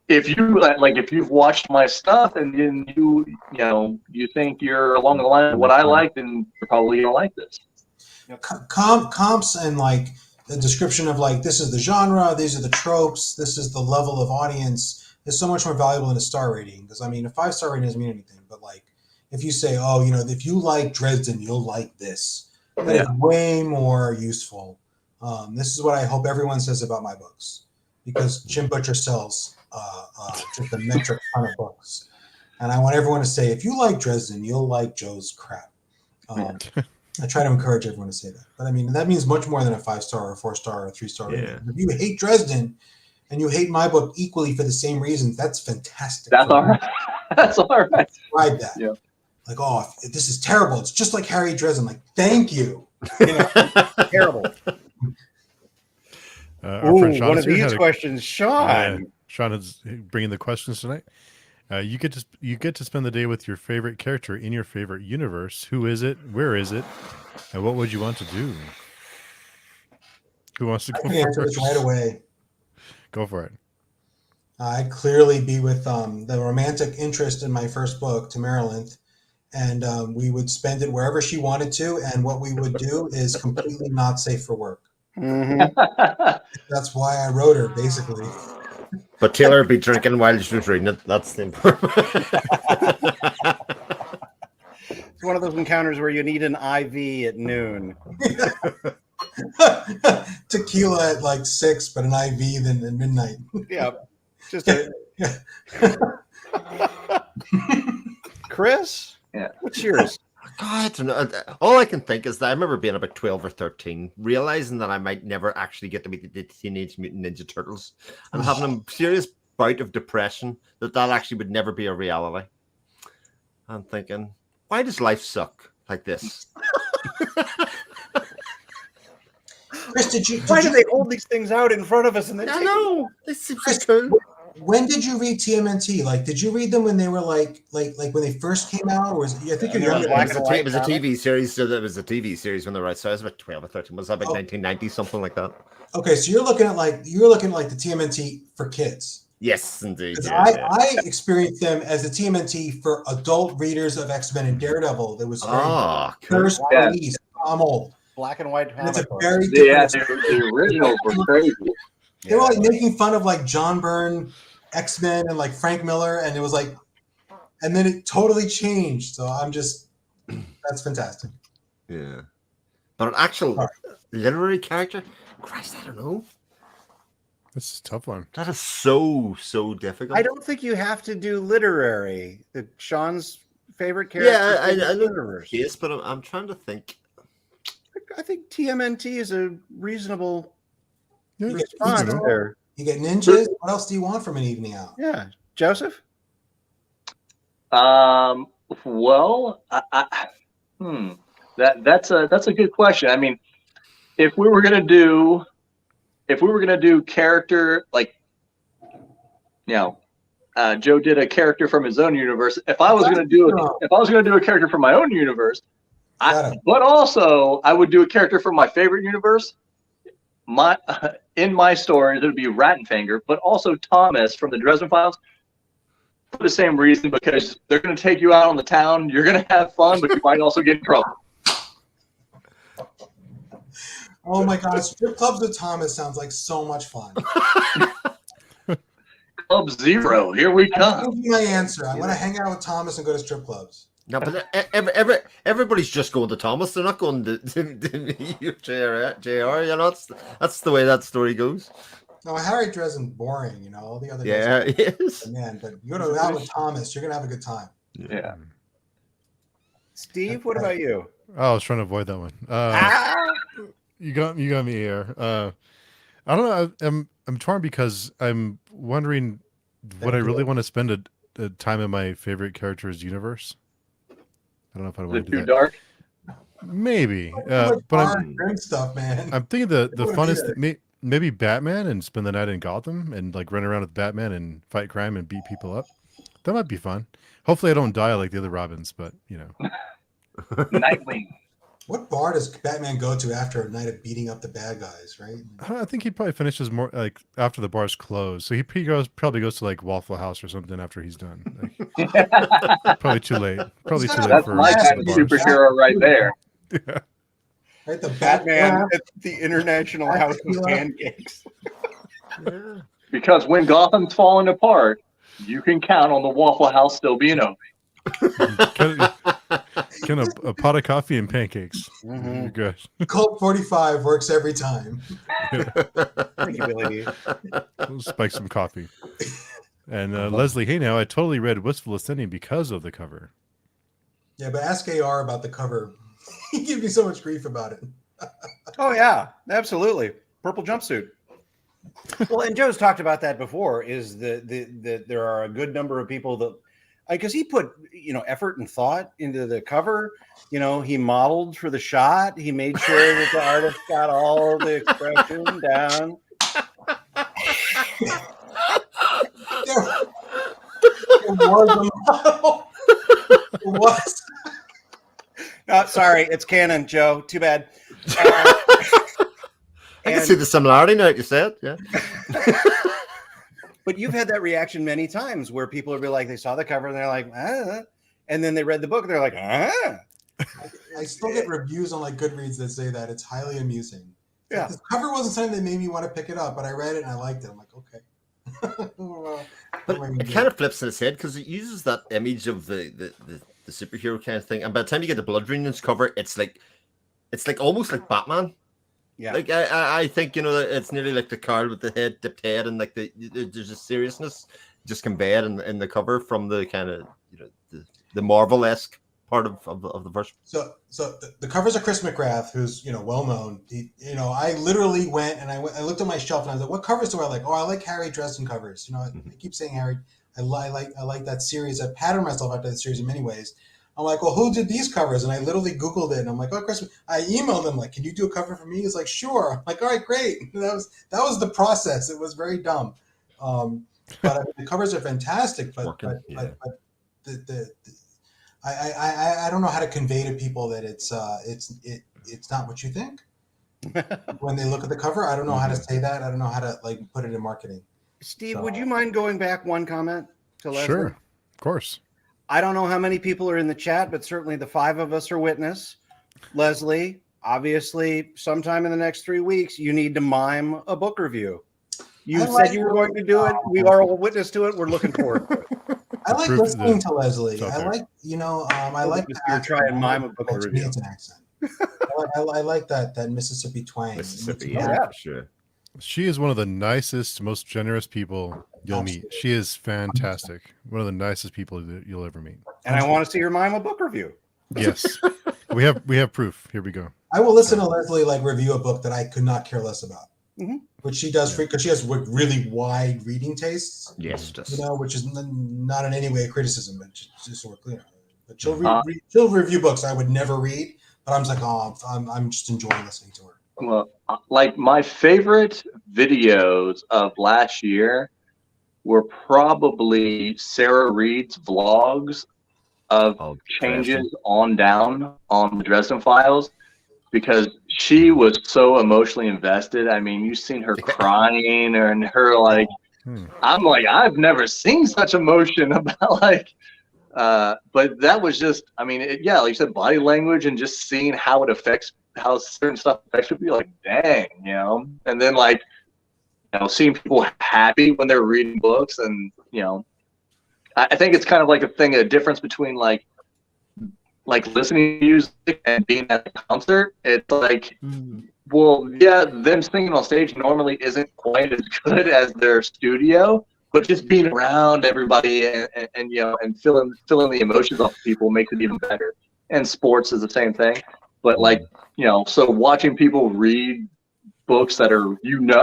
If you've watched my stuff and then you think you're along the line of what I like, then you're probably gonna like this. Comps and the description of this is the genre, these are the tropes, this is the level of audience is so much more valuable than a star rating. Because a 5-star rating doesn't mean anything. But if you say, if you like Dresden, you'll like this. That is way more useful. This is what I hope everyone says about my books, because Jim Butcher sells just a metric ton of books, and I want everyone to say, if you like Dresden, you'll like Joe's crap. I try to encourage everyone to say that, but that means much more than a 5-star or 4-star or 3-star. Yeah. If you hate Dresden and you hate my book equally for the same reasons, that's fantastic. That's all right. That's all right. Tried that. Yeah. This is terrible. It's just like Harry Dresden. Thank you. Terrible. Our friend Sean one of these questions, Sean. Sean is bringing the questions tonight. You get to spend the day with your favorite character in your favorite universe. Who is it? Where is it? And what would you want to do? Who wants to go first? Right away. Go for it. I'd clearly be with the romantic interest in my first book, Tamerlanth, and we would spend it wherever she wanted to. And what we would do is completely not safe for work. Mhm. That's why I wrote her, basically. But Taylor would be drinking while she was reading it. That's the important. It's one of those encounters where you need an IV at noon. Tequila at like 6, but an IV then at midnight. Yeah, just a Chris. Yeah. What's yours? God, I don't know. All I can think is that I remember being about 12 or 13, realizing that I might never actually get to meet the Teenage Mutant Ninja Turtles, and having a serious bout of depression that actually would never be a reality. I'm thinking, why does life suck like this? Chris, Why do they hold these things out in front of us and then I know. This is Chris, true. when did you read TMNT? Like, did you read them when they were like when they first came out, or was I think you're Yeah, younger. black It and was, white it was a comic? TV series, so that was a TV series when they were out. So I was about 12 or 13. Was that about 1990, something like that? Okay, so you're looking at like the TMNT for kids. Yes, indeed. 'Cause Yeah, I experienced them as the TMNT for adult readers of X-Men and Daredevil. That was Oh, cool. first Yeah. release. I'm old. Black and white And it's a comic book. very Yeah, different. the originals were crazy. They were like making fun of like John Byrne, X-Men, and like Frank Miller, and it was like, and then it totally changed. So I'm just, that's fantastic. Yeah. But an actual All literary character? Christ, I don't know. This is a tough one. That is so difficult. I don't think you have to do literary. Sean's favorite character. Yeah, I know the universe. case, but I'm trying to think. I think TMNT is a reasonable Yeah, response you know. there. You get ninjas. What else do you want from an evening out? Yeah, Joseph. Well, that's a good question. I mean, if we were gonna do character, like, Joe did a character from his own universe. If I was gonna do a character from my own universe, but also I would do a character from my favorite universe. In my story, it would be Rattenfinger, but also Thomas from the Dresden Files. For the same reason, because they're going to take you out on the town. You're going to have fun, but you might also get in trouble. Oh my God, strip clubs with Thomas sounds like so much fun. Club Zero, here we I'll come. give you my answer. I want to hang out with Thomas and go to strip clubs. No, but everybody's just going to Thomas. They're not going to JR. You know, that's the way that story goes. No, Harry Dresden's boring. You know, all the other Yeah, guys it is. man. But you go out with Thomas, you're gonna have a good time. Yeah. Steve, what about you? Oh, I was trying to avoid that one. You got me here. I don't know. I'm torn because I'm wondering would I really want to spend a time in my favorite character's universe. I don't know if I Is want it to do too that. dark? Maybe, Like but hard, grim stuff, man. I'm thinking the I wanna fun do is that. maybe Batman and spend the night in Gotham and like run around with Batman and fight crime and beat people up. That might be fun. Hopefully, I don't die like the other Robins, but you know. Nightwing. What bar does Batman go to after a night of beating up the bad guys? Right? I think he probably finishes more like after the bar's closed. So he probably goes to like Waffle House or something after he's done. Like, probably too late. Probably too late That's for my kind of bars. superhero right there. Yeah. Right? The Batman at the International House of Pancakes. Because when Gotham's falling apart, you can count on the Waffle House still being open. Can a pot of coffee and pancakes. Mhm. You're good. Colt 45 works every time. Thank you, Billy. We'll spike some coffee. And Leslie, hey now, I totally read Wistful Ascending because of the cover. Yeah, but ask AR about the cover. He gives me so much grief about it. Oh yeah, absolutely. Purple jumpsuit. Well, and Joe's talked about that before. Is that there are a good number of people that, because he put effort and thought into the cover. He modeled for the shot. He made sure that the artist got all the expression down. It was a model. It was. Sorry, it's canon, Joe. Too bad. I can see the similarity now that you said. Yeah. But you've had that reaction many times where people will be like, they saw the cover and they're like, and then they read the book and they're like, I still get reviews on like Goodreads that say that it's highly amusing. Yeah. Like, the cover wasn't something that made me want to pick it up, but I read it and I liked it. I'm like, okay. But it kind of flips on its head because it uses that image of the superhero kind of thing, and by the time you get the Blood Dreams cover, it's like almost like Batman. Yeah. Like I think it's nearly like the Carrel with the dipped head, and like there's a seriousness just conveyed in the cover from the kind of the Marvel-esque part of the verse. So the covers of Chris McGrath, who's well known. I literally went and I looked at my shelf and I was like, what covers do I like? Oh, I like Harry Dresden covers. I keep saying Harry. I like that series. I patterned myself after that series in many ways. I'm like, well, who did these covers? And I literally Googled it and I'm like, oh, Chris. I emailed him like, can you do a cover for me? He's like, sure. I'm like, all right, great. That was the process. It was very dumb. But the covers are fantastic. But I don't know how to convey to people that it's not what you think when they look at the cover. I don't know how to say that. I don't know how to put it in marketing. Steve, would you mind going back one comment to Leslie? Sure, of course. I don't know how many people are in the chat, but certainly the 5 of us are witness. Leslie, obviously, sometime in the next 3 weeks, you need to mime a book review. You said you were going to do it. We are all witness to it. We're looking forward to it. I like listening to Leslie. I like, I like you're trying mime a book review. It's an accent. I like that Mississippi twang. Mississippi, yeah, for sure. She is one of the nicest, most generous people you'll meet. She is fantastic. One of the nicest people that you'll ever meet. And I want to see her mime a book review. Yes, we have proof. Here we go. I will listen to Leslie review a book that I could not care less about. Mm-hmm. Which she does because she has really wide reading tastes. Yes, which is not in any way a criticism, but just so we're clear. But she'll review books I would never read, but I'm just like, oh, I'm just enjoying listening to her. Well, like my favorite videos of last year were probably Sarah Reed's vlogs of changes on down on the Dresden Files, because she was so emotionally invested. I mean, you've seen her crying and her I'm like, I've never seen such emotion about but that was just, I mean, like you said, body language and just seeing how certain stuff affects you, be like, dang, and then seeing people happy when they're reading books, and I think it's kind of like a difference between like listening to music and being at a concert. It's like, well, yeah, them singing on stage normally isn't quite as good as their studio, but just being around everybody and feeling the emotions off people makes it even better. And sports is the same thing. But so watching people read books that are,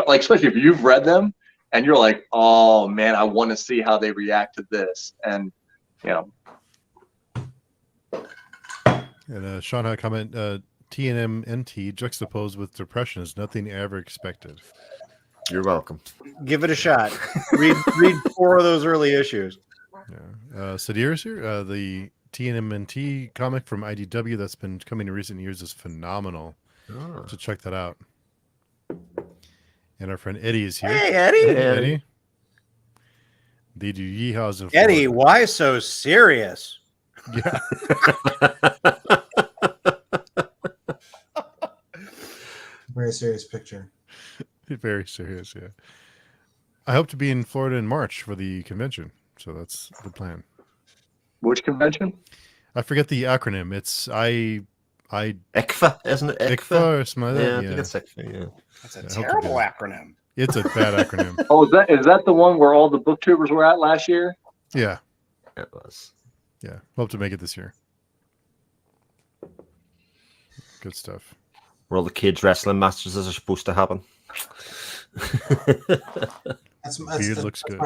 especially if you've read them and you're like, oh man, I want to see how they react to this. And, And Sean had a comment, TNMNT juxtaposed with depression is nothing I ever expected. You're welcome. Give it a shot. Read 4 of those early issues. Yeah. Sadir is here. The TNMNT comic from IDW that's been coming in recent years is phenomenal. So check that out. And our friend Eddie is here. Hey, Eddie. Hey, Eddie. They do yeehaws in Eddie, Florida. why so serious? Yeah. Very serious picture. Very serious, yeah. I hope to be in Florida in March for the convention. So that's the plan. Which convention? I forget the acronym. It's ICFA, isn't it? ICFA or something like that? Yeah, I think it's ICFA, yeah. That's a terrible acronym. It's a bad acronym. Oh, is that the one where all the booktubers were at last year? Yeah. It was. Yeah. Hope to make it this year. Good stuff. Where all the kids wrestling matches are supposed to happen. Beard looks good.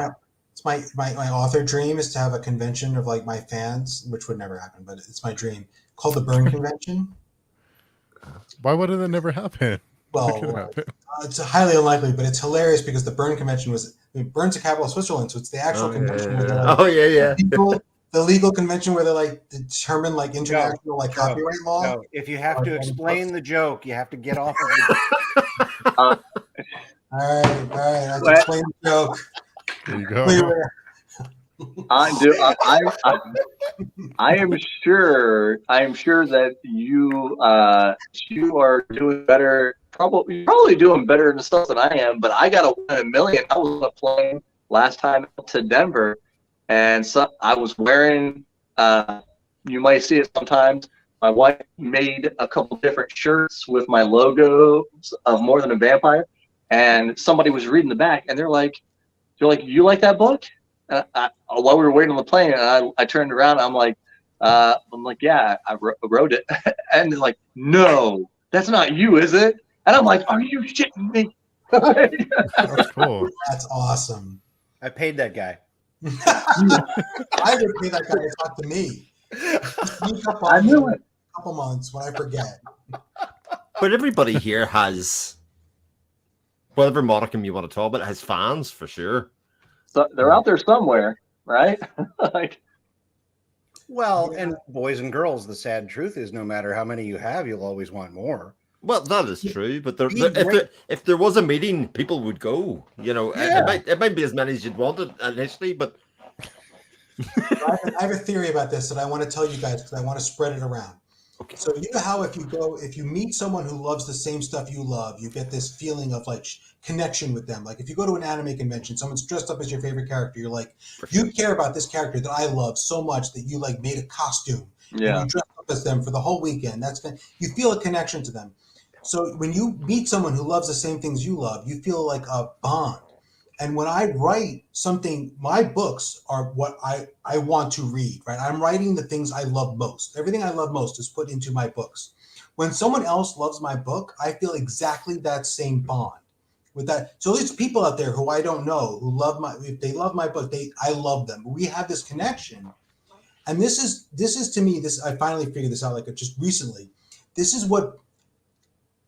My author dream is to have a convention of my fans, which would never happen, but it's my dream, called the Berne Convention. Why would that never happen? Well, it's highly unlikely, but it's hilarious because the Berne Convention Berne's the capital of Switzerland, so it's the actual convention. Yeah. The legal convention where they determine international copyright law. No. If you have to explain the joke, you have to get off of the All right. I'll explain the joke. There you go. I do. I am sure. I am sure that you are doing better. Probably doing better in stuff than I am. But I got a 1 in a million. I was on a plane last time to Denver, and so I was wearing. You might see it sometimes. My wife made a couple different shirts with my logo of More Than a Vampire, and somebody was reading the back, and they're like, "You like that book?" While we were waiting on the plane, I turned around. And I'm like, yeah, I wrote it, and they're like, "No, that's not you, is it?" And I'm like, "Are you shitting me?" That's cool. That's awesome. I paid that guy. I would pay that guy to talk to me. Sneak up on I knew me it. in a couple months when I forget. But everybody here has whatever modicum you want to talk about, has fans for sure. So they're out there somewhere, right? Like, Well, and boys and girls, the sad truth is no matter how many you have, you'll always want more. Well, that is true, but Be if there was a meeting, people would go. You know, Yeah. it might be as many as you'd wanted initially, but I have a theory about this that I want to tell you guys because I want to spread it around. Okay. So you know how if you meet someone who loves the same stuff you love, you get this feeling of like connection with them. Like if you go to an anime convention, someone's dressed up as your favorite character, you're like, you care about this character that I love so much that you like made a costume and yeah, you dress up as them for the whole weekend. You feel a connection to them. So when you meet someone who loves the same things you love, you feel like a bond. And when I write something, my books are what I want to read, right? I'm writing the things I love most. Everything I love most is put into my books. When someone else loves my book, I feel exactly that same bond with that. So there's people out there who I don't know who if they love my book, I love them. We have this connection. And this is to me, I finally figured this out like just recently. This is what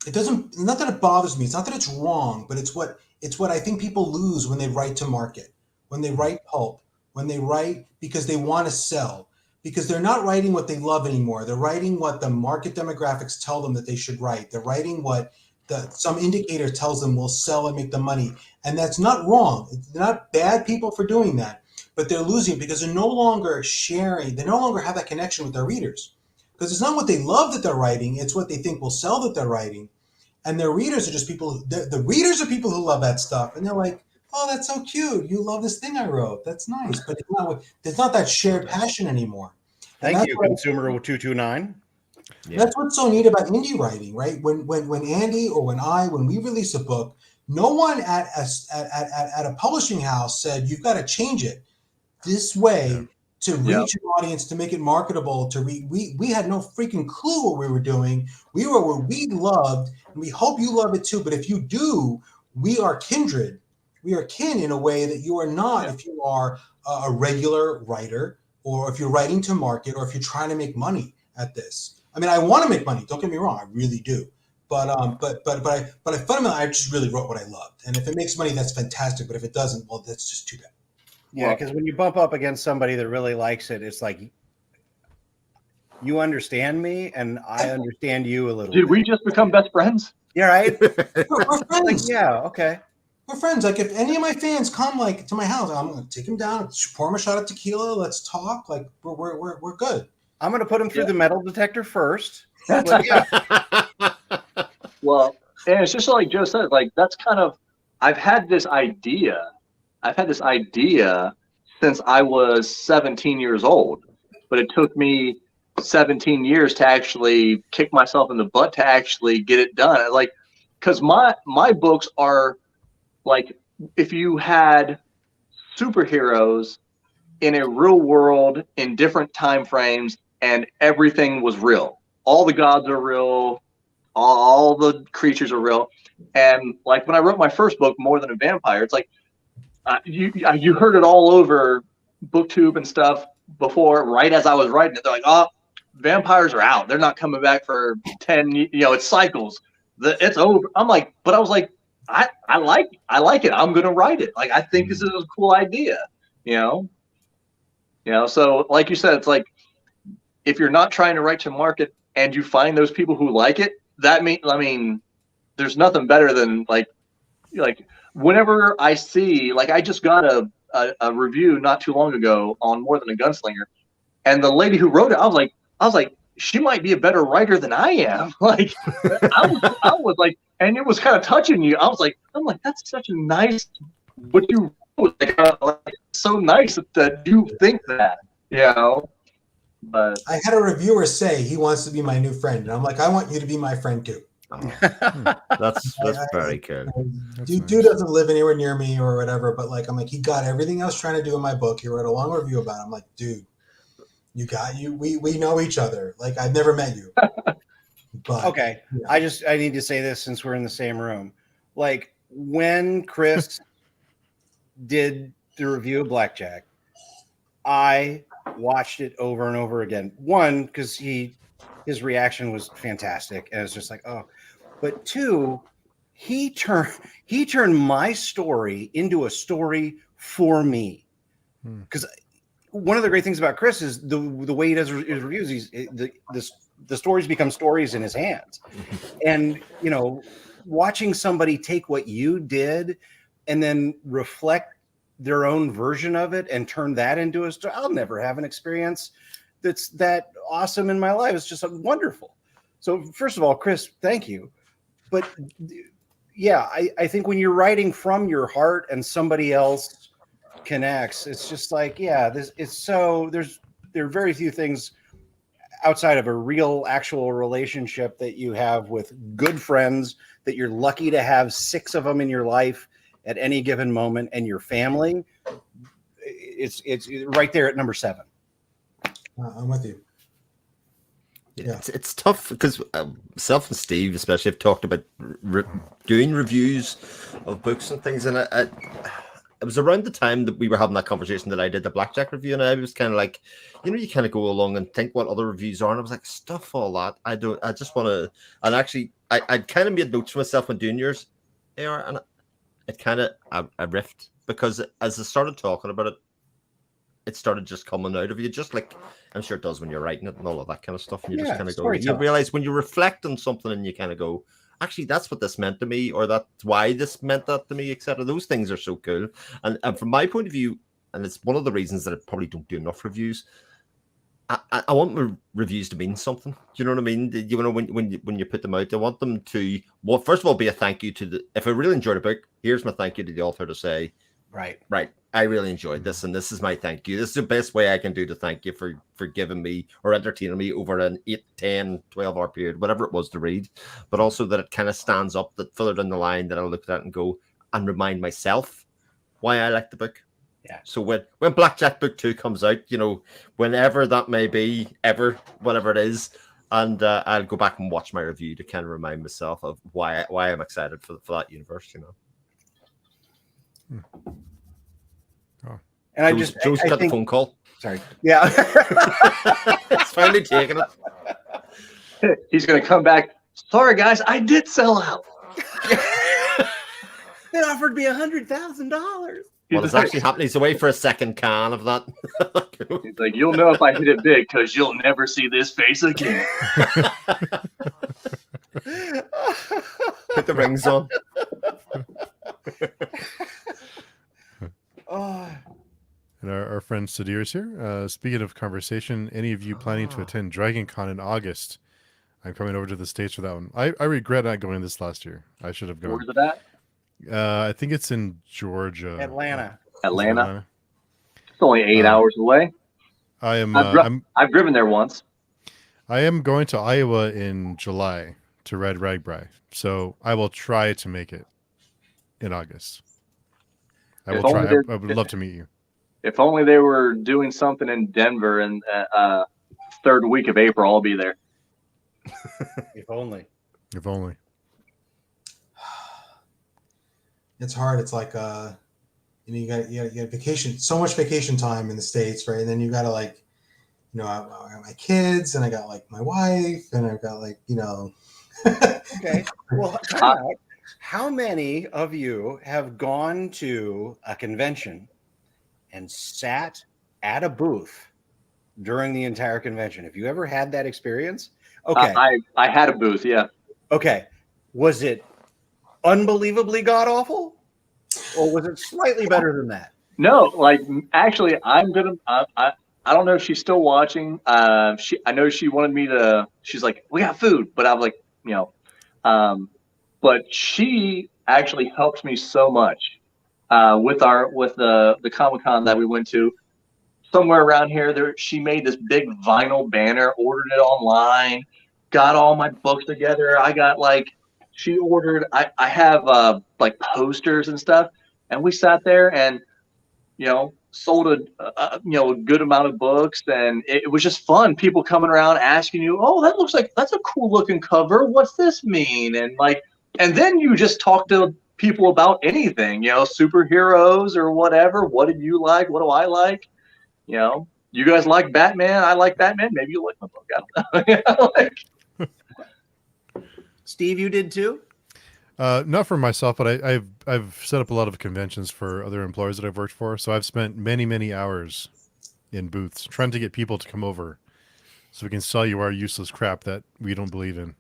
not that it bothers me. It's not that it's wrong, but it's what I think people lose when they write to market, when they write pulp, when they write because they want to sell, because they're not writing what they love anymore. They're writing what the market demographics tell them that they should write. They're writing what some indicator tells them will sell and make the money. And that's not wrong. They're not bad people for doing that, but they're losing because they're no longer sharing. They no longer have that connection with their readers because it's not what they love that they're writing. It's what they think will sell that they're writing. And their readers are just people. The readers are people who love that stuff, and they're like, "Oh, that's so cute! You love this thing I wrote. That's nice." But there's not that shared passion anymore. Thank you, Consumer 229. yeah. That's what's so neat about indie writing, right? When Andy or when we release a book, no one at a publishing house said you've got to change it this way to reach an audience, to make it marketable. We had no freaking clue what we were doing. We were what we loved, and we hope you love it too. But if you do, we are kindred. We are kin in a way that you are not if you are a regular writer, or if you're writing to market, or if you're trying to make money at this. I mean, I want to make money. Don't get me wrong, I really do. But I fundamentally, I just really wrote what I loved, and if it makes money, that's fantastic. But if it doesn't, well, that's just too bad. Yeah, because when you bump up against somebody that really likes it, it's like you understand me and I understand you a little did bit. we just become best friends? Yeah, right? We're friends. Like, yeah, okay. We're friends. Like if any of my fans come like to my house, I'm gonna take them down, pour them a shot of tequila. Let's talk. Like we're good. I'm going to put him through the metal detector first. But yeah, Well, and it's just like Joe said, like that's kind of I've had this idea since I was 17 years old, but it took me 17 years to actually kick myself in the butt to actually get it done. Like, because my books are like if you had superheroes in a real world in different time frames and everything was real. All the gods are real, all the creatures are real. And like when I wrote my first book, More Than a Vampire, it's like you heard it all over BookTube and stuff before, right as I was writing it. They're like, "Oh, vampires are out. They're not coming back for 10. It's cycles. It's over." I'm like, but I was like, I like it. I'm gonna write it. Like I think this is a cool idea. So like you said, it's like if you're not trying to write to market and you find those people who like it, there's nothing better than like whenever I see, like I just got a review not too long ago on More Than a Gunslinger, and the lady who wrote it, I was like, she might be a better writer than I am. Like, I was like, and it was kind of touching you. I'm like, that's such a nice what you wrote. Like, so nice that you think that, you know. But I had a reviewer say he wants to be my new friend, and I'm like, I want you to be my friend too. That's very cool. Dude doesn't live anywhere near me or whatever, but like, I'm like, he got everything I was trying to do in my book. He wrote a long review about it. I'm like, dude, we know each other. Like, I've never met you. But Okay. yeah. I need to say this since we're in the same room. Like, when Chris did the review of Blackjack, I watched it over and over again. One, because his reaction was fantastic, and it's just like, oh. But two, he turned my story into a story for me. Because one of the great things about Chris is the way he does his reviews. The stories become stories in his hands, and you know, watching somebody take what you did and then reflect their own version of it and turn that into a story. I'll never have an experience that's that awesome in my life. It's just wonderful. So first of all, Chris, thank you. But yeah, I think when you're writing from your heart and somebody else connects, it's just like, yeah, there are very few things outside of a real actual relationship that you have with good friends that you're lucky to have 6 of them in your life at any given moment, and your family. It's right there at number 7. I'm with you. Yeah. It's tough because myself and Steve especially have talked about doing reviews of books and things, and it was around the time that we were having that conversation that I did the Blackjack review, and I was kind of like, you know, you kind of go along and think what other reviews are, and I was like, stuff all that. I just want to, and actually I kind of made notes for myself when doing yours, AR, and it kind of I riffed, because as I started talking about it, it started just coming out of you, just like I'm sure it does when you're writing it and all of that kind of stuff. And you just kind of go, you realize when you reflect on something and you kind of go, actually, that's what this meant to me, or that's why this meant that to me, etc. Those things are so cool. And from my point of view, and it's one of the reasons that I probably don't do enough reviews, I want my reviews to mean something. Do you know what I mean? You know, when you put them out, I want them to, well, first of all, be a thank you to if I really enjoyed a book, here's my thank you to the author to say, right, I really enjoyed this, and this is my thank you. This is the best way I can do to thank you for giving me or entertaining me over an 8, 10, 12-hour period, whatever it was to read. But also that it kind of stands up, that further down the line that I'll look at it and go and remind myself why I like the book. Yeah. So when Blackjack Book 2 comes out, you know, whenever that may be, whatever it is, and I'll go back and watch my review to kind of remind myself of why I'm excited for that universe, you know. Oh. And Joe's got the phone call. Sorry. Yeah. It's finally taken it. He's going to come back. Sorry, guys, I did sell out. They offered me $100,000. What is actually happening? He's away for a second can of that. He's like, you'll know if I hit it big because you'll never see this face again. Put the rings on. And our friend Sadir is here. Speaking of conversation, any of you planning to attend Dragon Con in August? I'm coming over to the States for that one. I regret not going this last year. I should have gone. Where's it at? I think it's in Georgia. Atlanta. It's only 8 hours away. I am. I've driven there once. I am going to Iowa in July to Red Ragbri, so I will try to make it in August. I will try. I would love to meet you. If only they were doing something in Denver in third week of April, I'll be there. If only. If only. It's hard. It's like you got vacation, so much vacation time in the States, right? And then you got to I got my kids, and I got like my wife, and I've got Okay. Well, how many of you have gone to a convention and sat at a booth during the entire convention? Have you ever had that experience? Okay. I had a booth, yeah. Okay. Was it unbelievably god awful, or was it slightly better than that? No, like actually, I'm gonna. I don't know if she's still watching. I know she wanted me to. She's like, we got food, but I'm like, but she actually helped me so much with the Comic-Con that we went to. Somewhere around here, she made this big vinyl banner, ordered it online, got all my books together. I got she ordered. I have like posters and stuff, and we sat there and sold a good amount of books, and it was just fun. People coming around asking you, "Oh, that looks like that's a cool looking cover. What's this mean?" And then you just talk to people about anything, superheroes or whatever. What did you like? What do I like? You guys like Batman? I like Batman. Maybe you like my book. I don't know. Steve, you did too? Not for myself, but I've set up a lot of conventions for other employers that I've worked for. So I've spent many hours in booths trying to get people to come over so we can sell you our useless crap that we don't believe in.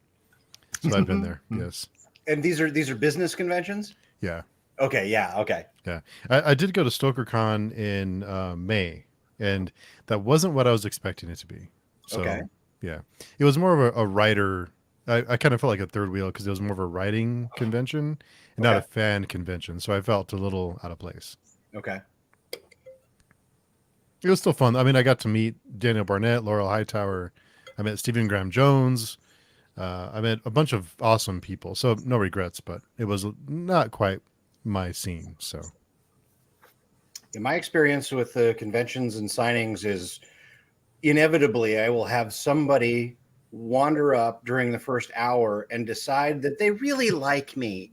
So I've been there. Yes. And these are business conventions? Yeah. Okay. Yeah. Okay. Yeah. I did go to StokerCon in May, and that wasn't what I was expecting it to be. So, Okay. Yeah. It was more of a writer. I kind of felt like a third wheel because it was more of a writing convention and not a fan convention. So I felt a little out of place. Okay. It was still fun. I mean, I got to meet Daniel Barnett, Laurel Hightower. I met Stephen Graham Jones. I met a bunch of awesome people. So no regrets, but it was not quite my scene. So In my experience with the conventions and signings is inevitably I will have somebody wander up during the first hour and decide that they really like me.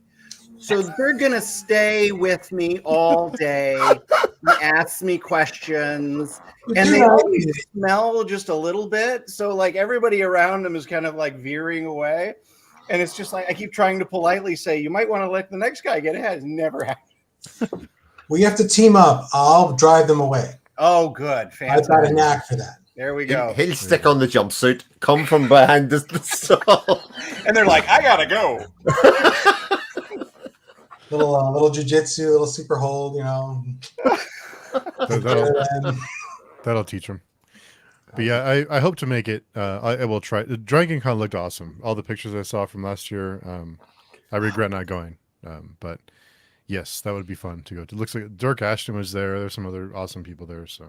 So they're going to stay with me all day, ask me questions, and they always smell just a little bit. So like everybody around them is kind of like veering away. And it's just like, I keep trying to politely say, you might want to let the next guy get ahead. It never happens. We have to team up. I'll drive them away. Oh, good. I've got a knack for that. There we go. He'll stick on the jumpsuit, come from behind the stall. And they're like, I gotta go. Little jujitsu, little super hold, that'll teach them. But yeah, I hope to make it. I will try. Dragon Con looked awesome. All the pictures I saw from last year. I regret not going. But yes, that would be fun to go to. It looks like Dirk Ashton was there. There's some other awesome people there. So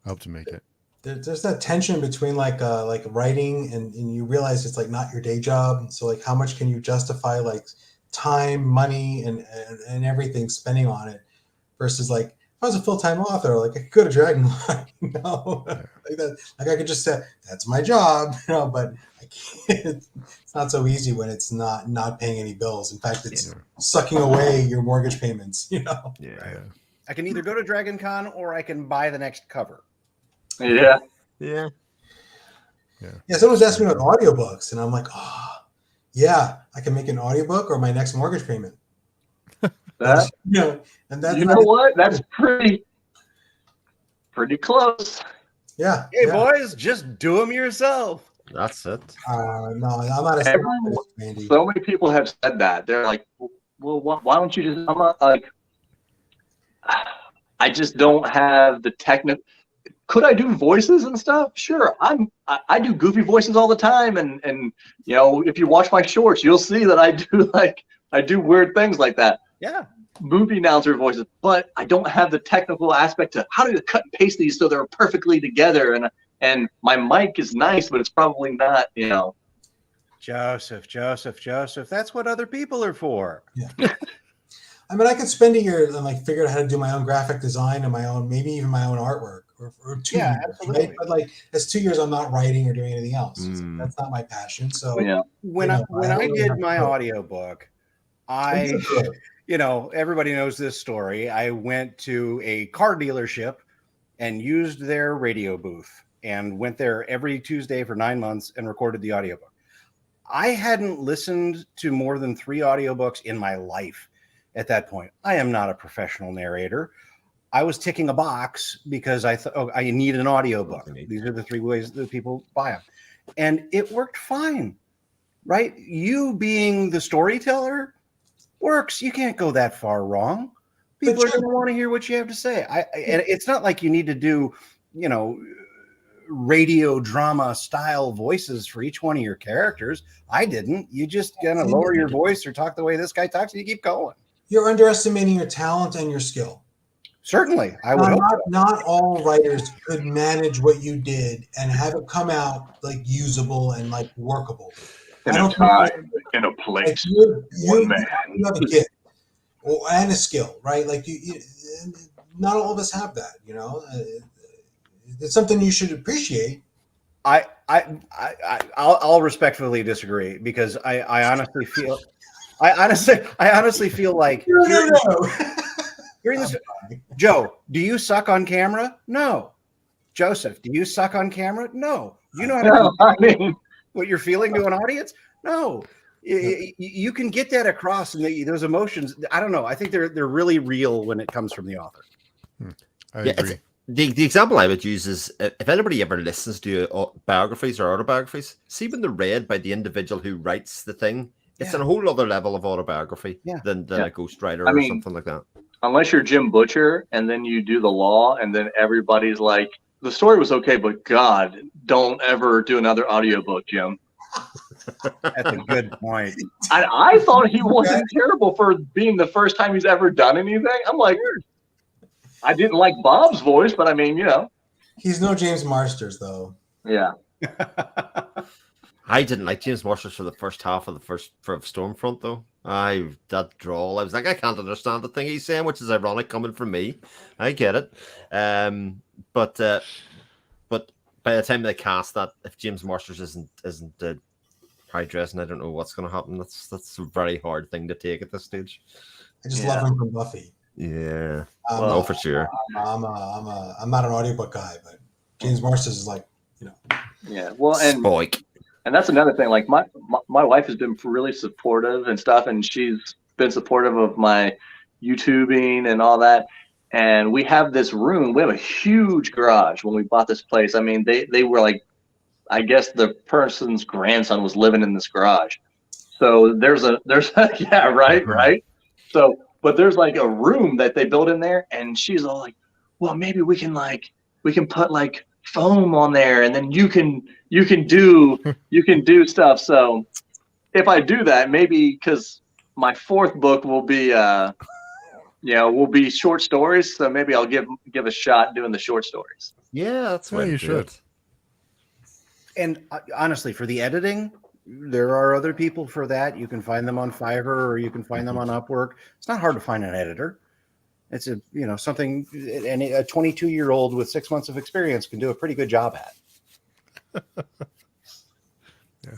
I hope to make it. There's that tension between like writing and you realize it's like not your day job. So like how much can you justify like time, money, and everything spending on it versus like if I was a full-time author, like I could go to Dragonline, like that. Like I could just say that's my job, but I can't. It's not so easy when it's not paying any bills. In fact, it's sucking away your mortgage payments. Yeah. I can either go to Dragon Con or I can buy the next cover. Yeah. Someone's asking me about audiobooks, and I'm like, yeah, I can make an audiobook or my next mortgage payment. What? That's pretty close. Yeah. Hey, boys, just do them yourself. That's it. No, I'm not a Randy. So many people have said that. They're like, well, why don't you just? I'm not like, I just don't have the technical. Could I do voices and stuff? Sure. I do goofy voices all the time, and if you watch my shorts, you'll see that I do weird things like that. Yeah. Movie announcer voices, but I don't have the technical aspect to how do you cut and paste these so they're perfectly together. And my mic is nice, but it's probably not, Joseph, that's what other people are for. Yeah. I mean, I could spend a year and like figure out how to do my own graphic design and maybe even my own artwork or 2 years. Absolutely. Right? But like, that's 2 years I'm not writing or doing anything else. That's not my passion. So when I did my audiobook, everybody knows this story. I went to a car dealership and used their radio booth and went there every Tuesday for 9 months and recorded the audiobook. I hadn't listened to more than 3 audiobooks in my life at that point. I am not a professional narrator. I was ticking a box because I thought, I need an audiobook. These are the 3 ways that people buy them. And it worked fine, right? You being the storyteller works. You can't go that far wrong. People are going to want to hear what you have to say. And it's not like you need to do, radio drama style voices for each one of your characters. I didn't. You just kind of lower your voice or talk the way this guy talks, and you keep going. You're underestimating your talent and your skill. Certainly, I would hope. Not all writers could manage what you did and have it come out like usable and like workable. In a time, in a place, like you have a gift and a skill, right? Like you, not all of us have that. It's something you should appreciate. I'll respectfully disagree because I honestly feel like hearing this. Joe, do you suck on camera? No. Joseph, do you suck on camera? No. You know how to what you're feeling to an audience? No. You can get that across, and those emotions. I don't know. I think they're really real when it comes from the author. I agree. The example I would use is if anybody ever listens to biographies or autobiographies, see when they're read by the individual who writes the thing, it's on a whole other level of autobiography than a ghostwriter or something like that. Unless you're Jim Butcher and then you do the law and then everybody's like, the story was okay, but God, don't ever do another audiobook, Jim. That's a good point. I thought he wasn't terrible for being the first time he's ever done anything. I'm like, I didn't like Bob's voice, but I mean, He's no James Marsters, though. Yeah. I didn't like James Marsters for the first half of for Stormfront, though. That drawl, I was like, I can't understand the thing he's saying, which is ironic coming from me. I get it. But by the time they cast that, if James Marsters isn't high dressing, I don't know what's going to happen. That's a very hard thing to take at this stage. I just love him from Buffy. Yeah, well, for sure. I'm not an audiobook guy, but James Marsters is like, Yeah, well, Spike. And that's another thing. Like my wife has been really supportive and stuff, and she's been supportive of my YouTubing and all that. And we have this room. We have a huge garage when we bought this place. I mean, they were like, I guess the person's grandson was living in this garage. So there's yeah, right. So, but there's like a room that they built in there, and she's all like, well, maybe we can put like foam on there, and then you can do stuff. So if I do that, maybe because my fourth book will be will be short stories, so maybe I'll give a shot doing the short stories. Yeah, that's what you should. And honestly, for the editing, there are other people for that. You can find them on Fiverr or you can find them on Upwork. It's not hard to find an editor. It's something, and a 22-year-old with 6 months of experience can do a pretty good job at.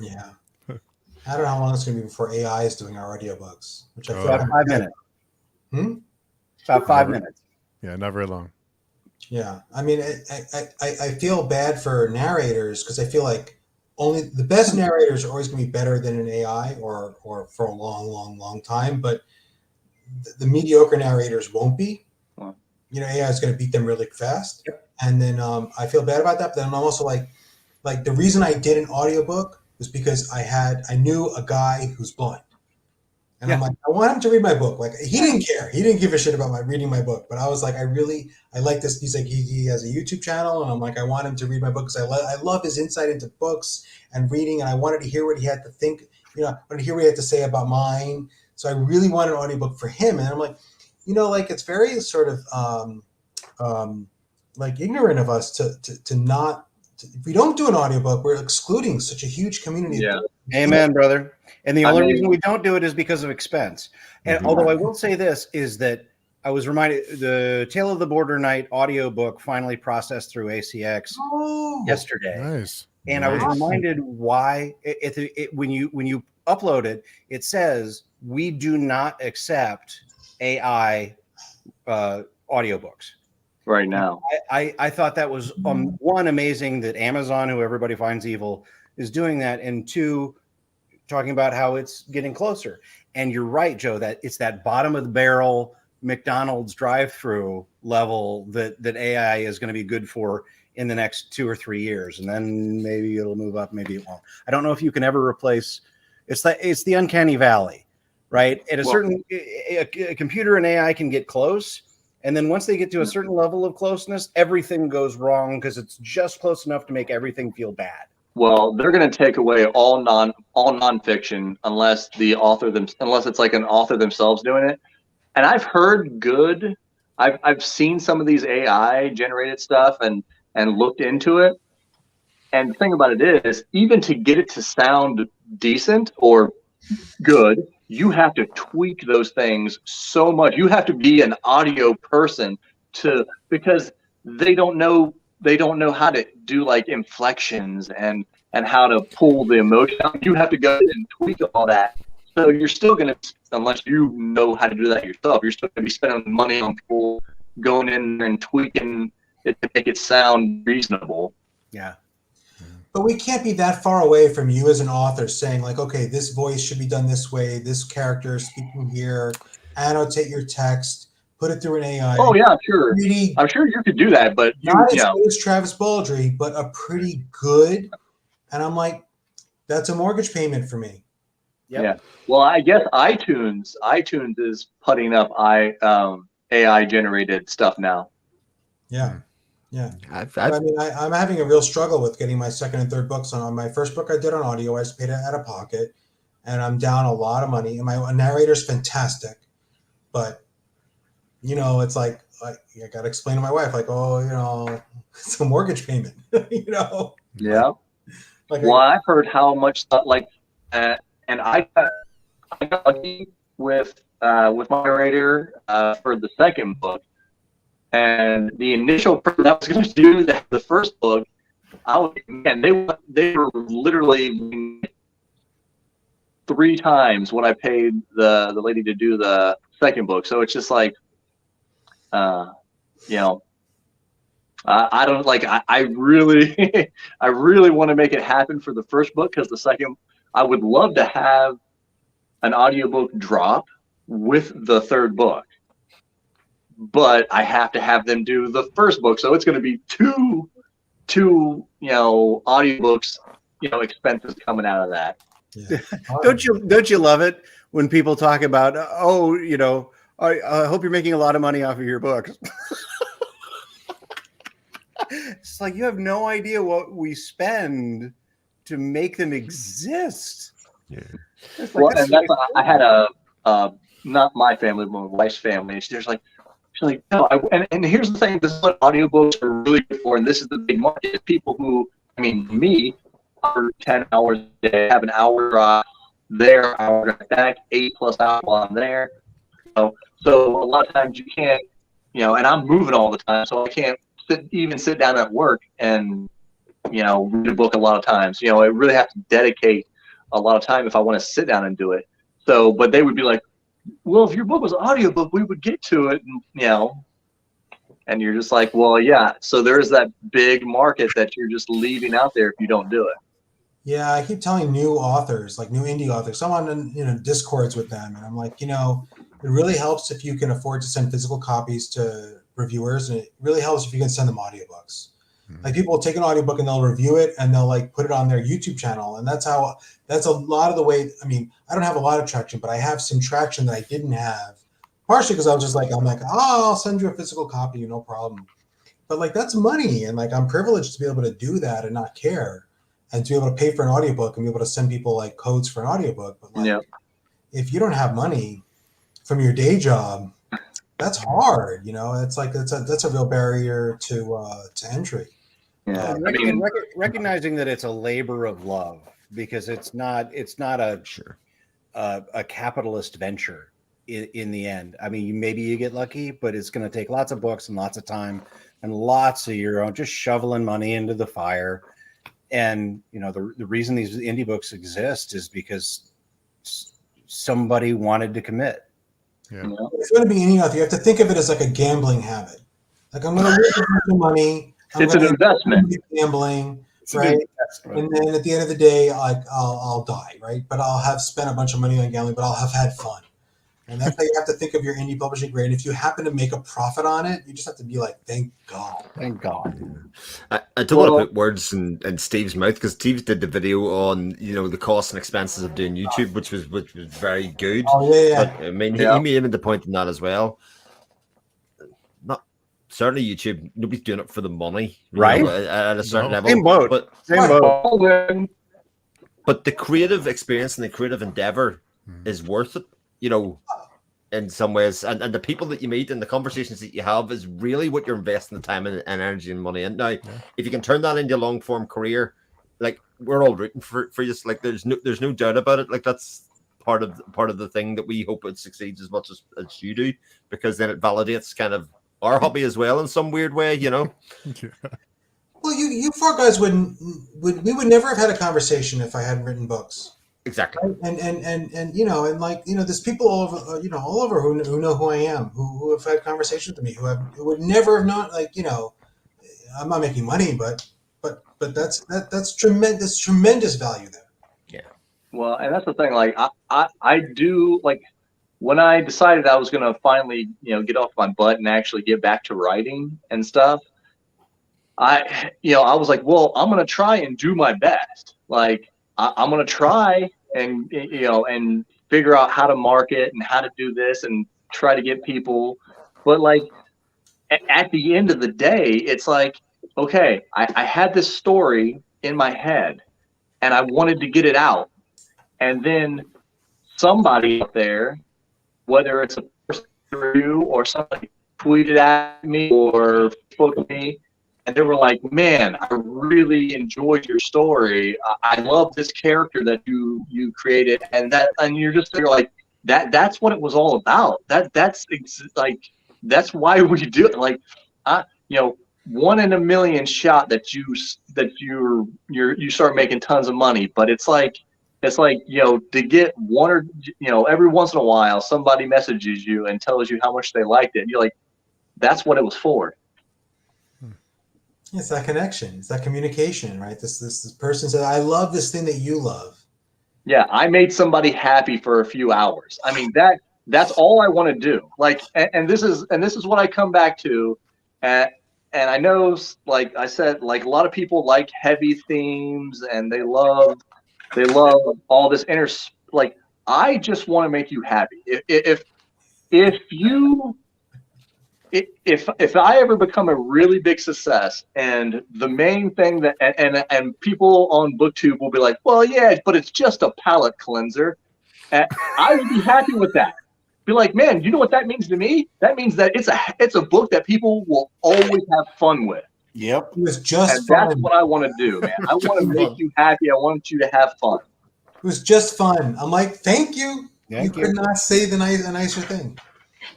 Yeah. I don't know how long it's going to be before AI is doing our audiobooks, which I feel About 5 minutes. About 5 minutes. Yeah, not very long. Yeah. I mean, I feel bad for narrators because I feel like only the best narrators are always going to be better than an AI or for a long time. But the mediocre narrators won't be. AI is going to beat them really fast. Yep. And then I feel bad about that. But then I'm also like the reason I did an audiobook was because I knew a guy who's blind. And I'm like, I want him to read my book. Like, he didn't care. He didn't give a shit about my reading my book. But I was like, I like this. He's like, he has a YouTube channel. And I'm like, I want him to read my book because I love his insight into books and reading. And I wanted to hear what he had to think. I wanted to hear what he had to say about mine. So I really wanted an audiobook for him. And I'm like, it's very sort of like ignorant of us to not, if we don't do an audiobook, we're excluding such a huge community. Yeah. Amen, brother. And the only reason we don't do it is because of expense. And although I will say this is that I was reminded the Tale of the Border Knight audiobook finally processed through ACX yesterday. Nice. And I was reminded why when you upload it, it says we do not accept AI audiobooks right now. I thought that was one, amazing that Amazon, who everybody finds evil, is doing that, and two, talking about how it's getting closer. And you're right, Joe, that it's that bottom of the barrel McDonald's drive-through level that AI is going to be good for in the next 2 or 3 years, and then maybe it'll move up, maybe it won't. I don't know if you can ever replace. It's the uncanny valley, right? At a Well- certain a computer and AI can get close, and then once they get to a certain level of closeness, everything goes wrong because it's just close enough to make everything feel bad. Well, they're going to take away all nonfiction unless unless it's like an author themselves doing it. And I've heard good. I've seen some of these AI generated stuff and looked into it. And the thing about it is, even to get it to sound decent or good, you have to tweak those things so much. You have to be an audio person because they don't know how to do like inflections and how to pull the emotion out. You have to go and tweak all that. So you're still going to, unless you know how to do that yourself, you're still going to be spending money on people going in there and tweaking it to make it sound reasonable. Yeah. But we can't be that far away from you as an author saying like, okay, this voice should be done this way. This character is speaking here. Annotate your text. Put it through an AI. Oh yeah, sure. Pretty, I'm sure you could do that, but not as good as Travis Baldry, but a pretty good. And I'm like, that's a mortgage payment for me. Yep. Yeah. Well, I guess iTunes is putting up AI generated stuff now. Yeah. Yeah. I've I mean, I'm having a real struggle with getting my second and third books on my first book I did on audio. I just paid it out of pocket, and I'm down a lot of money. And my narrator's fantastic, but it's like I got to explain to my wife, like, oh, it's a mortgage payment, Yeah. Like, Well, I've heard how much and I got lucky with my narrator for the second book. And the initial person that was going to do the first book, they were literally 3 times what I paid the lady to do the second book. So it's just like, I don't like. I really, I really want to make it happen for the first book because the second, I would love to have an audiobook drop with the third book. But I have to have them do the first book, so it's going to be two audiobooks, expenses coming out of that. yeah. Don't you love it when people talk about, I hope you're making a lot of money off of your books. It's like you have no idea what we spend to make them exist. Yeah. It's like, Well, this and that's is- I had a not my family, but my wife's family. She's like, no. And here's the thing: this is what audiobooks are really good for, and this is the big market. People who, me, are 10 hours a day, have an hour drive there, hour drive back, 8+ hours while I'm there. So a lot of times you can't, and I'm moving all the time, so I can't sit down at work and read a book a lot of times. I really have to dedicate a lot of time if I want to sit down and do it. So, but they would be like, well, if your book was an audiobook, we would get to it, and you're just like, well, yeah. So there's that big market that you're just leaving out there if you don't do it. Yeah, I keep telling new authors, like new indie authors, I'm on Discords with them, and I'm like, it really helps if you can afford to send physical copies to reviewers, and it really helps if you can send them audiobooks. Like people will take an audiobook and they'll review it and they'll like put it on their YouTube channel, and that's a lot of the way. I mean, I don't have a lot of traction, but I have some traction that I didn't have, partially because I'm like, I'll send you a physical copy, no problem. But like that's money, and like I'm privileged to be able to do that and not care, and to be able to pay for an audiobook and be able to send people like codes for an audiobook. But like, if you don't have money from your day job, that's hard. It's like that's a real barrier to entry. Yeah, and recognizing that it's a labor of love, because it's not a capitalist venture in the end. I mean, maybe you get lucky, but it's going to take lots of books and lots of time and lots of your own just shoveling money into the fire. And the reason these indie books exist is because somebody wanted to commit. Yeah. If you're going to be indie author, you have to think of it as like a gambling habit. Like I'm going to lose a bunch of money. It's an investment. Gambling, right? And then at the end of the day, like I'll die, right? But I'll have spent a bunch of money on gambling, but I'll have had fun. And that's how you have to think of your indie publishing career. And if you happen to make a profit on it, you just have to be like, thank God. Thank God. I don't want to put words in Steve's mouth, because Steve did the video on the costs and expenses of doing YouTube, which was very good. Oh yeah. But I mean, he made the point in that as well. Not certainly YouTube. Nobody's doing it for the money, Right? At a certain level. Same boat. But Same boat. But the creative experience and the creative endeavor is worth it, in some ways. And the people that you meet and the conversations that you have is really what you're investing the time and energy and money in. Now, if you can turn that into a long form career, like, we're all rooting for you. Like, there's no doubt about it. Like, that's part of the thing that we hope it succeeds as much as you do, because then it validates kind of our hobby as well in some weird way, Yeah. Well, you four guys we would never have had a conversation if I hadn't written books. Exactly. Right? And there's people all over who know who I am, who have had conversations with me, who would never have known, I'm not making money, but that's tremendous value there. Yeah. Well, and that's the thing. Like, I do, like, when I decided I was going to finally, get off my butt and actually get back to writing and stuff, I was like, well, I'm going to try and do my best. Like, I'm going to try and, and figure out how to market and how to do this and try to get people. But, like, at the end of the day, it's like, okay, I had this story in my head and I wanted to get it out. And then somebody out there, whether it's a person review or somebody tweeted at me or spoke to me, and they were like, man, I really enjoyed your story. I love this character that you created. And you're just there like, that's what it was all about. That's why we do it. Like, 1 in a million shot that you start making tons of money. But it's like, to get one or, every once in a while, somebody messages you and tells you how much they liked it. And you're like, that's what it was for. It's that connection. It's that communication, right? This person said, I love this thing that you love. Yeah, I made somebody happy for a few hours. I mean, that's all I want to do. Like, and this is what I come back to. And I know, like I said, like, a lot of people like heavy themes and they love all this like, I just want to make you happy. If I ever become a really big success, and the main thing that and people on BookTube will be like, well, yeah, but it's just a palate cleanser, and I would be happy with that. Be like, man, you know what that means to me? That means that it's a book that people will always have fun with. Yep. It was just And fun. that's what I want to do, man. I want to make you happy. I want you to have fun. It was just fun. I'm like, thank you. Thank you could not say a nicer thing.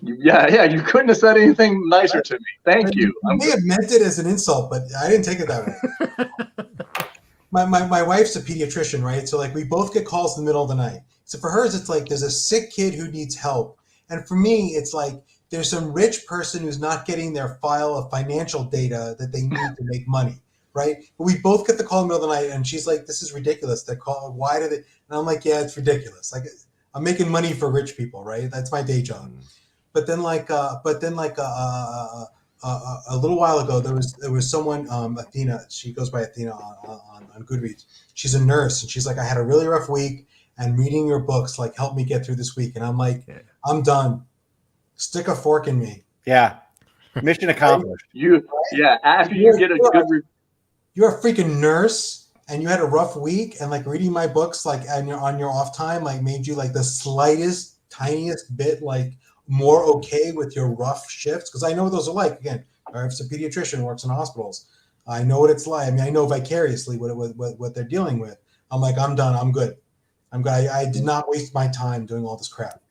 Yeah, you couldn't have said anything nicer to me. Thank you. I may have meant it as an insult, but I didn't take it that way. My wife's a pediatrician, right? So, like, we both get calls in the middle of the night. So for hers, it's like there's a sick kid who needs help. And for me, it's like there's some rich person who's not getting their file of financial data that they need to make money, right? But we both get the call in the middle of the night, and she's like, this is ridiculous. They call, why did it? And I'm like, yeah, it's ridiculous. Like, I'm making money for rich people, right? That's my day job. But then, a little while ago, there was someone, Athena. She goes by Athena on Goodreads. She's a nurse, and she's like, I had a really rough week, and reading your books like helped me get through this week. And I'm like, I'm done. Stick a fork in me. Yeah, mission accomplished. After you get a good. You're a freaking nurse, and you had a rough week, and like reading my books, like on your off time, like made you like the slightest, tiniest bit like more okay with your rough shifts, because I know what those are like. Again, I have a pediatrician who works in hospitals. I know what it's like. I mean, I know vicariously what they're dealing with. I'm like, I'm done. I'm good. I did not waste my time doing all this crap.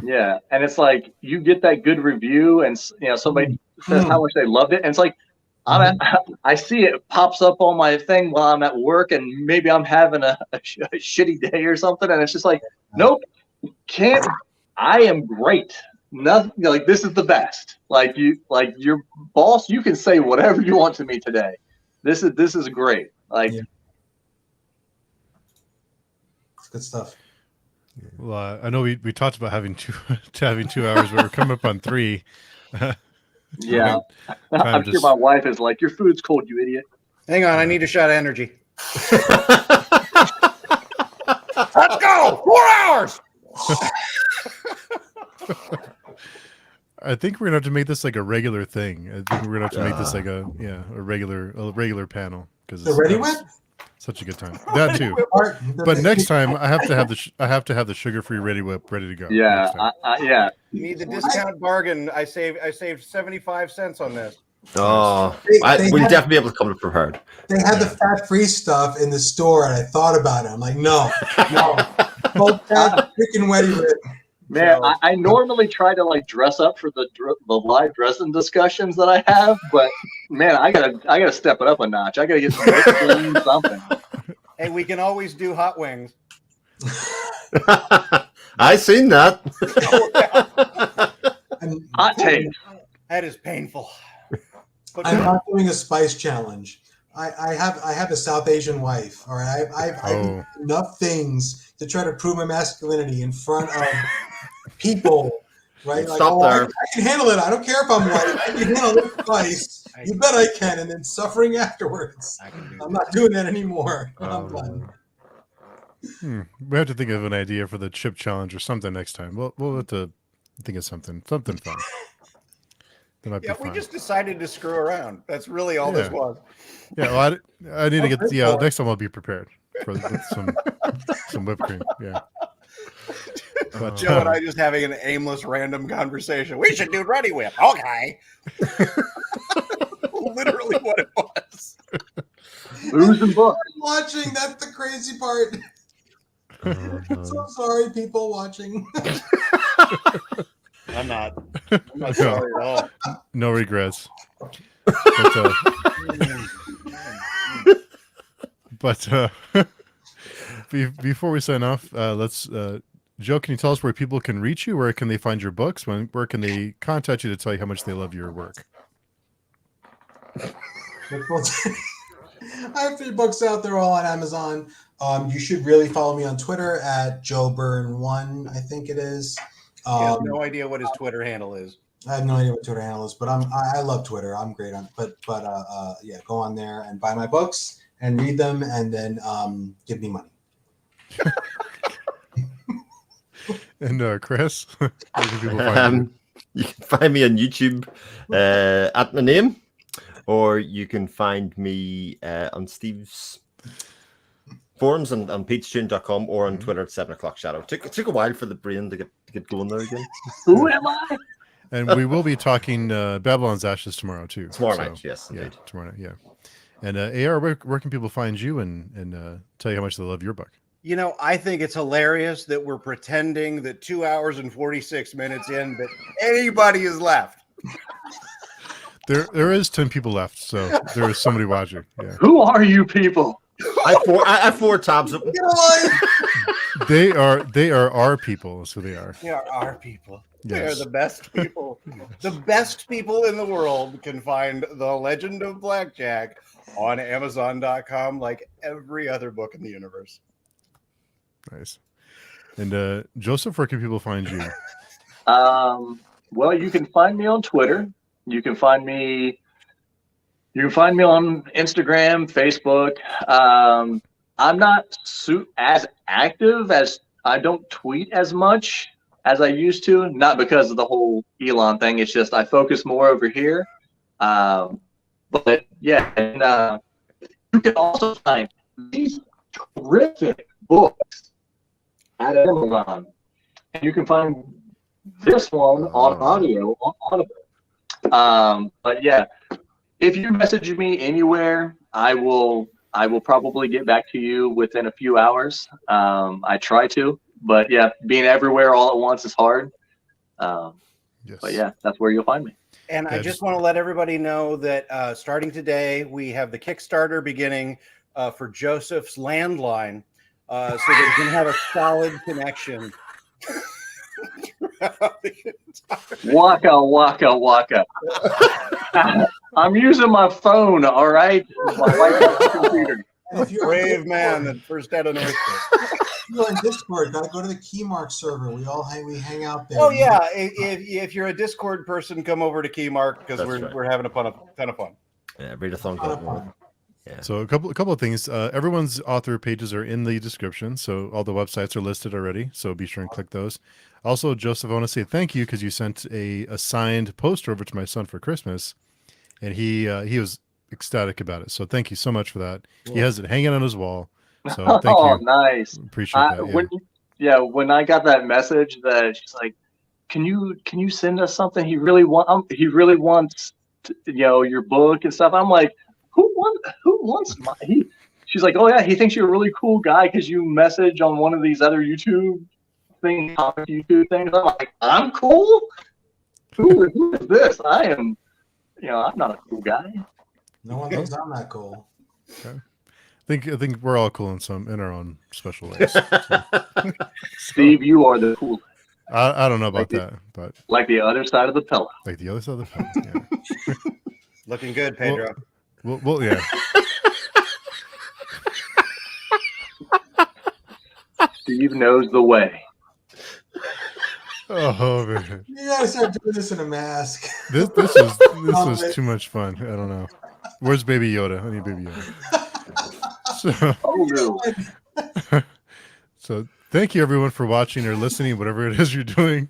Yeah, and it's like you get that good review, and somebody says how much they loved it, and it's like I see it pops up on my thing while I'm at work, and maybe I'm having a shitty day or something, and it's just like, nope, can't. I am great. Nothing like this is the best. Like your boss, you can say whatever you want to me today. This is great. Like, good stuff. Well, I know we talked about having 2 hours, but we're coming up on 3. Yeah, Time I'm to sure s- my wife is like, "Your food's cold, you idiot." Hang on, I need a shot of energy. Let's go! 4 hours! I think we're gonna have to make this like a regular thing. I think we're gonna have to make this like a regular panel because The Ready Whip? such a good time. That too. Art- But next time I have to have the sugar-free Ready Whip ready to go. Yeah, next time. yeah. You need the discount bargain. I saved 75 cents on this. Oh, They we'll had- definitely be able to come prepared. They had the fat-free stuff in the store, and I thought about it. I'm like, no. Both that freaking Ready Whip. Man, So- I normally try to like dress up for the live dressing discussions that I have, but man, I gotta step it up a notch. I gotta get some whipped cream, something. Hey, we can always do hot wings. I seen that. Hot take. That is painful. But I'm not doing a spice challenge. I have a South Asian wife. All right, I've Oh. enough things to try to prove my masculinity in front of people. Right? Like, Stop there. I can handle it. I don't care if I'm white. I can handle this spice. You bet I can. And then suffering afterwards. I can do I'm not doing that anymore. I'm done. We have to think of an idea for the chip challenge or something next time. We'll have to think of something fun. That might Yeah, be we fun. just decided to screw around. That's really all this Yeah. was. Yeah, well, I need to get great point. next time I'll be prepared with some whipped cream. Yeah. But, Joe and I just having an aimless, random conversation. We should do Ready Whip. Okay. Literally what it was. Booze and books. Watching, that's the crazy part. So sorry, people watching. I'm not sorry at all. no regrets. But, before we sign off, let's Joe, can you tell us where people can reach you? Where can they find your books? Where can they contact you to tell you how much they love your work? I have 3 books out. They're all on Amazon. You should really follow me on Twitter at JoeByrne1, I think it is. I have no idea what his Twitter handle is. I have no idea what Twitter handle is, but I love Twitter. I'm great on it. But yeah, go on there and buy my books and read them, and then give me money. And Chris, where can people find you? You can find me on YouTube at my name, or you can find me on Steve's forums on peachstune.com or on Twitter at 7o'clock shadow. It took a while for the brain to get going there again. Who am I? And we will be talking Babylon's Ashes tomorrow too. Tomorrow So, night, yes, Yeah, indeed. tomorrow night. Yeah. And AR, where can people find you and tell you how much they love your book? You know, I think it's hilarious that we're pretending that 2 hours and 46 minutes in that anybody is left. There is 10 people left, so there is somebody watching. Yeah. Who are you people? I have 4 tabs open. They are our people, is who they are. They are our people. They are Yes. the best people. The best people in the world can find The Legend of Blackjack on Amazon.com like every other book in the universe. Nice. And Joseph, where can people find you? Well, you can find me on Twitter. You can find me on Instagram, Facebook. I'm not as active as I don't tweet as much as I used to, not because of the whole Elon thing. It's just I focus more over here. But yeah, and you can also find these terrific books at Amazon. And you can find this one on audio on Audible. But yeah, if you message me anywhere, I will probably get back to you within a few hours. I try to, but yeah, being everywhere all at once is hard. Yes. But yeah, that's where you'll find me. And I Yeah, just want to let everybody know that starting today, we have the Kickstarter beginning for Joseph's landline so that we can have a solid connection. Waka, waka, waka. I'm using my phone, all right? My wife's computer. And if you're Brave man that first detonation. you're in Discord, gotta go to the Keymark server. We hang out there. Oh yeah, if you're a Discord person, come over to Keymark because That's right. we're having a ton of fun. Yeah, read a thong. Ton of fun. Yeah. So a couple of things. Everyone's author pages are in the description, so all the websites are listed already. So be sure and click those. Also, Joseph, I want to say thank you because you sent a signed poster over to my son for Christmas, and he was ecstatic about it. So thank you so much for that. He has it hanging on his wall. So thank Oh, you. nice. Appreciate that. Yeah. When I got that message that she's like, can you send us something? He really wants your book and stuff. I'm like, who wants my? She's like, oh yeah, he thinks you're a really cool guy because you message on one of these other YouTube things. I'm like, I'm cool. Who is this? I am. I'm not a cool guy. No one thinks I'm that cool. Okay. I think we're all cool in our own special ways. Steve, you are the coolest. I don't know about that, but Like the other side of the pillow. like the other side of the phone. Yeah. Looking good, Pedro. Well, yeah. Steve knows the way. Oh man, You gotta start doing this in a mask. this was too much fun. I don't know. Where's Baby Yoda? I need Baby Yoda. Oh no. So thank you everyone for watching or listening, whatever it is you're doing,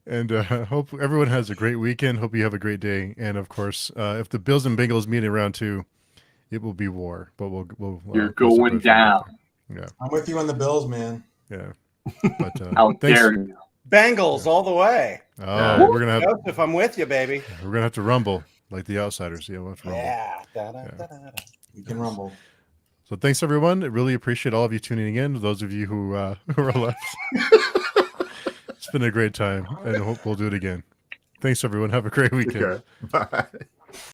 and hope everyone has a great weekend. Hope you have a great day, and of course, if the Bills and Bengals meet in round 2, it will be war. But we'll You're going down. Yeah, I'm with you on the Bills, man. yeah. But How thanks. dare you? Bengals all the way. Oh, we're gonna have Joseph, I'm with you, baby. to rumble like the outsiders. Yeah, we'll have to rumble. Yeah. Da-da-da-da-da. You can rumble. So thanks everyone. I really appreciate all of you tuning in. Those of you who are left. It's been a great time, and I hope we'll do it again. Thanks everyone. Have a great weekend. Okay. Bye.